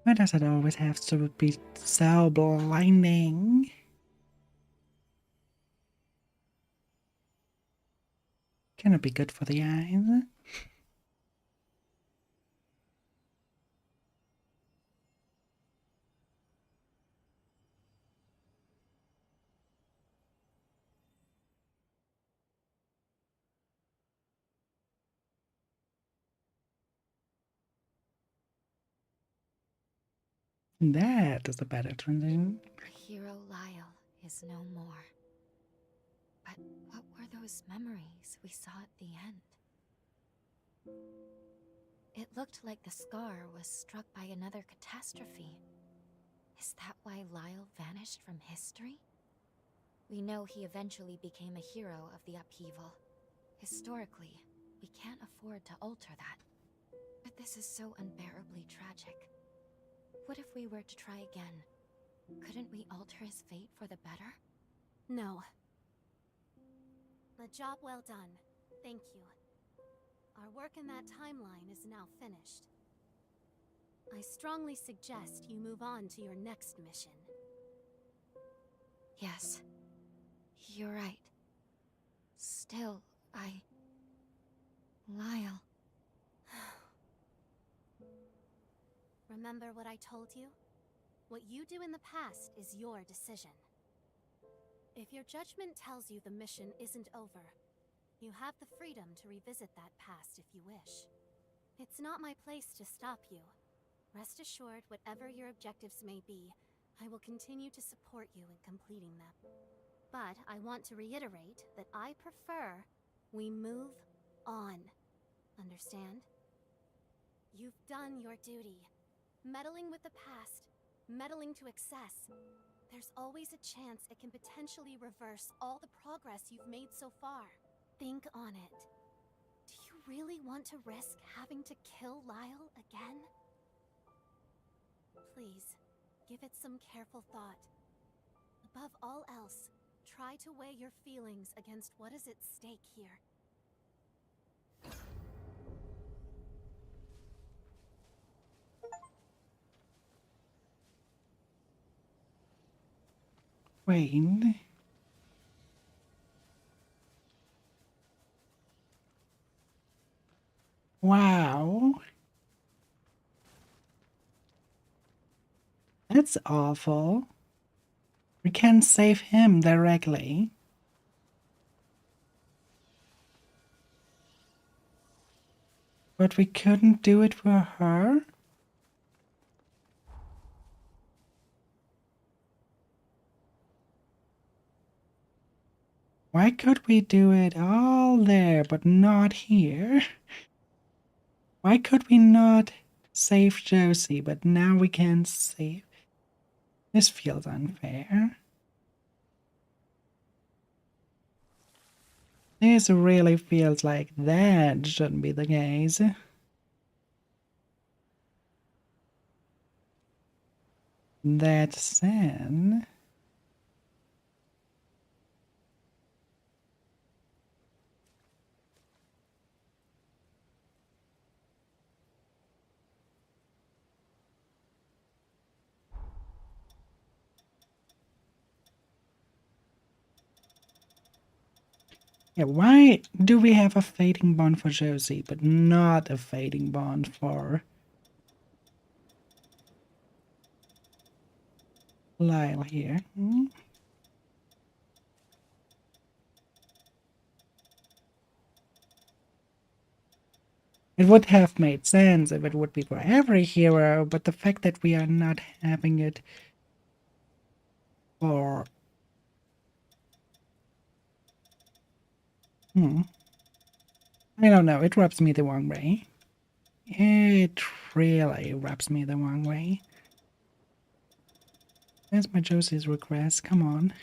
Why does it always have to be so blinding? Can it be good for the eyes? That is a better transition. Hero Lyle is no more. But what were those memories we saw at the end? It looked like the scar was struck by another catastrophe. Is that why Lyle vanished from history? We know he eventually became a hero of the upheaval. Historically, we can't afford to alter that. But this is so unbearably tragic. What if we were to try again? Couldn't we alter his fate for the better? No. The job well done. Thank you. Our work in that timeline is now finished. I strongly suggest you move on to your next mission. Yes, you're right. Still, Lyle. Remember what I told you? What you do in the past is your decision. If your judgment tells you the mission isn't over, you have the freedom to revisit that past if you wish. It's not my place to stop you. Rest assured, whatever your objectives may be, I will continue to support you in completing them. But I want to reiterate that I prefer we move on. Understand? You've done your duty. Meddling with the past, meddling to excess. There's always a chance it can potentially reverse all the progress you've made so far. Think on it. Do you really want to risk having to kill Lyle again? Please, give it some careful thought. Above all else, try to weigh your feelings against what is at stake here. Wayne. Wow. That's awful. We can't save him directly. But we couldn't do it for her? Why could we do it all there, but not here? Why could we not save Josie, but now we can save? This feels unfair. This really feels like that shouldn't be the case. That said... Yeah, why do we have a fading bond for Josie, but not a fading bond for Lyle here? It would have made sense if it would be for every hero, but the fact that we are not having it for... I don't know, it rubs me the wrong way. It really rubs me the wrong way. Where's my Josie's request? Come on.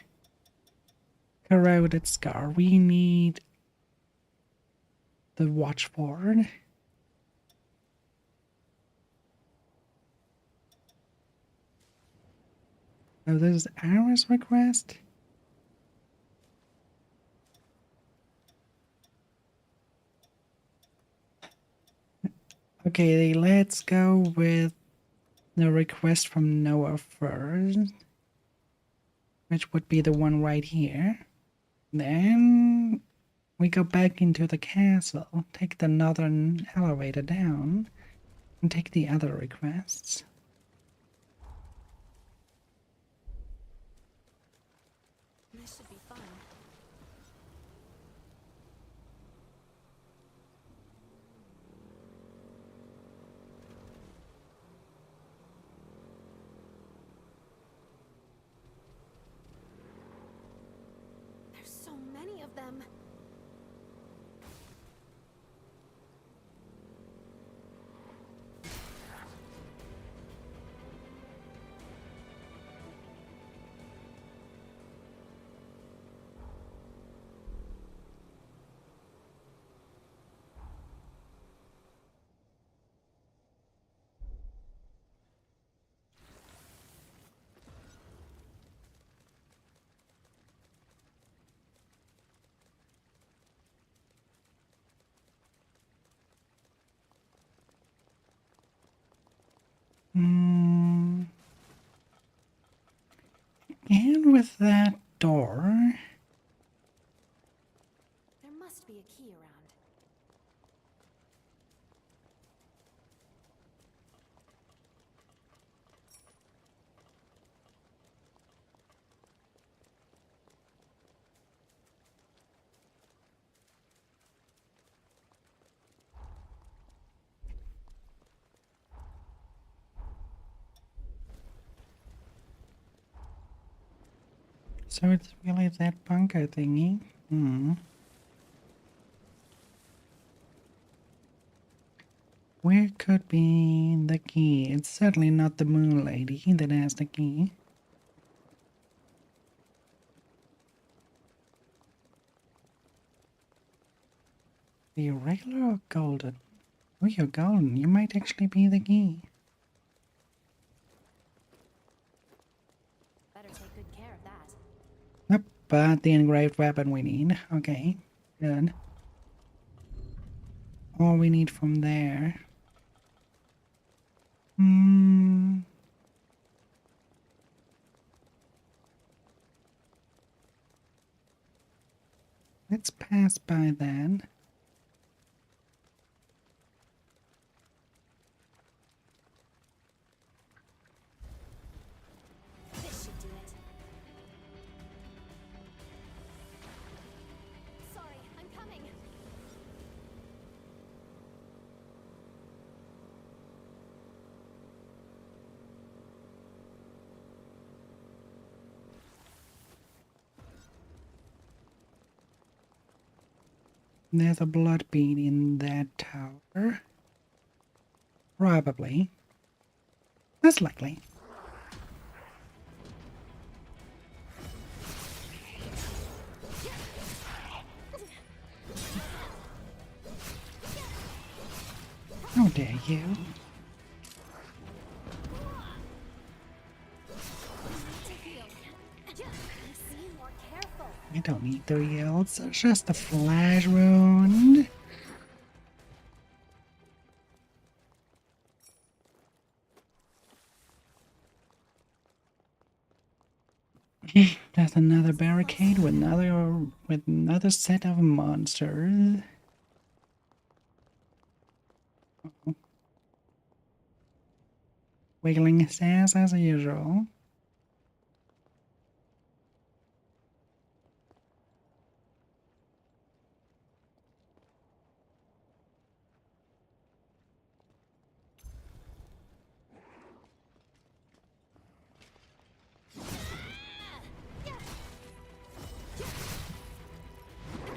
Corroded Scar. We need the Watchboard. Oh, this is Ara's request? Okay, let's go with the request from Noah first, which would be the one right here. Then we go back into the castle, take the northern elevator down, and take the other requests. This should be fun. There's so many of them. And with that door. There must be a key around. So it's really that bunker thingy. Where could be the key? It's certainly not the moon lady that has the key. Are you regular or golden? Oh, you're golden. You might actually be the key. Better take good care of that. Yep, but the engraved weapon we need. Okay, good. All we need from there. Let's pass by then. This should do it. Sorry, I'm coming. There's a blood bead in that tower. Probably. That's likely. How dare you? I don't need the yields, it's just a flash wound. There's another barricade with another set of monsters. Wiggling his ass as usual.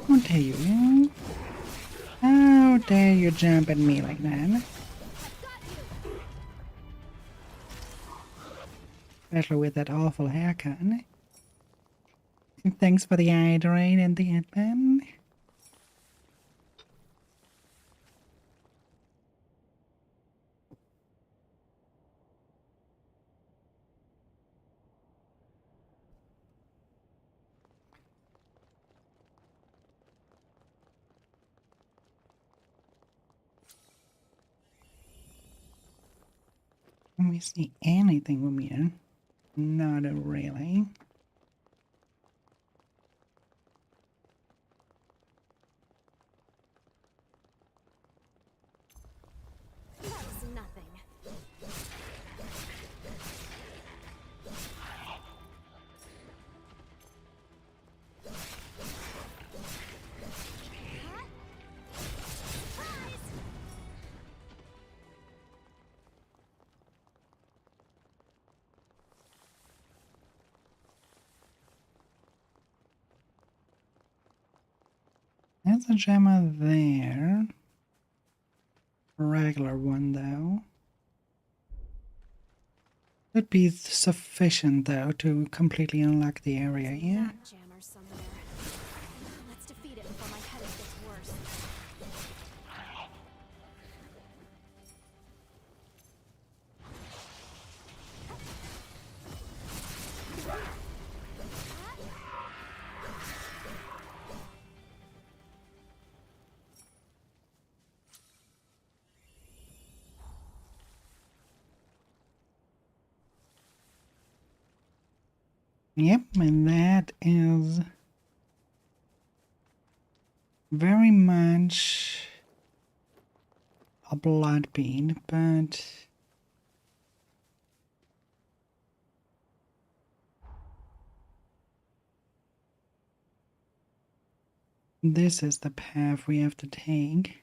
How dare you? How dare you jump at me like that? Especially with that awful haircut. Thanks for the hydrate and the headband. Can we see anything from here? Not really. That was nothing. There's a gemma there. A regular one though. Would be sufficient though to completely unlock the area here. Jammer somewhere. Let's defeat it before my headache gets worse. Yep, and that is very much a blood bean, but this is the path we have to take.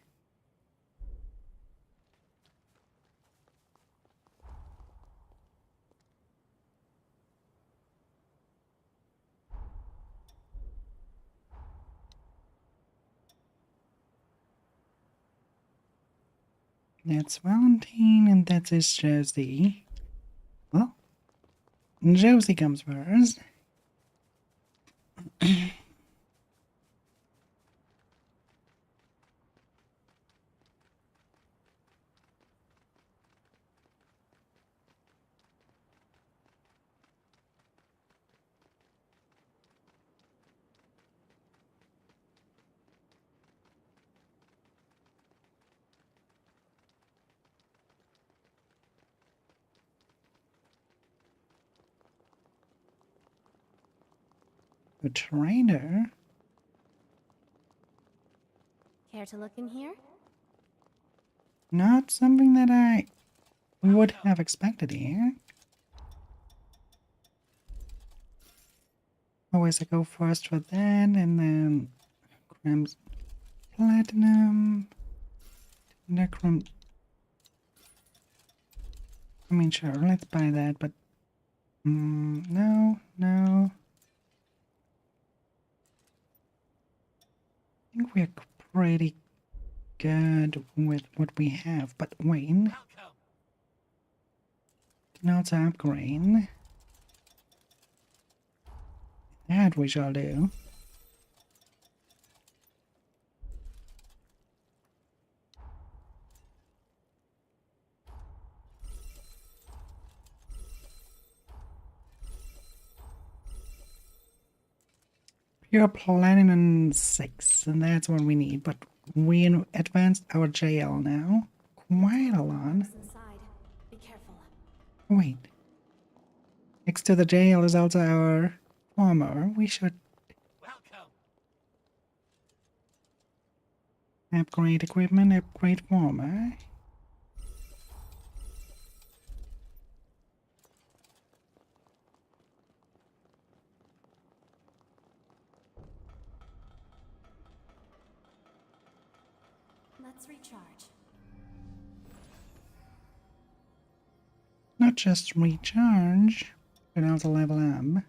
That's Valentine, and that is Josie. Well, Josie comes first. A trainer? Care to look in here? Not something that I would have expected here. Always I go first for that, and then Crimson Platinum. Necrom. I mean, sure, let's buy that, but no. I think we're pretty good with what we have, but Wayne. Now to upgrade. That we shall do. Pure Platinum 6, and that's what we need, but we advanced our JL now. Quite a lot. Be careful. Wait. Next to the JL is also our farmer. We should upgrade equipment, upgrade farmer. Let's recharge. Not just recharge, but also level up.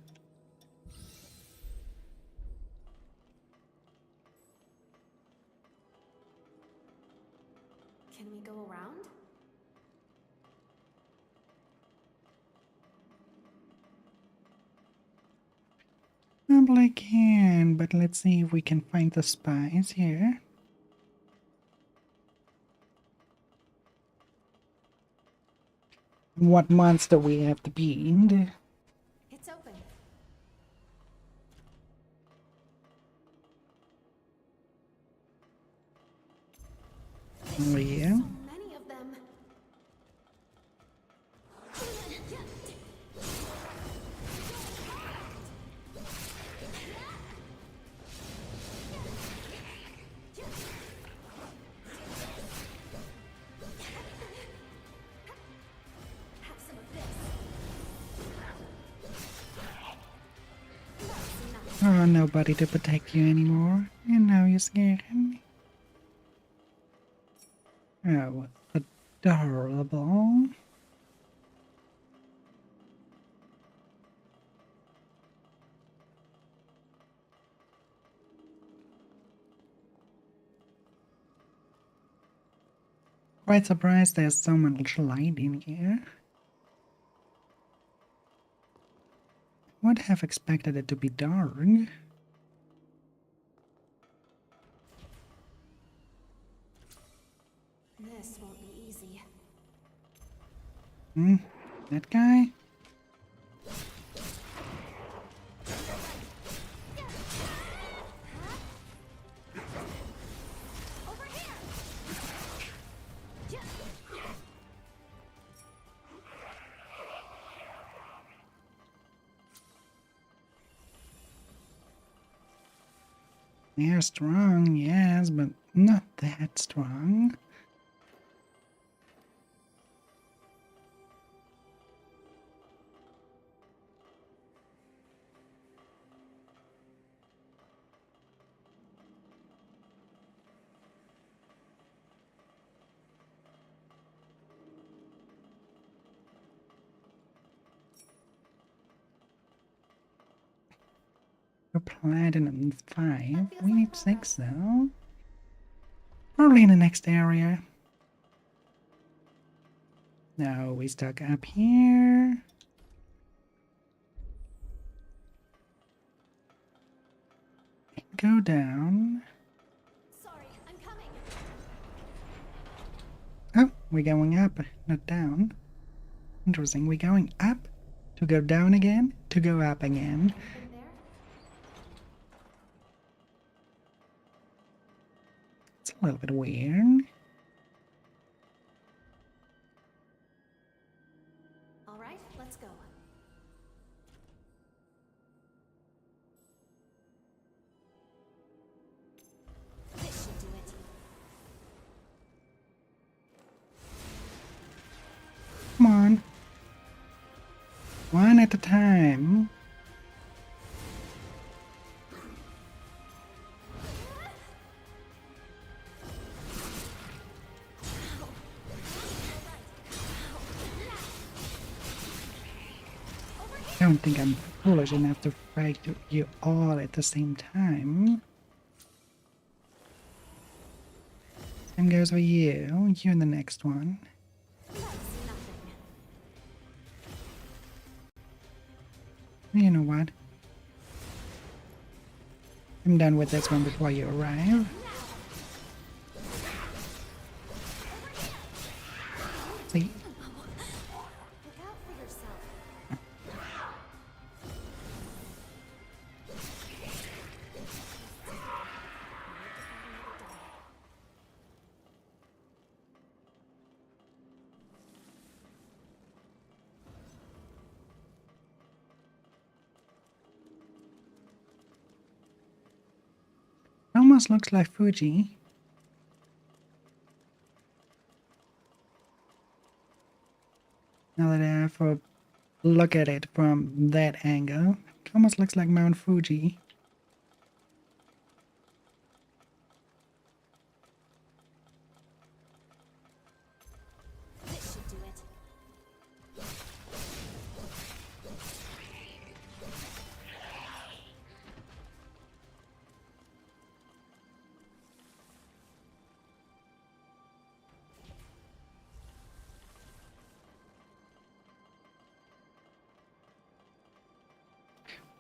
Can we go around? Probably can, but let's see if we can find the spies here. What monster we have to beat? It's open. Oh yeah. So many of them. Oh, nobody to protect you anymore. And now you're scared. Oh, adorable. Quite surprised there's so much light in here. Would have expected it to be dark. This won't be easy. That guy? They're strong, yes, but not that strong. Platinum 5. We need 6 though. Probably in the next area. No, we stuck up here. Go down. Sorry, I'm coming. Oh, we're going up, not down. Interesting, we're going up to go down again, to go up again. It's a little bit weird. All right, let's go. This should do it. Come on. One at a time. I don't think I'm foolish enough to fight you all at the same time. Same goes for you. You're in the next one. You know what? I'm done with this one before you arrive. See? Almost looks like Fuji. Now that I have a look at it from that angle, it almost looks like Mount Fuji. This should do it.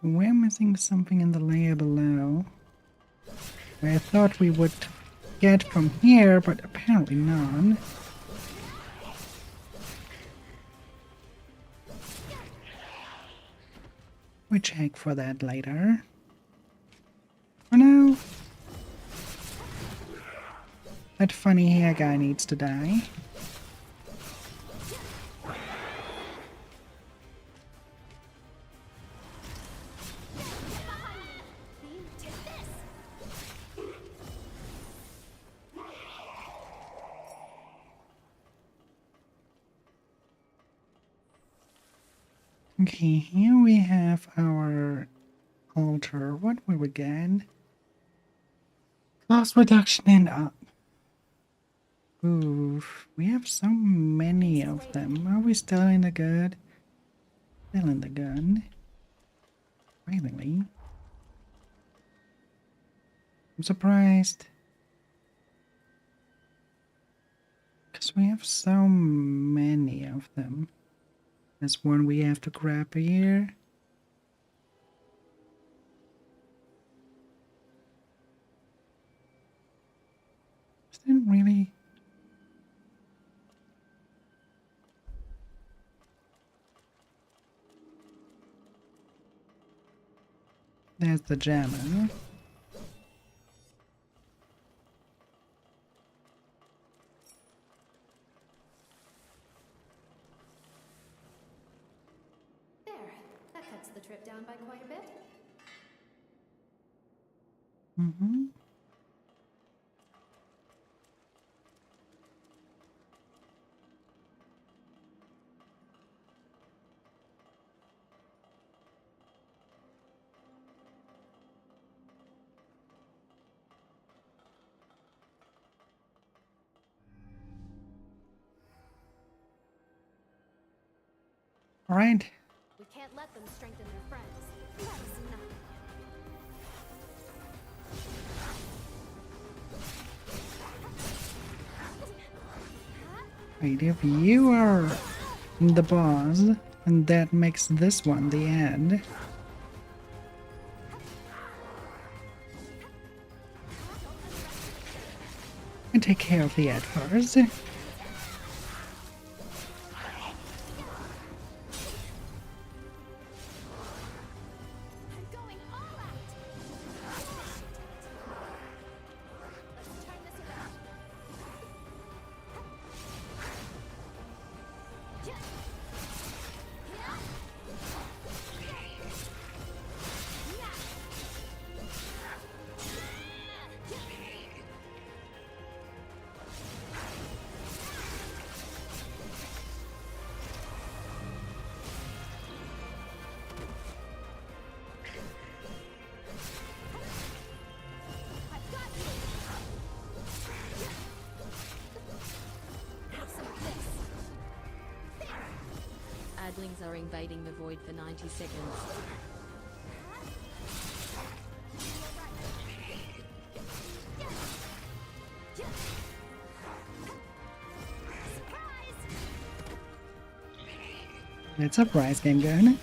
We're missing something in the layer below. I thought we would get from here, but apparently not. We check for that later. For now, that funny hair guy needs to die. Okay, here we have our altar. What will we get? Cost reduction and up. Oof, we have so many of them. Are we still in the good? Still in the gun. Really? I'm surprised. Because we have so many of them. There's one we have to grab here. Is that really? There's the jammer. There, that cuts the trip down by quite a bit. Mm-hmm. All right. We can't let them strengthen their friends. That's nothing. Wait, if you are the boss, and that makes this one the end. And take care of the ad first. Adlings are invading the void for 90 seconds. It's a prize game going.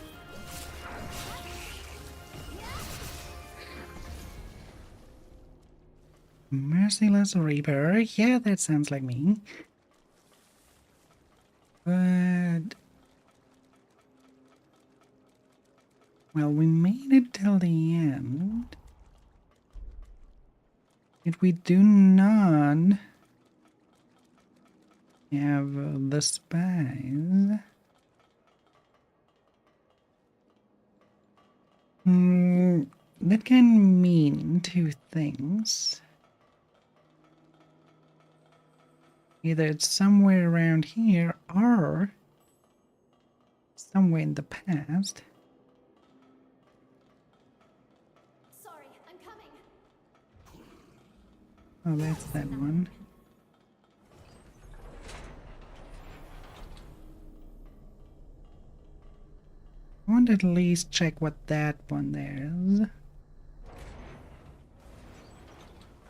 Merciless Reaper. Yeah, that sounds like me. But well, we made it till the end. Yet we do not have the spies. That can mean two things. Either it's somewhere around here or somewhere in the past. Sorry, I'm coming. Oh, that's that one. I want to at least check what that one there is.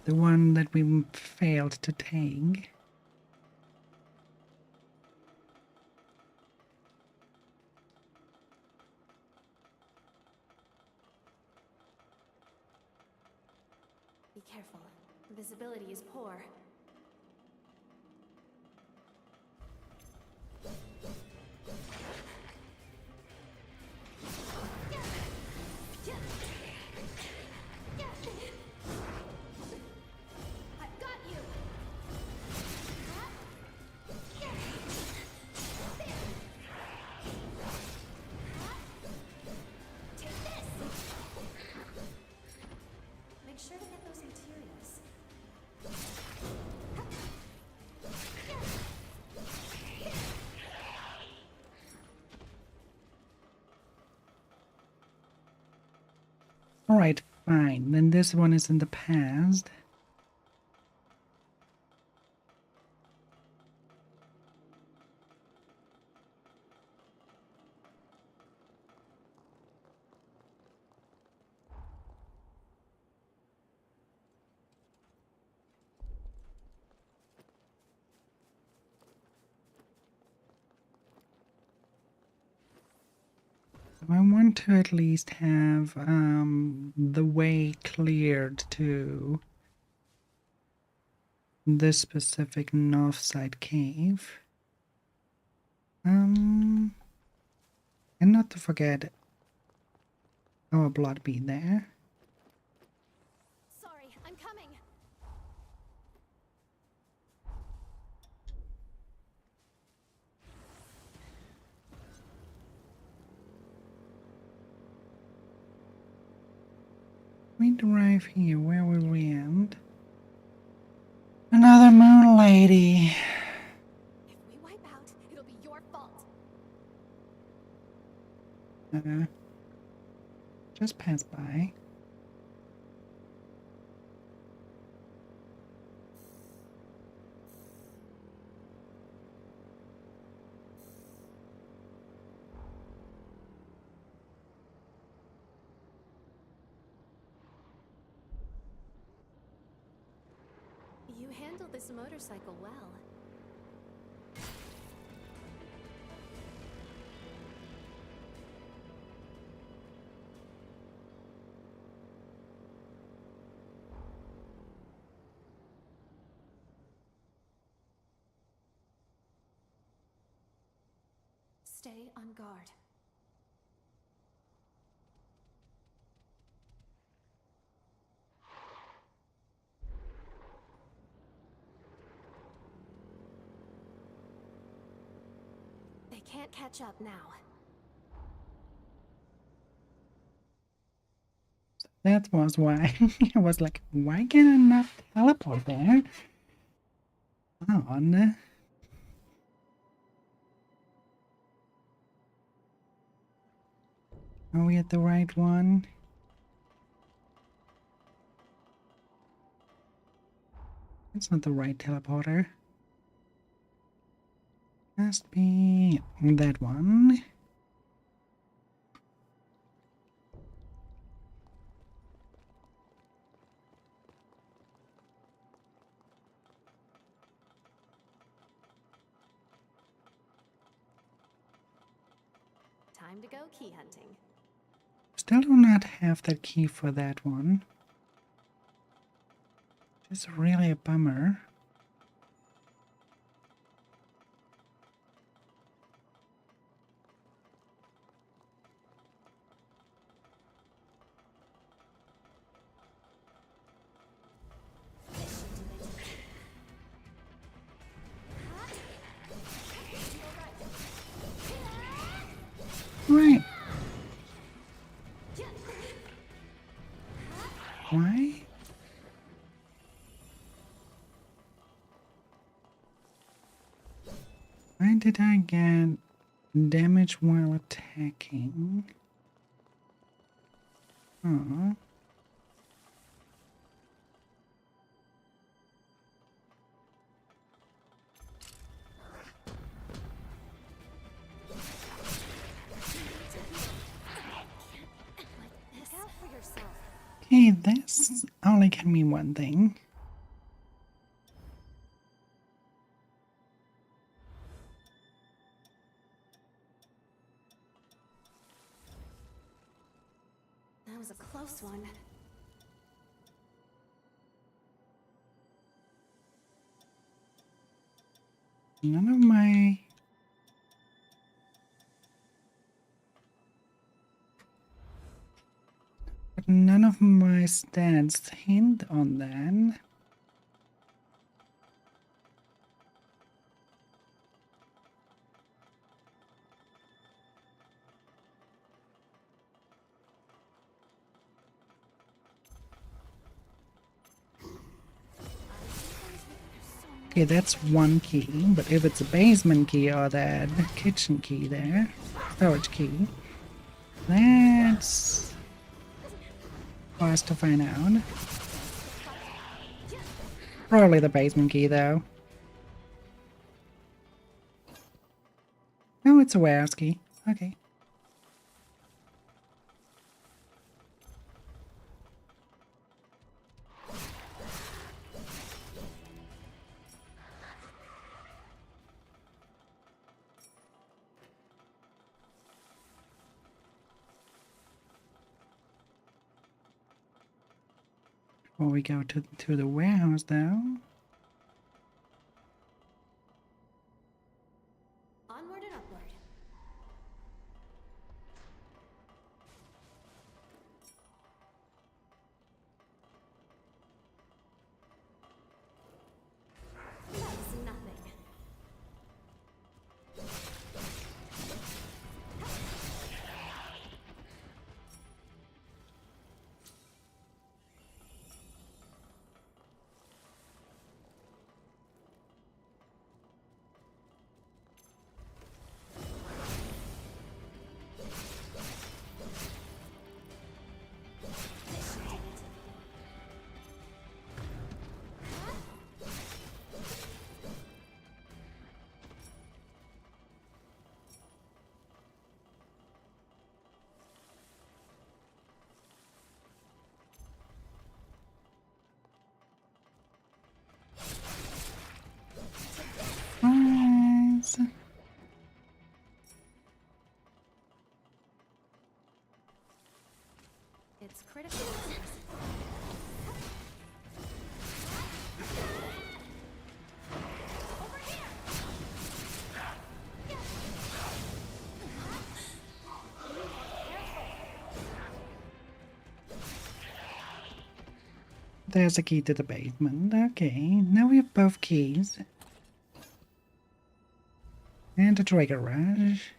The one that we failed to take. Be careful. Visibility is poor. I've got you. Take this. Make sure to get those materials. Alright, fine. Then this one is in the past. I want to at least have the way cleared to this specific north side cave. And not to forget our blood bead there. Sorry, I'm coming. We drive here. Where will we end? Another moon lady. If we wipe out, it'll be your fault. Just pass by. You handled this motorcycle well. Stay on guard. They can't catch up now. That was why. I was like, why can I not teleport there? On. Are we at the right one? It's not the right teleporter. Must be that one. Time to go key hunting. Still do not have that key for that one. It's really a bummer. Right. Why? Why did I get damage while attacking? Oh. Okay, this only can mean one thing. That was a close one. None of my... But none of my stats hint on that. Okay, that's one key, but if it's a basement key or that kitchen key there, storage key, that's for us to find out. Probably the basement key though. No, it's a warehouse key. Okay. Before we go to the warehouse though. Onward and upward. That's nothing. It's critical. There's a key to the basement. Okay, now we have both keys. And a trigger rush.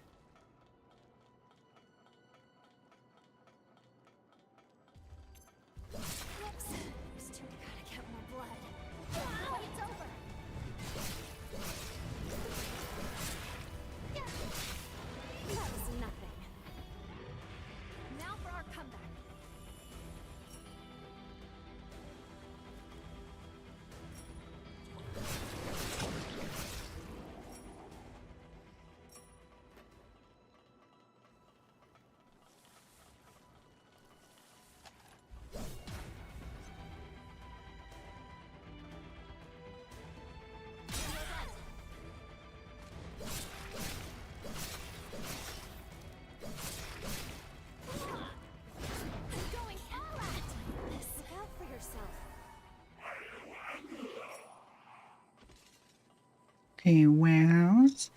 Okay, warehouse.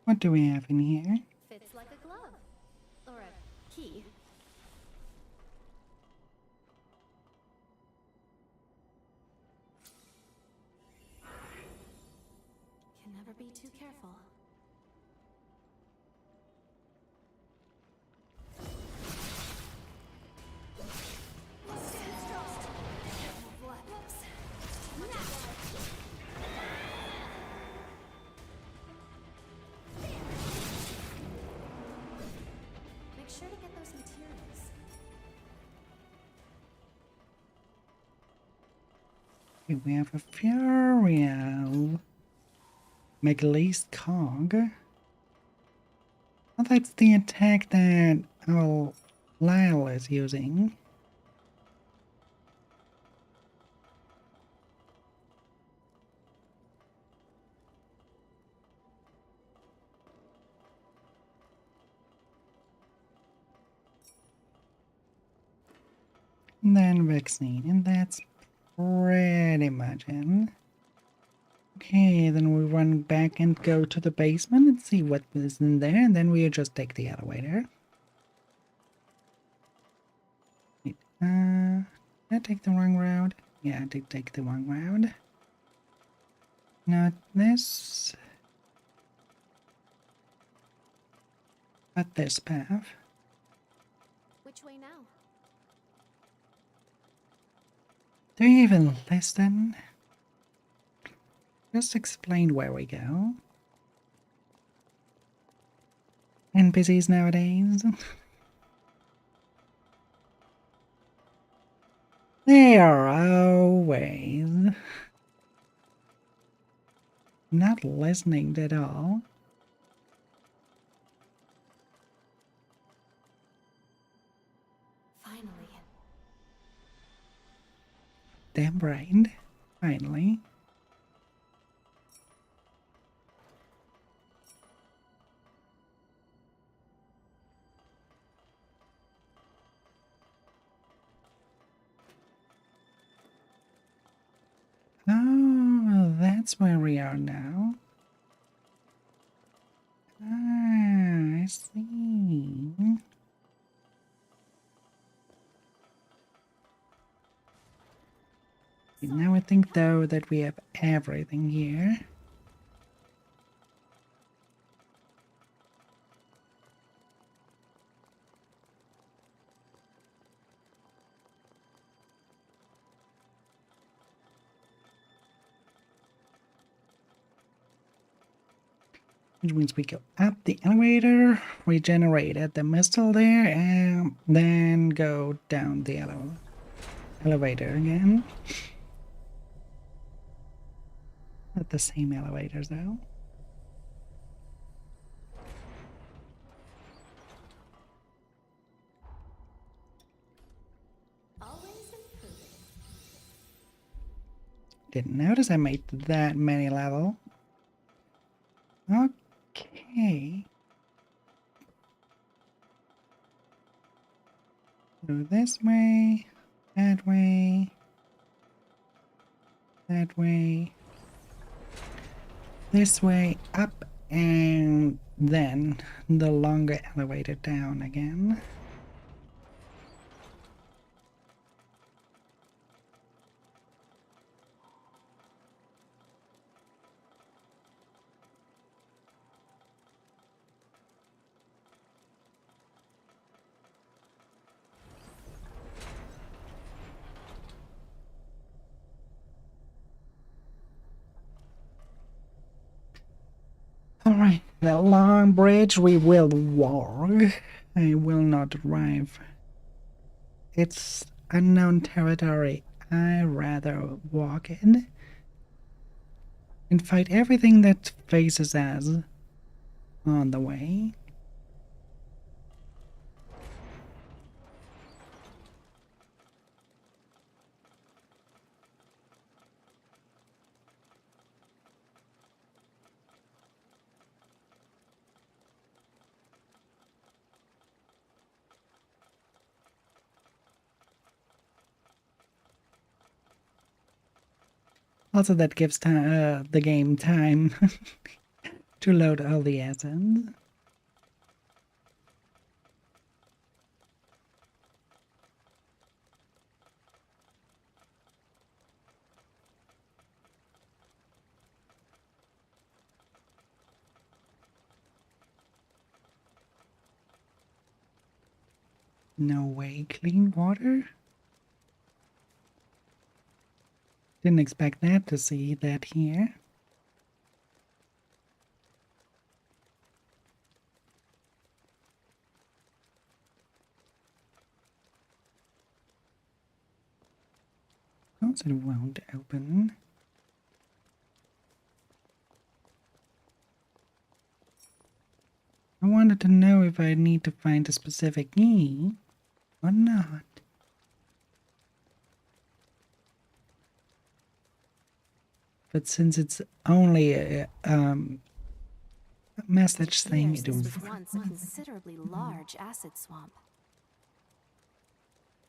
What do we have in here? Fits like a glove. Or a key. Can never be too careful. Make sure to get those materials. Okay, we have a Furiel. Megalese Cog. Oh, that's the attack that Lyle is using. And then vaccine, and that's pretty much it. Okay, then we run back and go to the basement and see what is in there, and then we just take the elevator. Wait, did I take the wrong route? Yeah, I did take the wrong route. Not this, but this path. Which way now? Do you even listen? Just explain where we go. NPCs nowadays. They are always not listening at all. Finally. Damn right. Finally. Oh, that's where we are now. Ah, I see. Now I think though that we have everything here. Which means we go up the elevator, regenerate at the missile there, and then go down the elevator again. Not the same elevator though. Didn't notice I made that many level. Okay. Go this way, that way, that way, this way, up, and then the longer elevator down again. Alright, the long bridge we will walk. I will not drive. It's unknown territory. I rather walk in and fight everything that faces us on the way. Also, that gives the game time to load all the assets. No way, clean water? Didn't expect that to see that here. Course it won't open. I wanted to know if I need to find a specific key or not. But since it's only a message thing, This was once a considerably large acid swamp.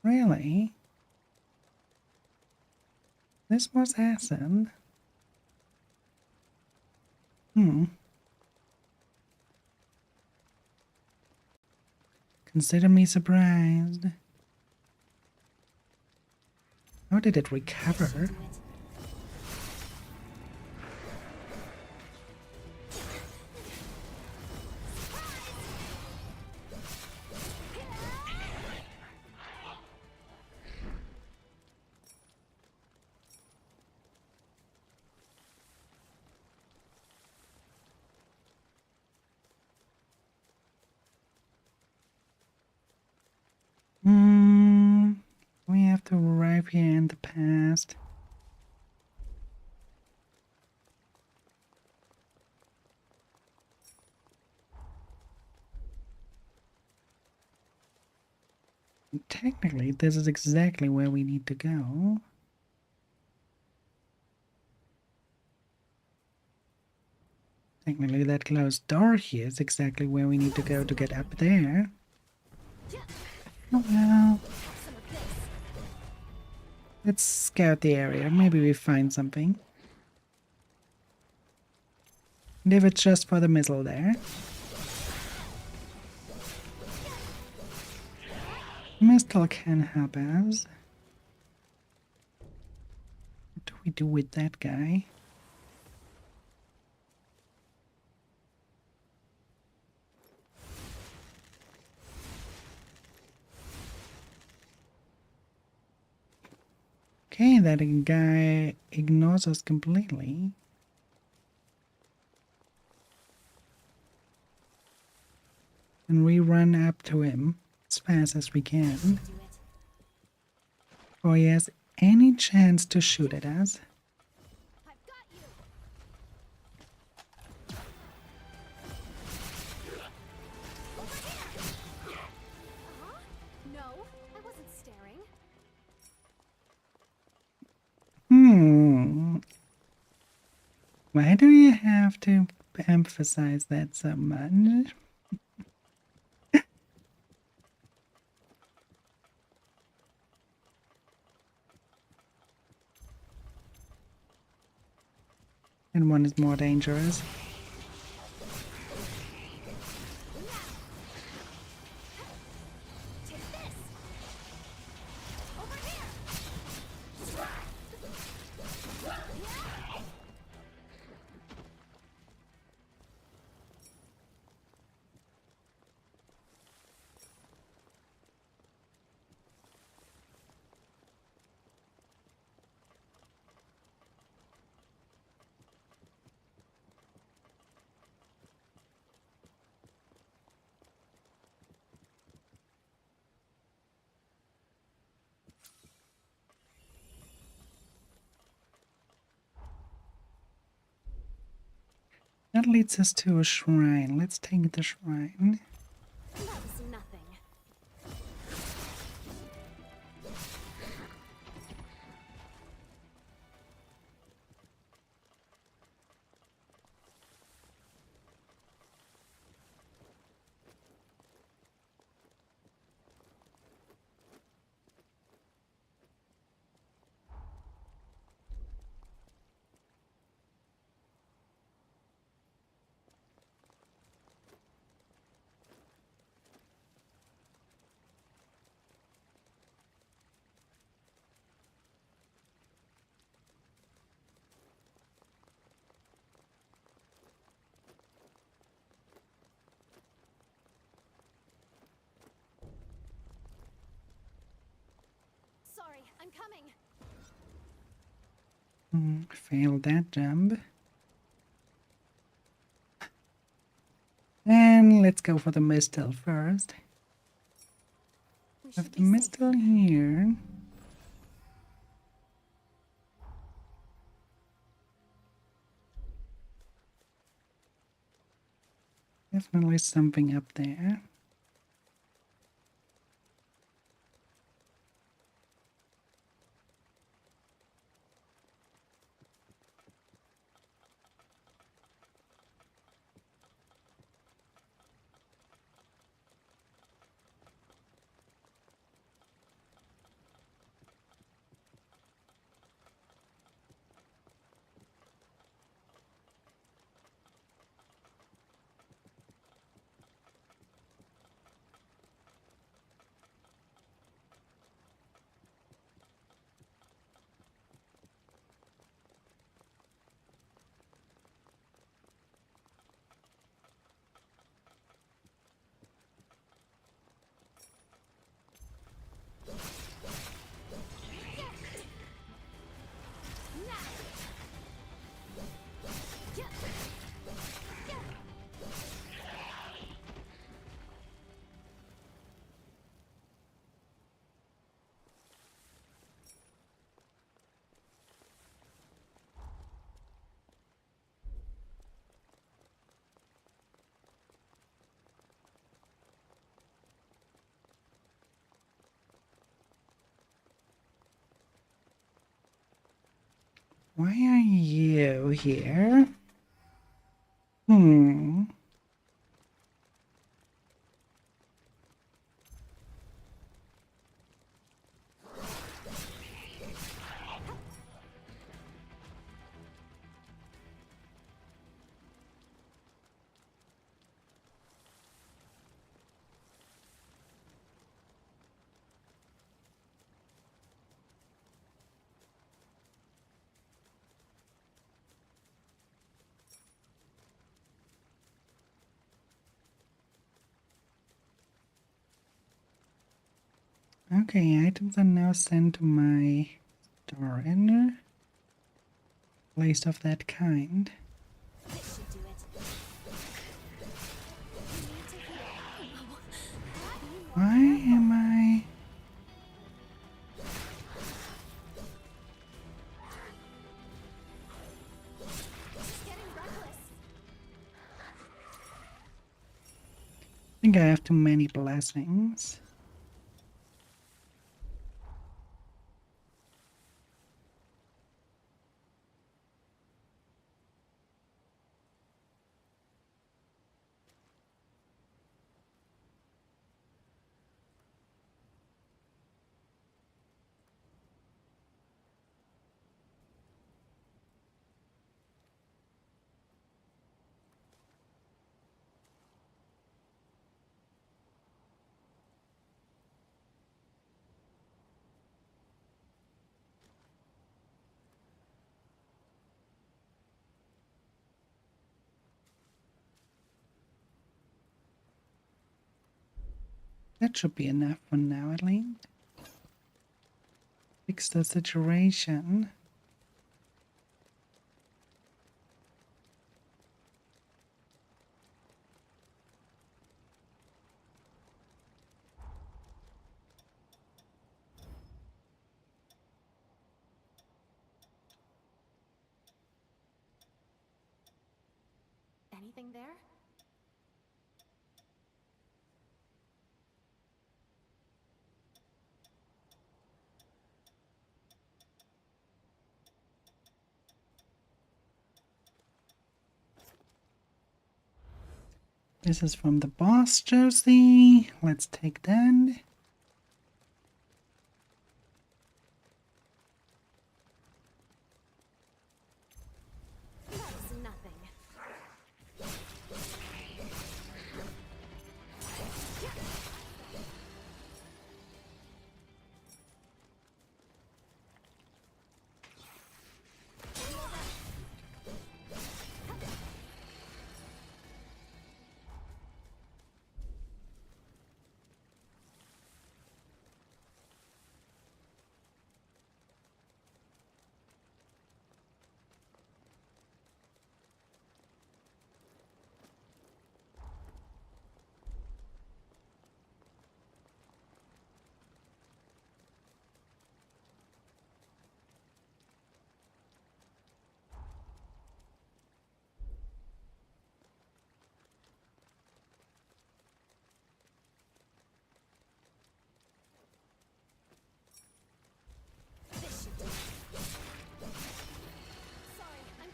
Really? This was acid? Consider me surprised. How did it recover? We have to arrive here in the past. Technically, this is exactly where we need to go. Technically, that closed door here is exactly where we need to go to get up there. Oh well. Let's scout the area. Maybe we find something. And if it's just for the missile there. Missile can help us. What do we do with that guy? Okay, that guy ignores us completely. And we run up to him as fast as we can. Before he has any chance to shoot at us. No, I wasn't staring. Why do you have to emphasize that so much? and one is more dangerous. That leads us to a shrine. Let's take the shrine. That was nothing. Sorry, I'm coming. Failed that jump. And let's go for the mistle first. Have the mistle here. Definitely something up there. Why are you here? Okay, items are now sent to my store in place of that kind. This should do it. Why am I... I think I have too many blessings. That should be enough for now, at least. Fix the situation. Anything there? This is from the boss jersey. Let's take that. That's nothing.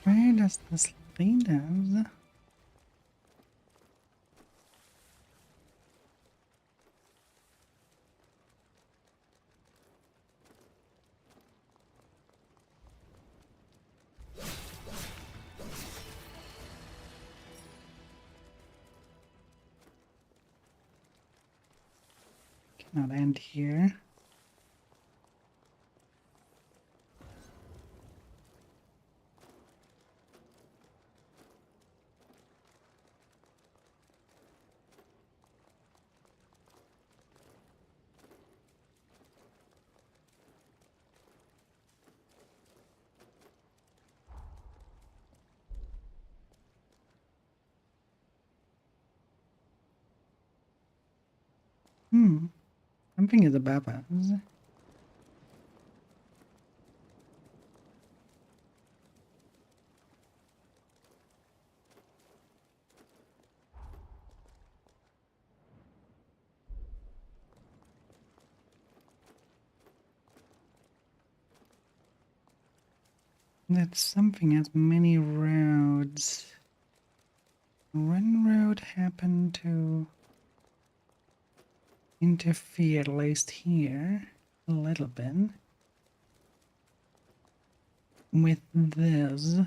Where does this lead us? Cannot end here. Something is above us. That something has many roads. One road happened to interfere, at least here, a little bit, with this.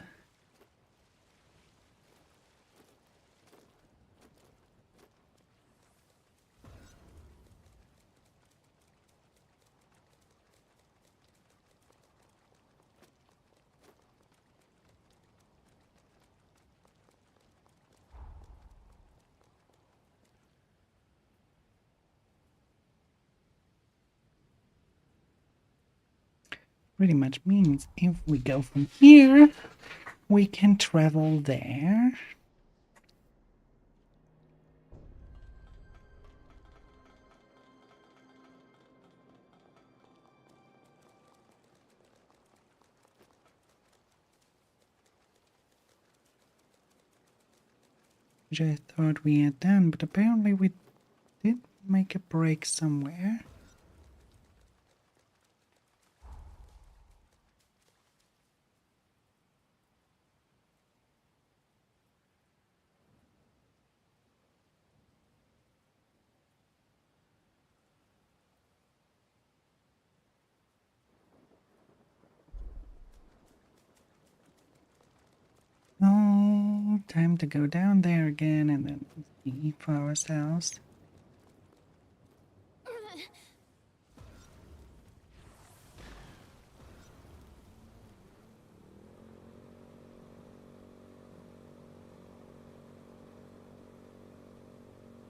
Pretty much means if we go from here, we can travel there. Which I thought we had done, but apparently we did make a break somewhere. Oh, time to go down there again and then see for ourselves.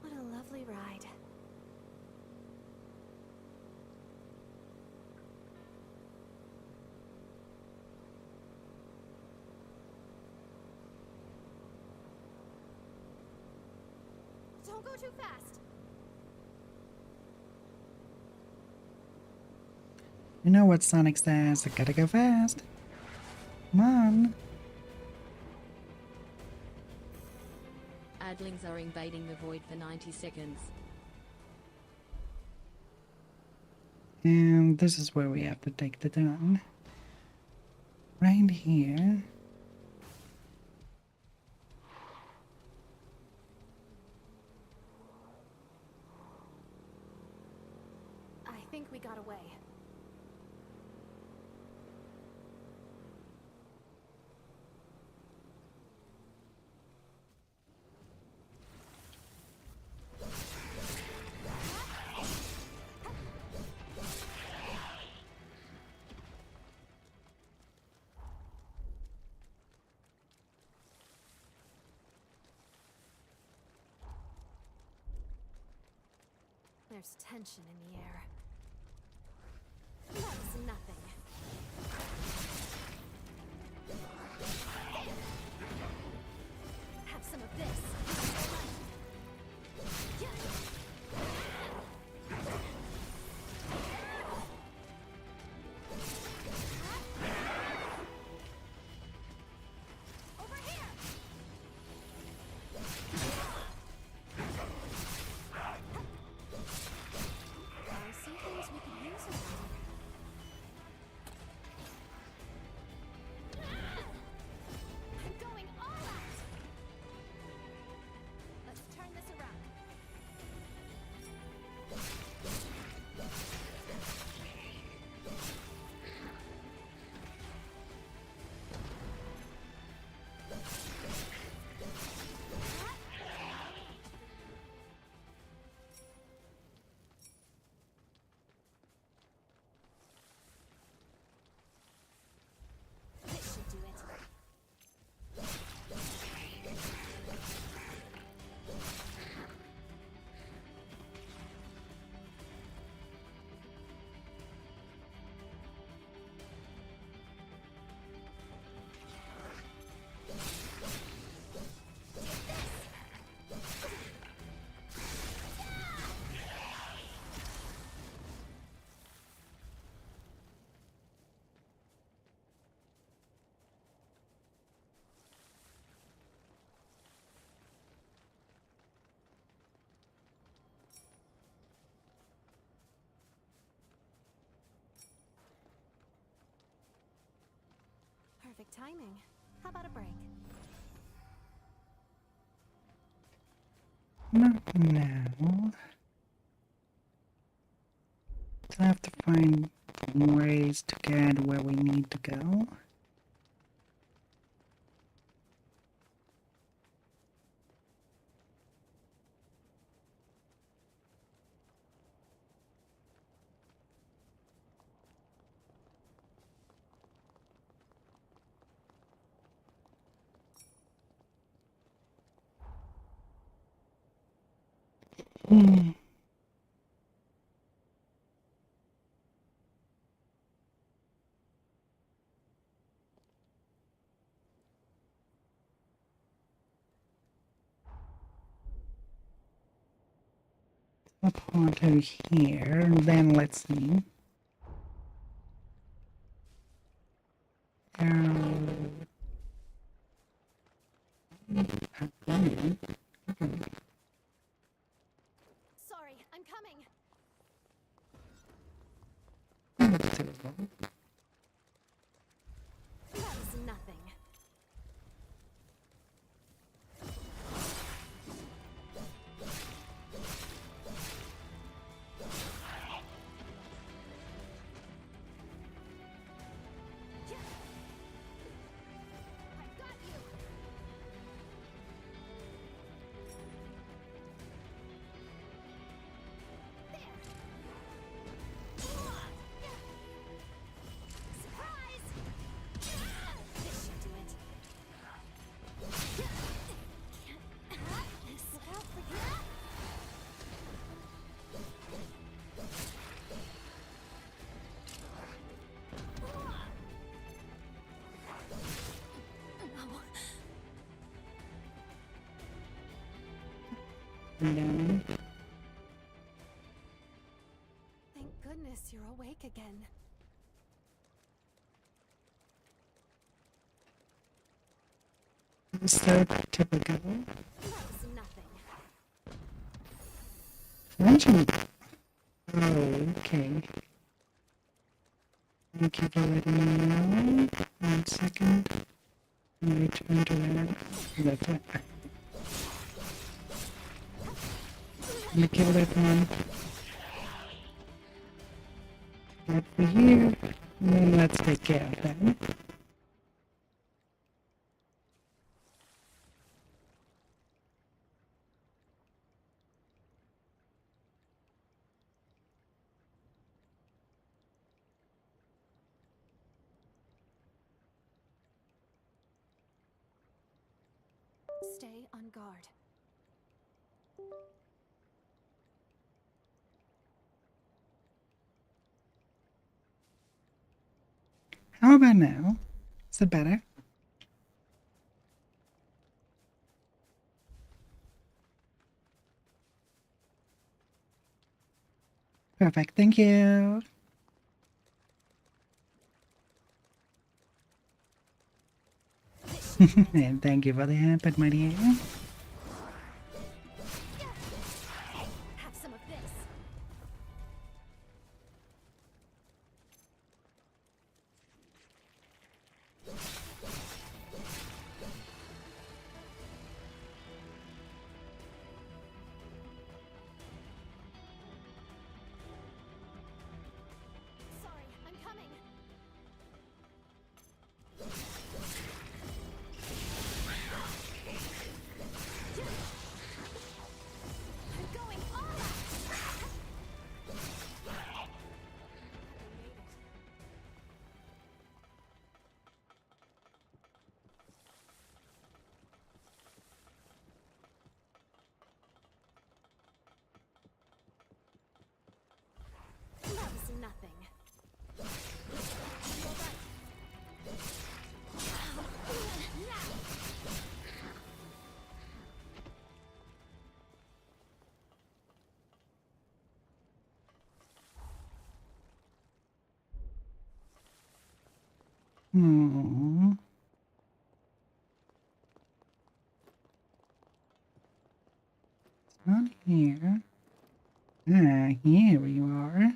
What a lovely ride. Don't go too fast. You know what Sonic says, I gotta go fast. Come on. Adlings are invading the void for 90 seconds. And this is where we have to take the turn. Right here. I think we got away. There's tension in the air. That was nothing. Have some of this. Over here. I see things we could use around here. I'm going all out. Let's turn this around. This should do it. Perfect timing. How about a break? Not now. I have to find ways to get where we need to go. Hmm. Up to here, and then let's see. Sorry, I'm coming. That was nothing. I've got you. There. down. Thank goodness you're awake again. So typical. That was nothing. Mention. Oh, okay. Thank you for letting me know. 1 second. Return to that. That's it. Let me kill that one. That for you. And then let's take care of that. Stay on guard. How about now? Is it better? Perfect, thank you. And thank you for the input, my dear. Have some of this. Sorry, I'm coming. I'm going all out. That was nothing. Hmm. It's not here. Ah, here you are.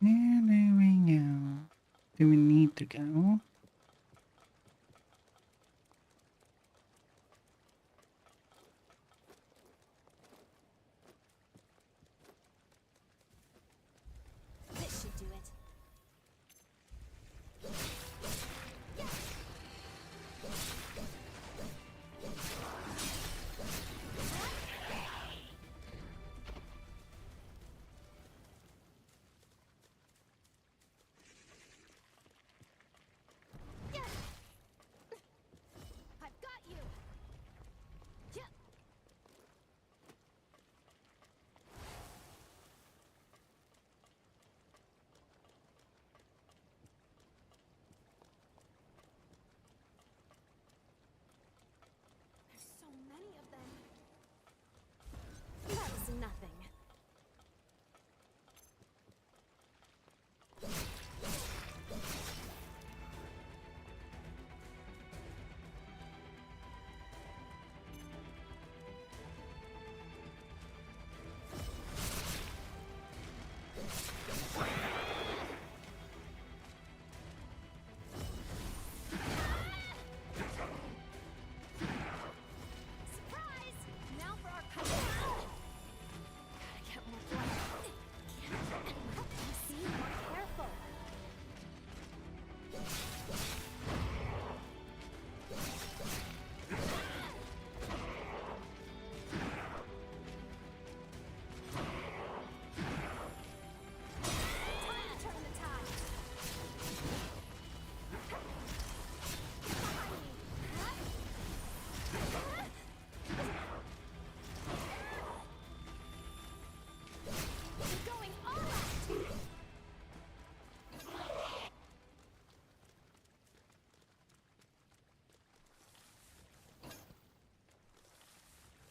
Where do we go? Do we need to go? This should do it.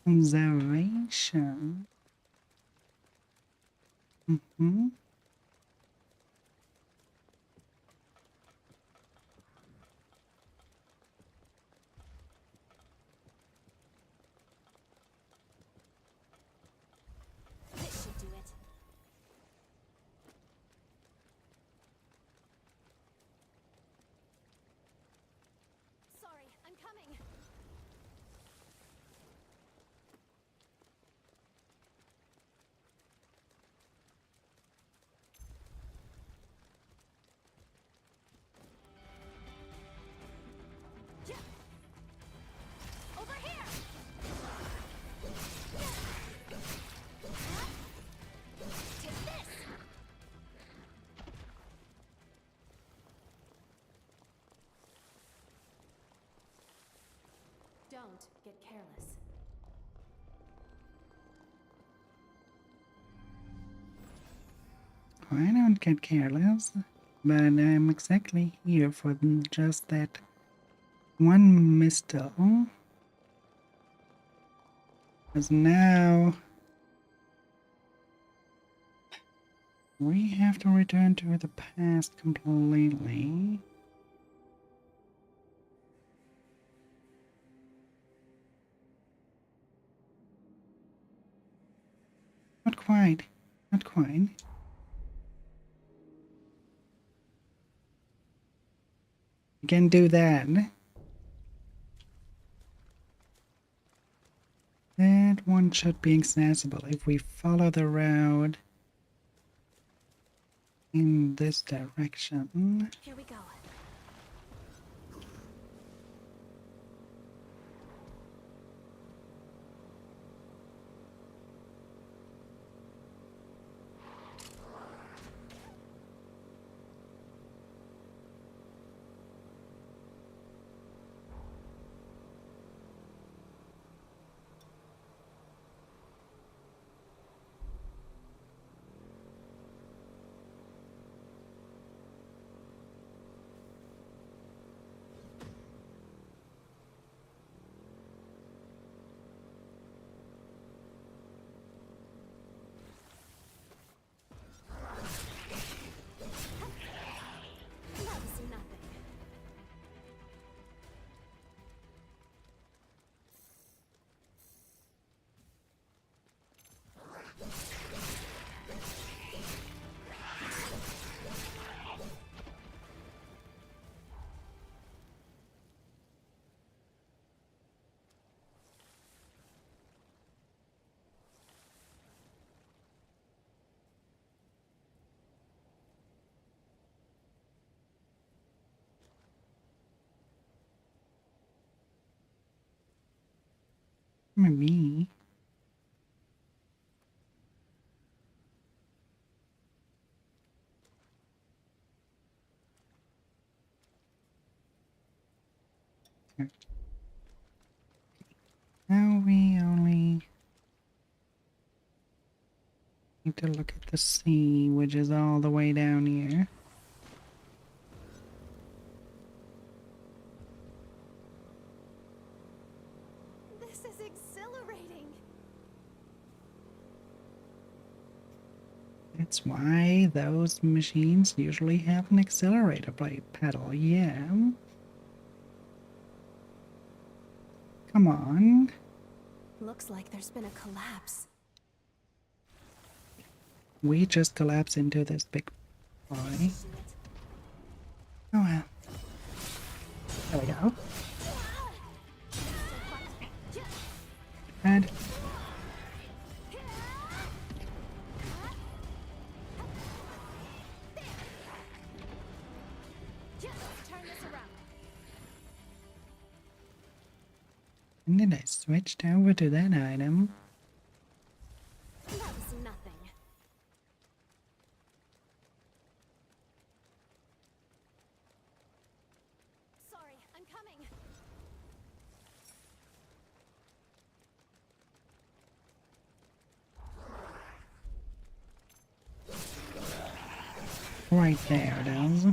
Conservation. Mm-hmm. This should do it. Sorry, I'm coming. Over here! Take this! Don't get careless. I don't get careless, but I'm exactly here for just that one mistake. Because now we have to return to the past completely. Not quite. Not quite. You can do that. That one should be accessible if we follow the road in this direction. Here we go. Maybe. Now we only need to look at the sea, which is all the way down here. This is exhilarating. That's why those machines usually have an accelerator blade pedal, yeah. Come on. Looks like there's been a collapse. We just collapse into this big boy. Oh well. There we go. And and then I switched over to that item. That was nothing. Sorry, I'm coming. Right there it is.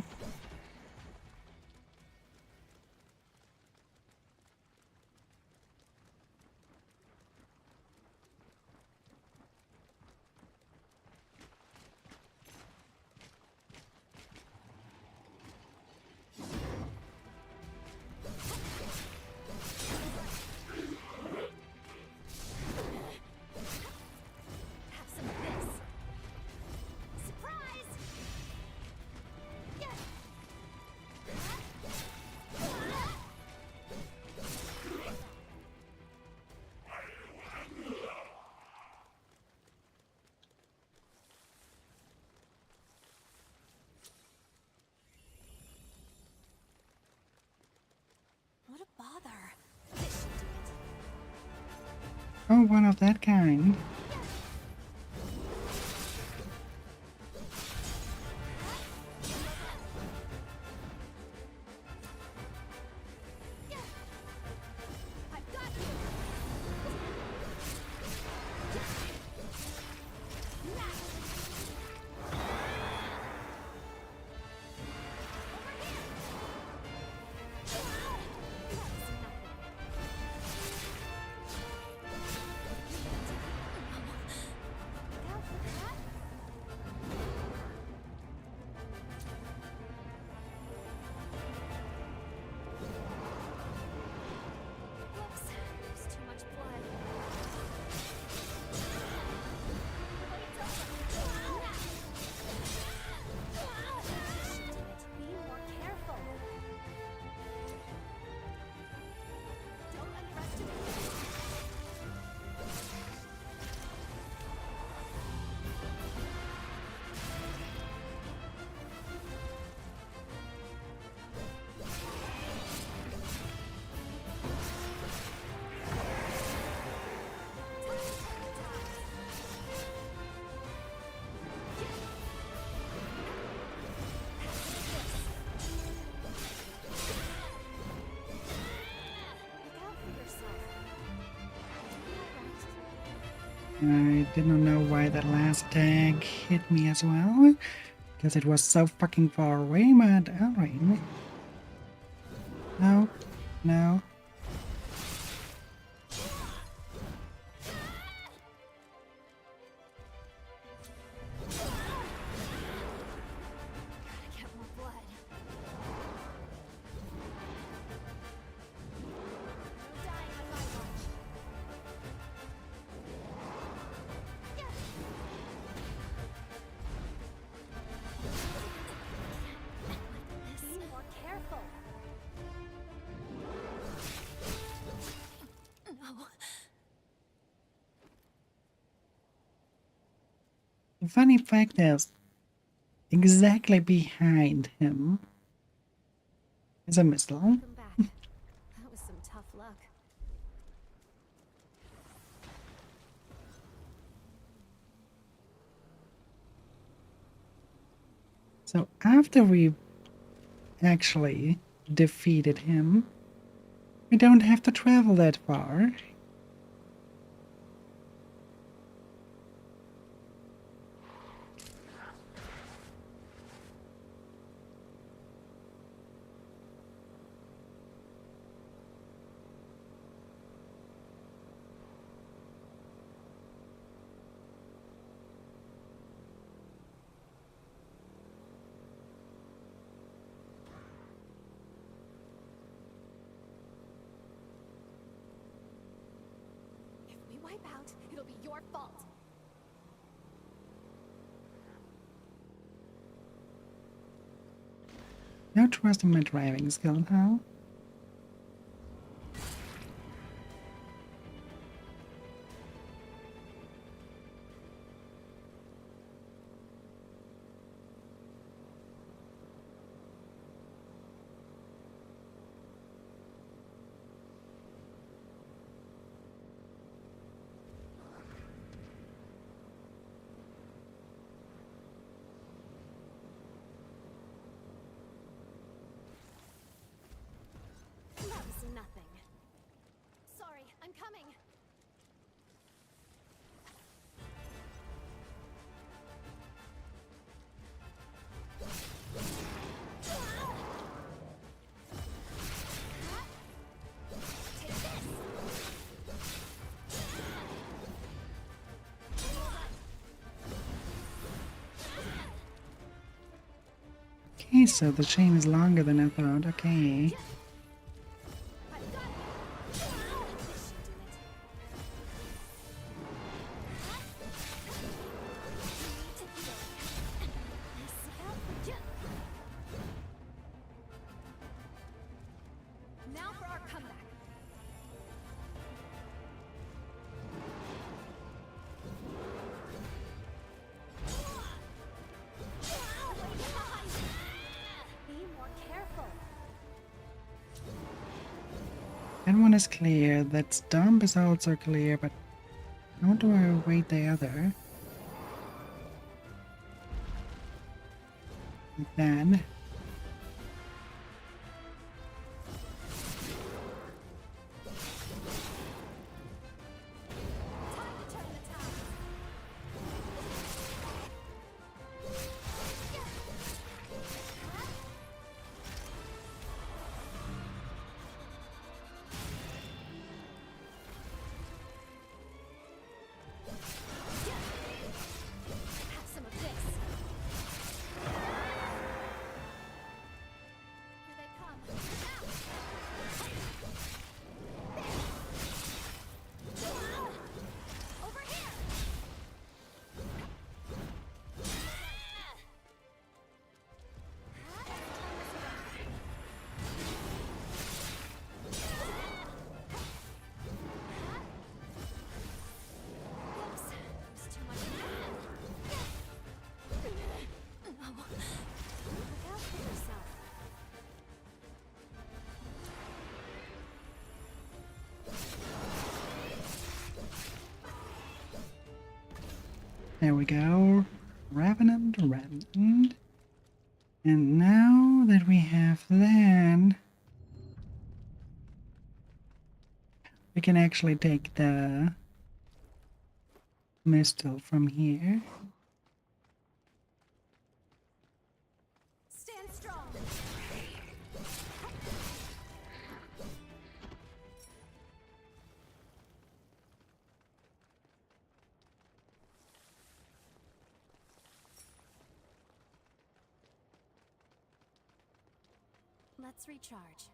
Oh, one of that kind. I did not know why that last tag hit me as well, because it was so fucking far away, but alright. No, no. The funny fact is, exactly behind him is a missile. Welcome back. That was some tough luck. So after we actually defeated him, we don't have to travel that far. Wipe out, it'll be your fault. No trust in my driving skill now. That was nothing. Sorry, I'm coming. Okay, so the chain is longer than I thought. Okay. Now for our comeback. Be more careful. That one is clear. That stump is also clear, but How do I await the other? Like that. There we go. Revenant. And now that we have that, we can actually take the mistle from here. Stand strong. Let's recharge.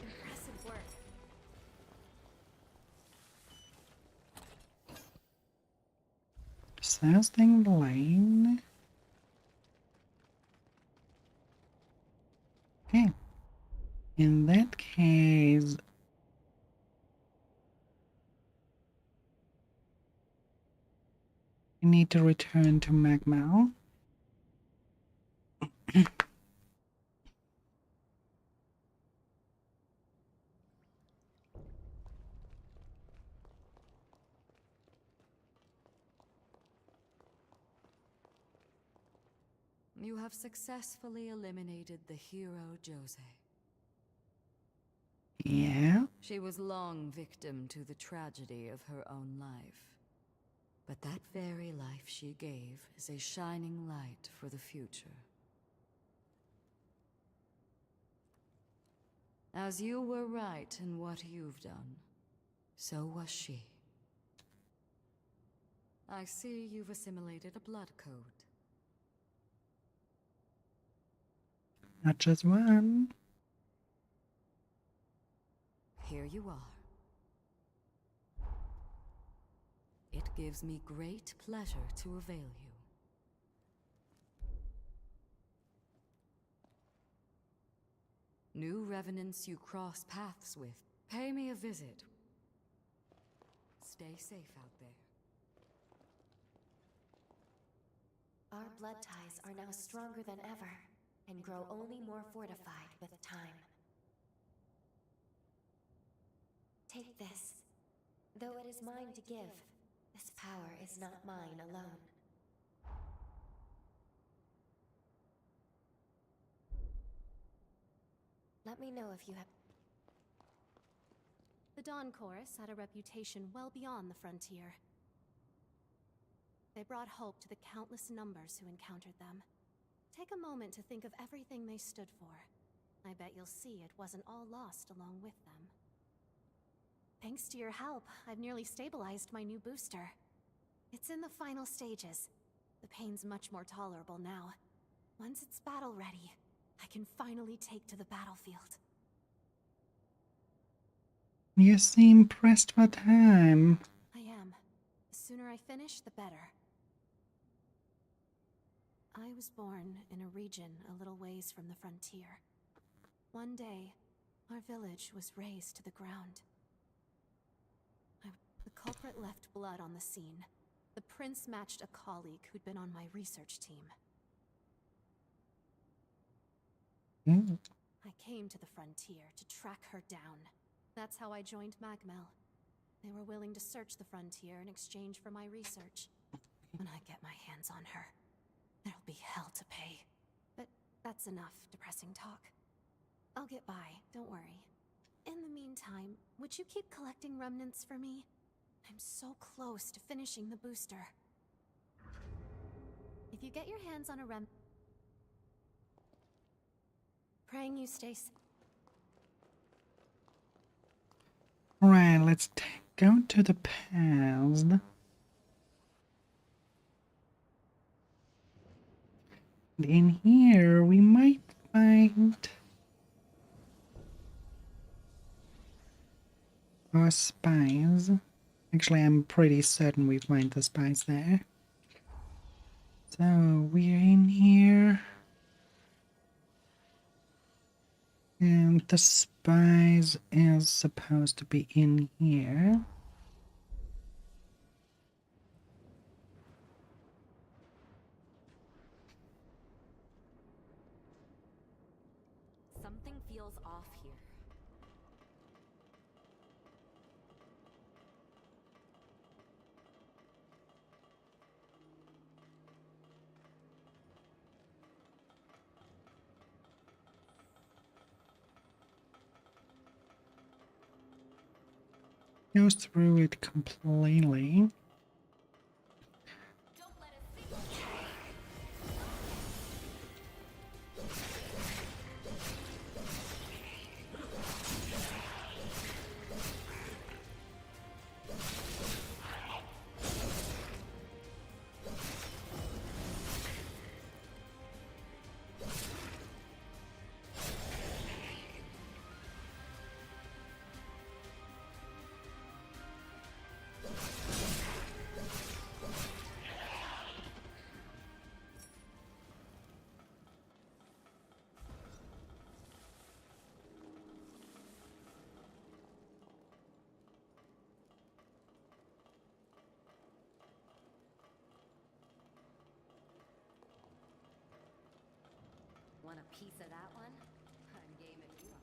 Impressive work. Sousting Lane. Okay. In that case, we need to return to Magmal. You have successfully eliminated the hero Jose. Yeah. She was long victim to the tragedy of her own life. But that very life she gave is a shining light for the future. As you were right in what you've done, so was she. I see you've assimilated a blood code. Not just one. Here you are. It gives me great pleasure to avail you. New revenants you cross paths with, pay me a visit. Stay safe out there. Our blood ties are now stronger than ever, and grow only more fortified with time. Take this. Though it is mine to give, this power is not mine alone. Let me know if you have... The Dawn Chorus had a reputation well beyond the frontier. They brought hope to the countless numbers who encountered them. Take a moment to think of everything they stood for. I bet you'll see it wasn't all lost along with them. Thanks to your help, I've nearly stabilized my new booster. It's in the final stages. The pain's much more tolerable now. Once it's battle ready, I can finally take to the battlefield. You seem pressed for time. I am. The sooner I finish, the better. I was born in a region a little ways from the frontier. One day, our village was razed to the ground. The culprit left blood on the scene. The prince matched a colleague who'd been on my research team. I came to the frontier to track her down. That's how I joined Magmel. They were willing to search the frontier in exchange for my research. When I get my hands on her, there'll be hell to pay. But that's enough depressing talk. I'll get by, don't worry. In the meantime, would you keep collecting remnants for me? I'm so close to finishing the booster. If you get your hands on a praying you stay safe. Alright, let's go to the past. In here, we might find our spies. Actually, I'm pretty certain we find the spies there. So, we're in here. And the spies is supposed to be in here. Something feels off here. Goes through it completely. Want a piece of that one? I'm game if you are.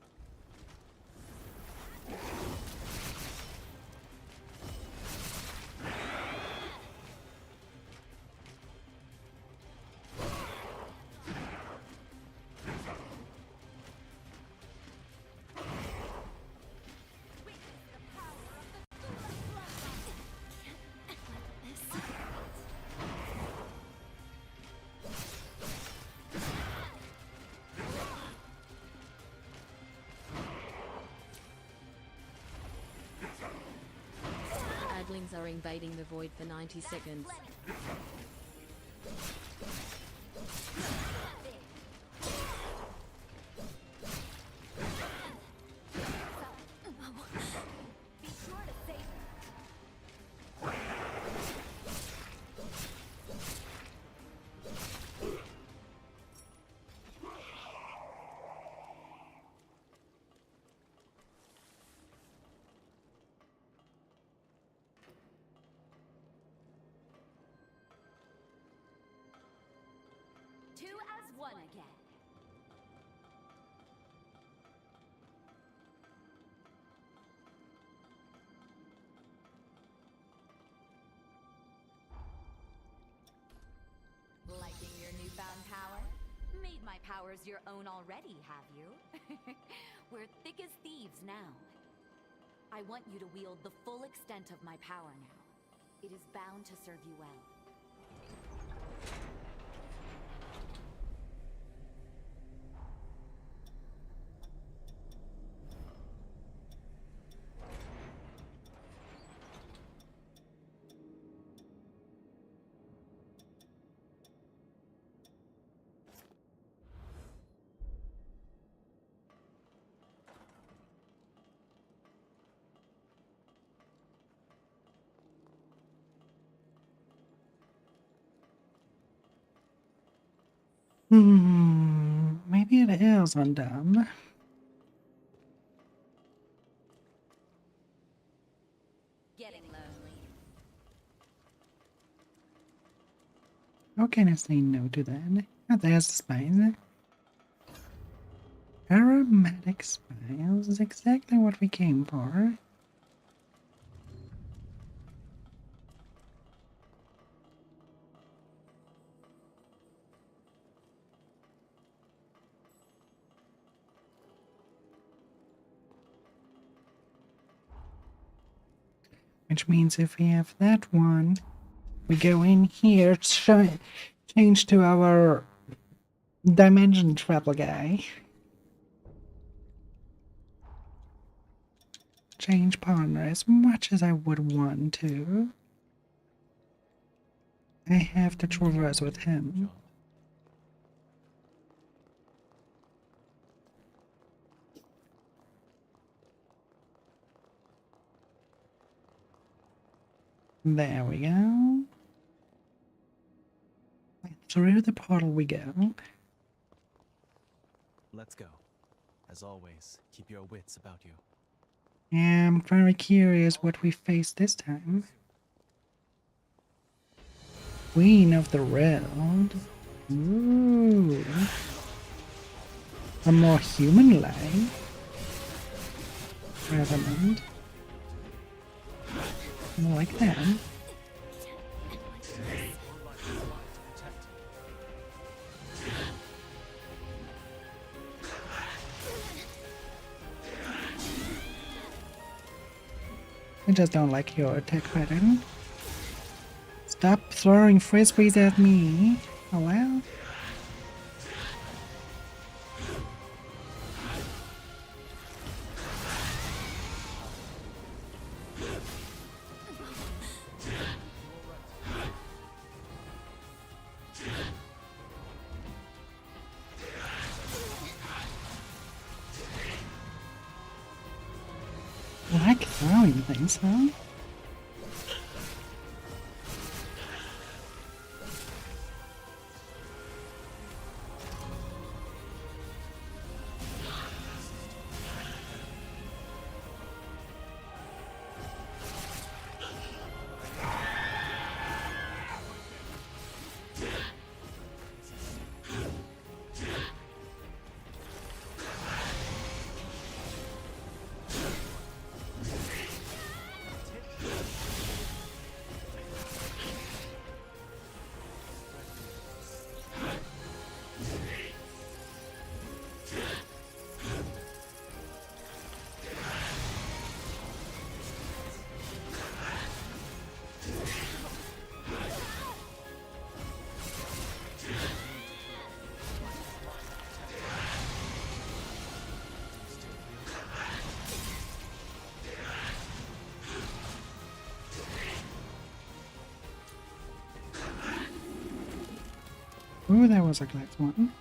Adlings are invading the void for 90 seconds. Two as one again. Liking your newfound power? Made my powers your own already, have you? We're thick as thieves now. I want you to wield the full extent of my power now. It is bound to serve you well. Maybe it is undone. Getting lonely. How can I say no to that? Oh, there's the spice. Aromatic spice is exactly what we came for. Which means if we have that one, we go in here, change to our dimension travel guy. Change partner as much as I would want to. I have to traverse with him. There we go. Through the portal we go. Let's go. As always, keep your wits about you. I'm very curious what we face this time. Queen of the Road. Ooh. A more human-like Revenant. I like that. I just don't like your attack pattern. Stop throwing frisbees at me. Oh well. I like throwing things, huh? Ooh, that was a close one.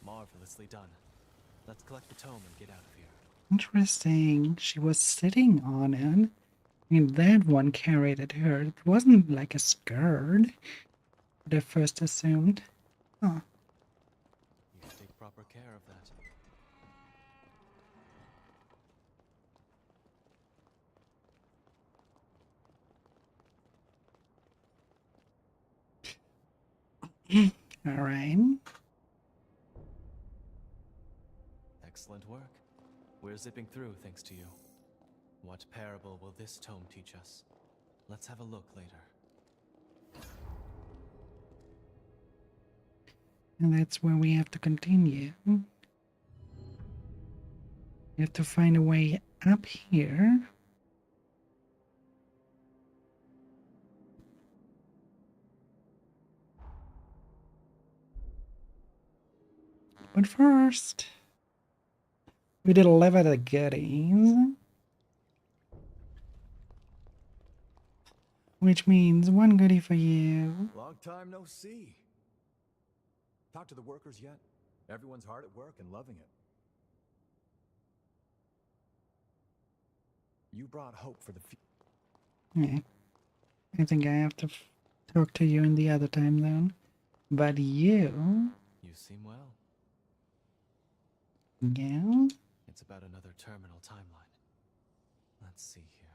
Marvelously done. Let's collect the tome and get out of here. Interesting. She was sitting on it. I mean, that one carried at her. It wasn't like a skirt. What I first assumed. Oh. You should take proper care of that. All right. Excellent work. We're zipping through thanks to you. What parable will this tome teach us? Let's have a look later. And that's where we have to continue. We have to find a way up here. But first, we did 11 of the goodies. Which means one goodie for you. Long time no see. Talked to the workers yet? Everyone's hard at work and loving it. You brought hope for the future. Yeah. I think I have to talk to you in the other time zone. But you... You seem well. Yeah? It's about another terminal timeline. Let's see here.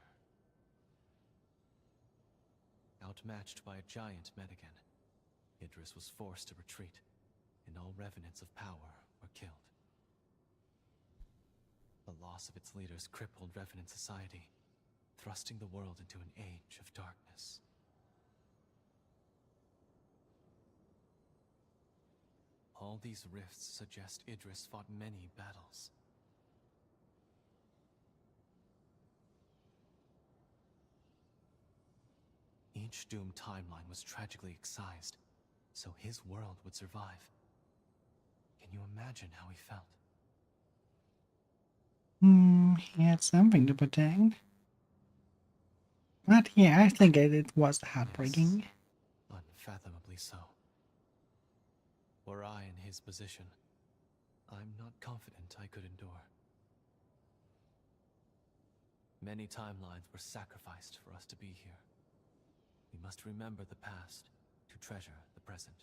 Outmatched by a giant met again. Idris was forced to retreat, and all revenants of power were killed. The loss of its leaders crippled Revenant society, thrusting the world into an age of darkness. All these rifts suggest Idris fought many battles. Each doomed timeline was tragically excised, so his world would survive. Can you imagine how he felt? He had something to protect. But yeah, I think it was heartbreaking. Yes, unfathomably so. Were I in his position, I'm not confident I could endure. Many timelines were sacrificed for us to be here. We must remember the past to treasure the present.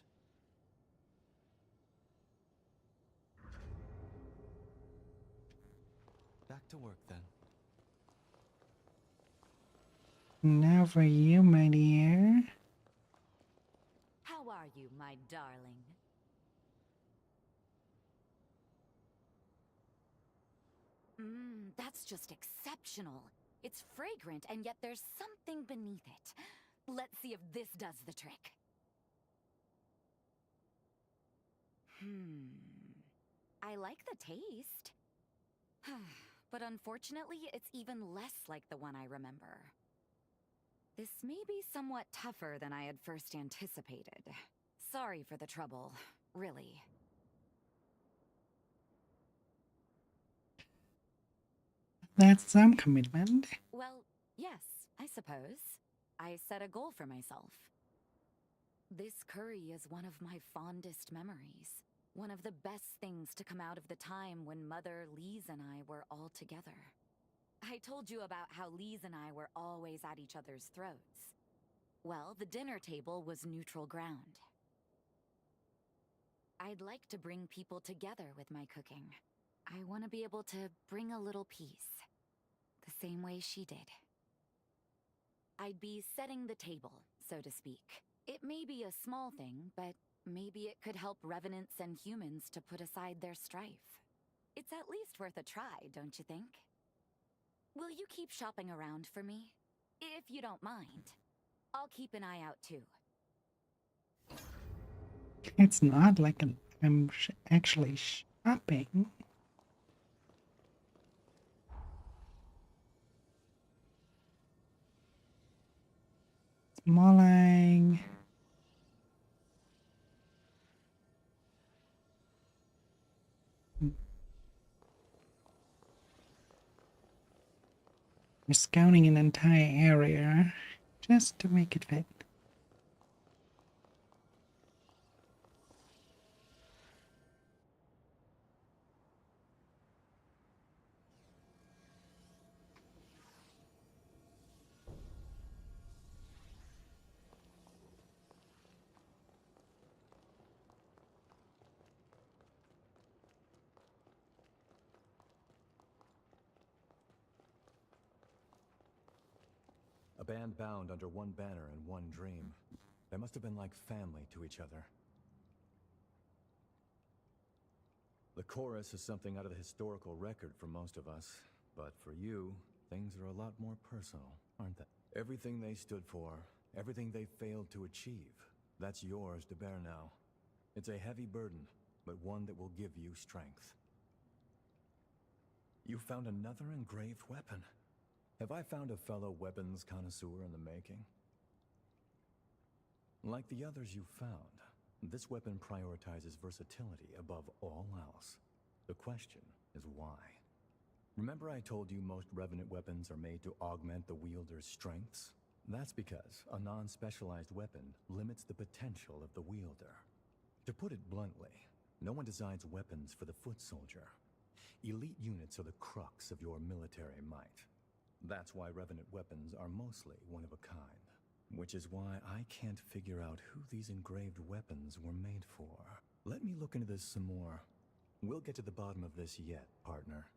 Back to work then. Now for you, my dear. How are you, my darling? That's just exceptional. It's fragrant, and yet there's something beneath it. Let's see if this does the trick. I like the taste. But unfortunately, it's even less like the one I remember. This may be somewhat tougher than I had first anticipated. Sorry for the trouble, really. That's some commitment. Well, yes, I suppose. I set a goal for myself. This curry is one of my fondest memories. One of the best things to come out of the time when Mother, Lise, and I were all together. I told you about how Lise and I were always at each other's throats. Well, the dinner table was neutral ground. I'd like to bring people together with my cooking. I want to be able to bring a little peace, the same way she did. I'd be setting the table, so to speak. It may be a small thing, but maybe it could help revenants and humans to put aside their strife. It's at least worth a try, don't you think? Will you keep shopping around for me? If you don't mind. I'll keep an eye out too. It's not like I'm actually shopping. It's more like... You're scouting an entire area just to make it fit. A band bound under one banner and one dream. They must have been like family to each other. The chorus is something out of the historical record for most of us, but for you, things are a lot more personal, aren't they? Everything they stood for, everything they failed to achieve, that's yours to bear now. It's a heavy burden, but one that will give you strength. You found another engraved weapon. Have I found a fellow weapons connoisseur in the making? Like the others you found, this weapon prioritizes versatility above all else. The question is why? Remember I told you most Revenant weapons are made to augment the wielder's strengths? That's because a non-specialized weapon limits the potential of the wielder. To put it bluntly, no one designs weapons for the foot soldier. Elite units are the crux of your military might. That's why Revenant weapons are mostly one of a kind. Which is why I can't figure out who these engraved weapons were made for. Let me look into this some more. We'll get to the bottom of this yet, partner.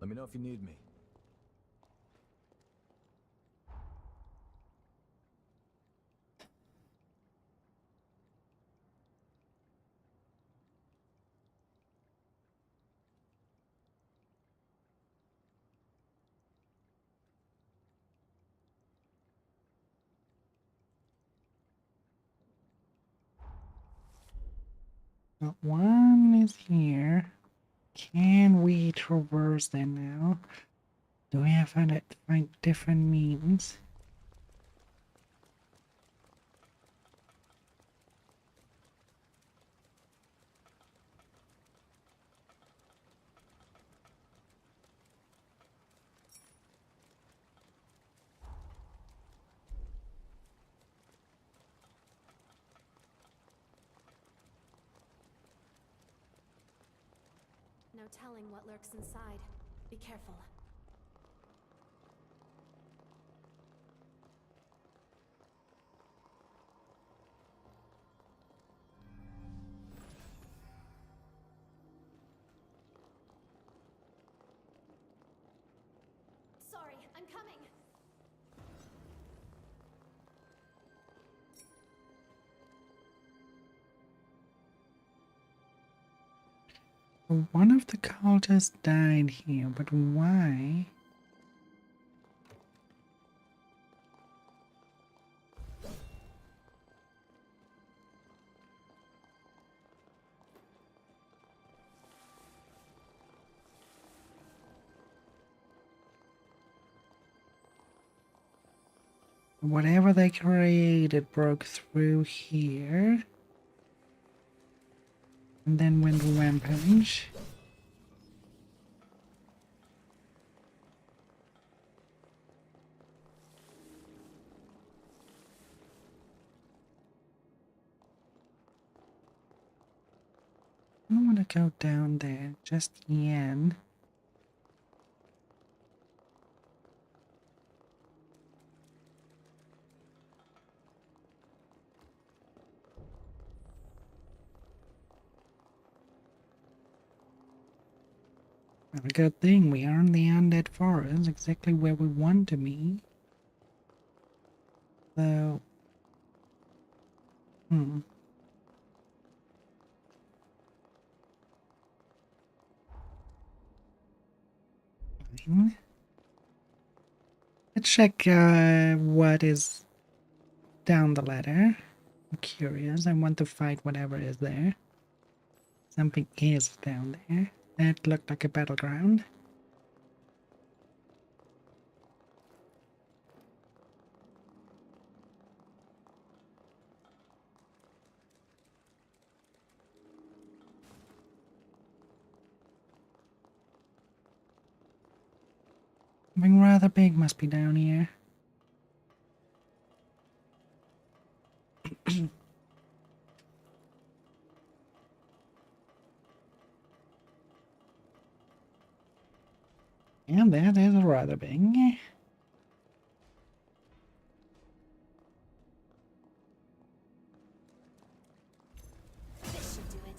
Let me know if you need me. But one is here. Can we traverse them now? Do we have to find different means? No telling what lurks inside. Be careful. Sorry, I'm coming. One of the cultists died here, but why? Whatever they created broke through here. And then went rampage. I don't want to go down there just yet. Well, a good thing we are in the undead forest, exactly where we want to be. So, fine. Let's check what is down the ladder. I'm curious. I want to fight whatever is there. Something is down there. That looked like a battleground. Something rather big must be down here. And that is rather big. This should do it.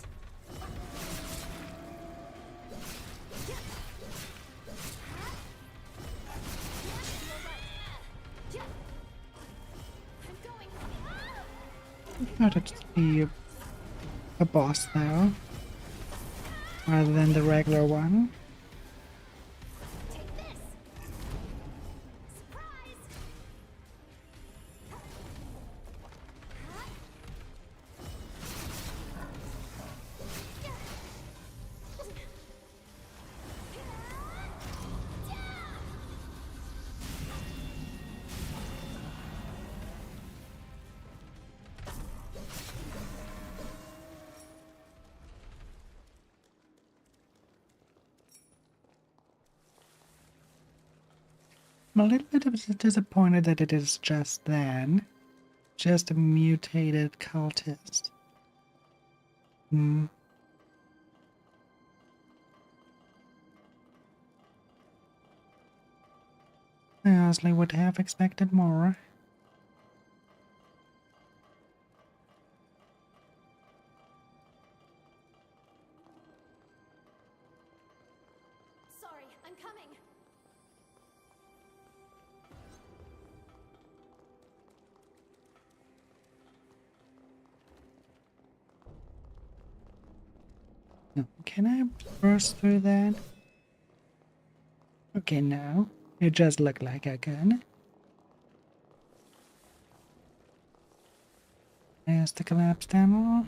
I thought it'd be a boss though, rather than the regular one. I'm a little bit disappointed that it is just then. just a mutated cultist. Hmm. I honestly would have expected more. Sorry, I'm coming. No, can I burst through that? Okay, no. It just looked like I could. There's the collapse tunnel.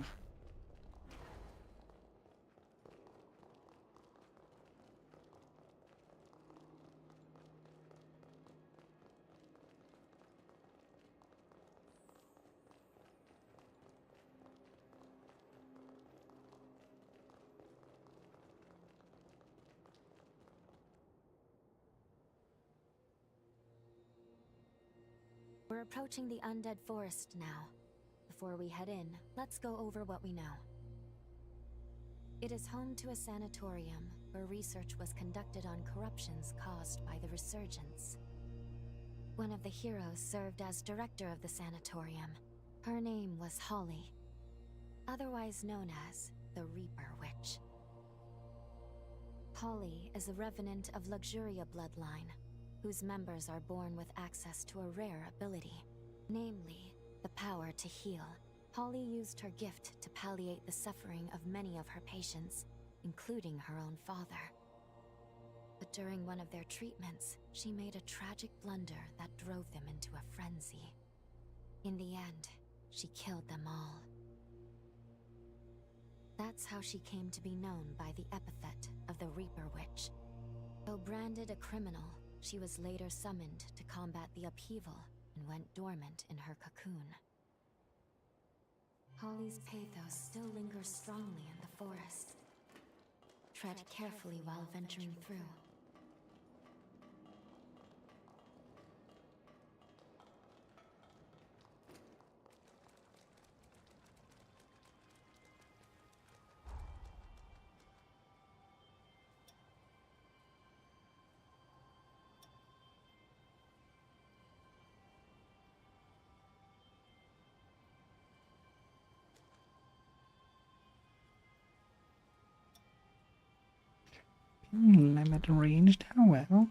We're approaching the undead forest now. Before we head in, let's go over what we know. It is home to a sanatorium where research was conducted on corruptions caused by the resurgence. One of the heroes served as director of the sanatorium. Her name was Holly, otherwise known as the Reaper Witch. Holly is a revenant of Luxuria bloodline, whose members are born with access to a rare ability, namely, the power to heal. Holly used her gift to palliate the suffering of many of her patients, including her own father. But during one of their treatments, she made a tragic blunder that drove them into a frenzy. In the end, she killed them all. That's how she came to be known by the epithet of the Reaper Witch. Though branded a criminal, she was later summoned to combat the upheaval and went dormant in her cocoon. Holly's pathos still lingers strongly in the forest. Tread carefully while venturing through. Limit ranged, how well.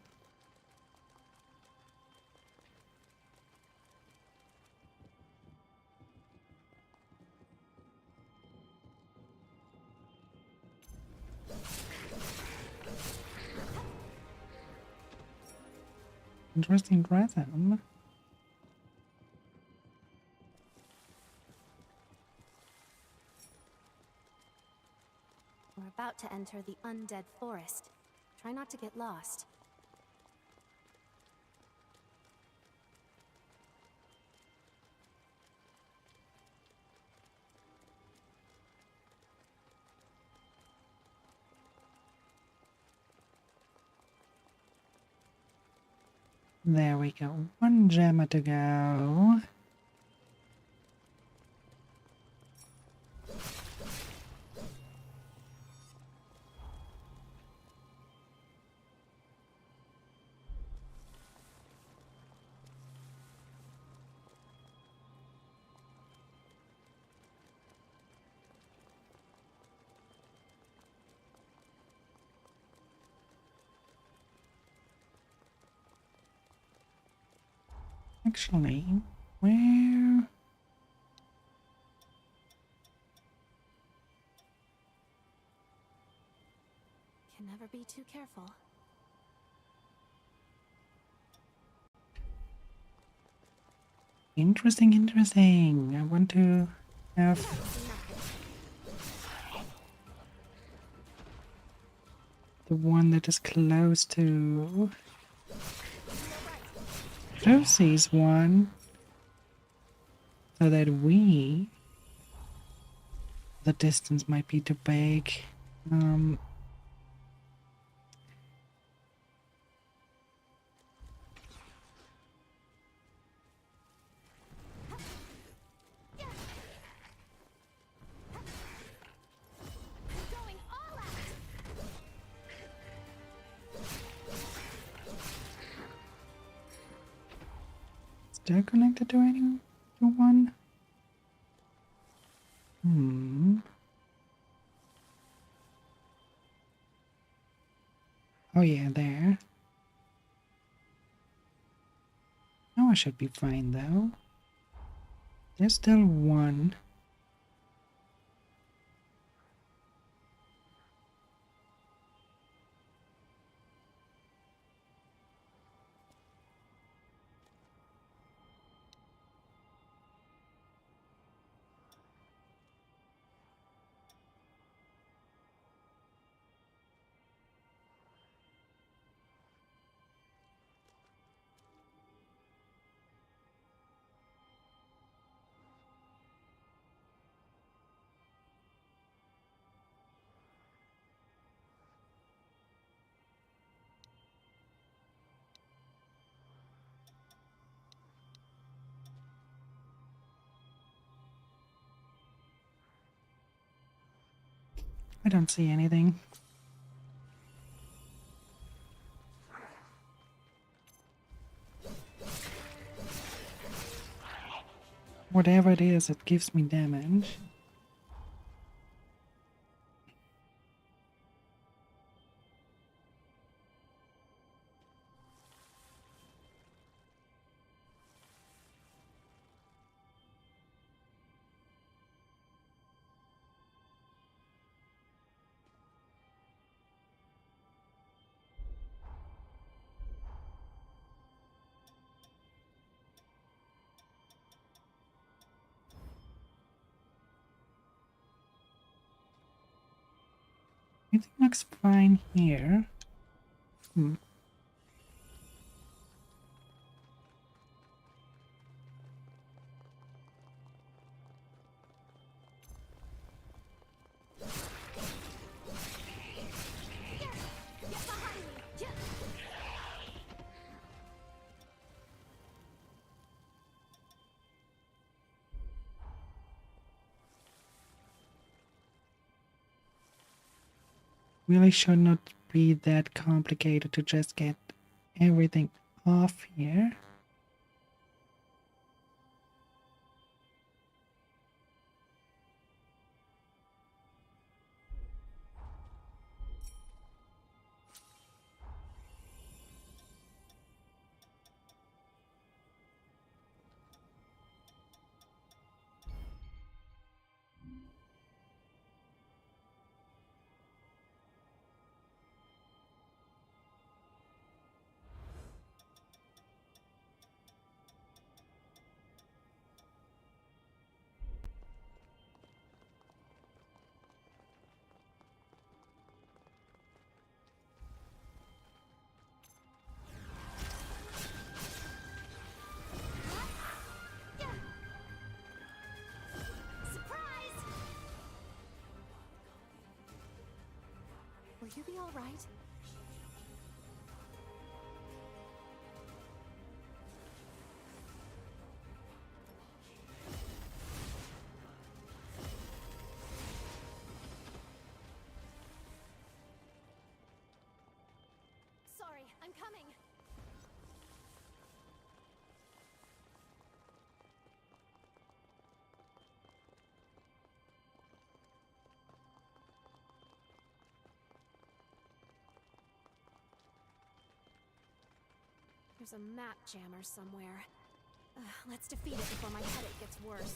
Interesting rhythm. We're about to enter the undead forest. Try not to get lost. There we go. One gem to go. Actually, where? Can never be too careful. Interesting, interesting. I want to have the one that is close to Josie's one, so that the distance might be too big. still connected to anyone? Oh yeah, there. Now I should be fine though. There's still one. I don't see anything. Whatever it is, it gives me damage. Everything looks fine here. Really should not be that complicated to just get everything off here. Will you be all right? Sorry, I'm coming. There's a map jammer somewhere. Let's defeat it before my headache gets worse.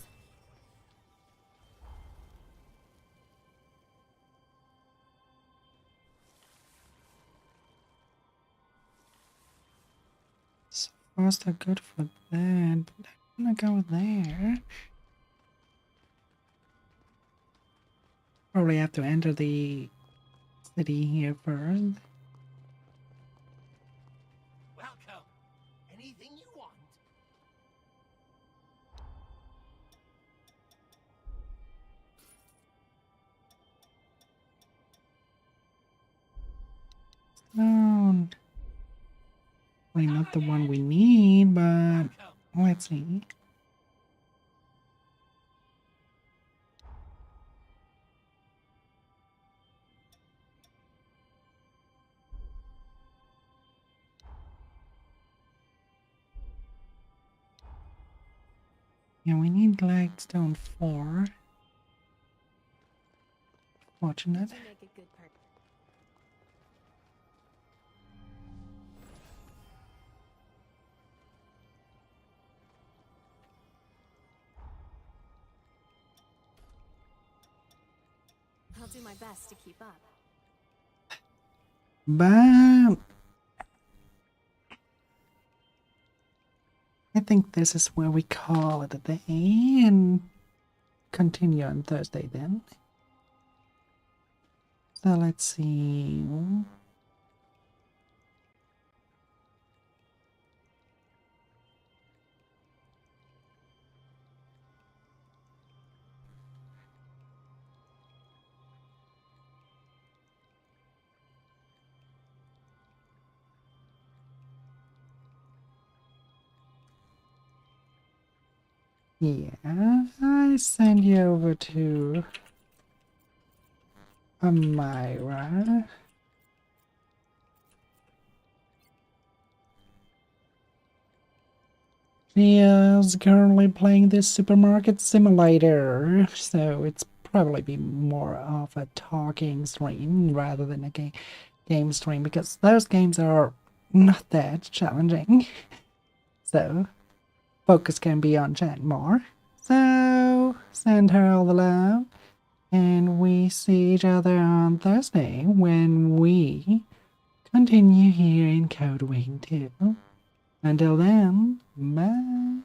So far so good for that, but I'm gonna go there. Probably have to enter the city here first. Welcome. Anything you want? Stone. Well, not the one we need, but let's see. Yeah, we need Glagstone 4. Fortunate. You make a good person. I'll do my best to keep up. But I think this is where we call it a day and continue on Thursday then. So let's see. Yeah, I send you over to Amira. She is currently playing this supermarket simulator, so it's probably be more of a talking stream rather than a game stream because those games are not that challenging. So focus can be on chat more. So send her all the love, and we see each other on Thursday when we continue here in Codevein2. Until then, bye.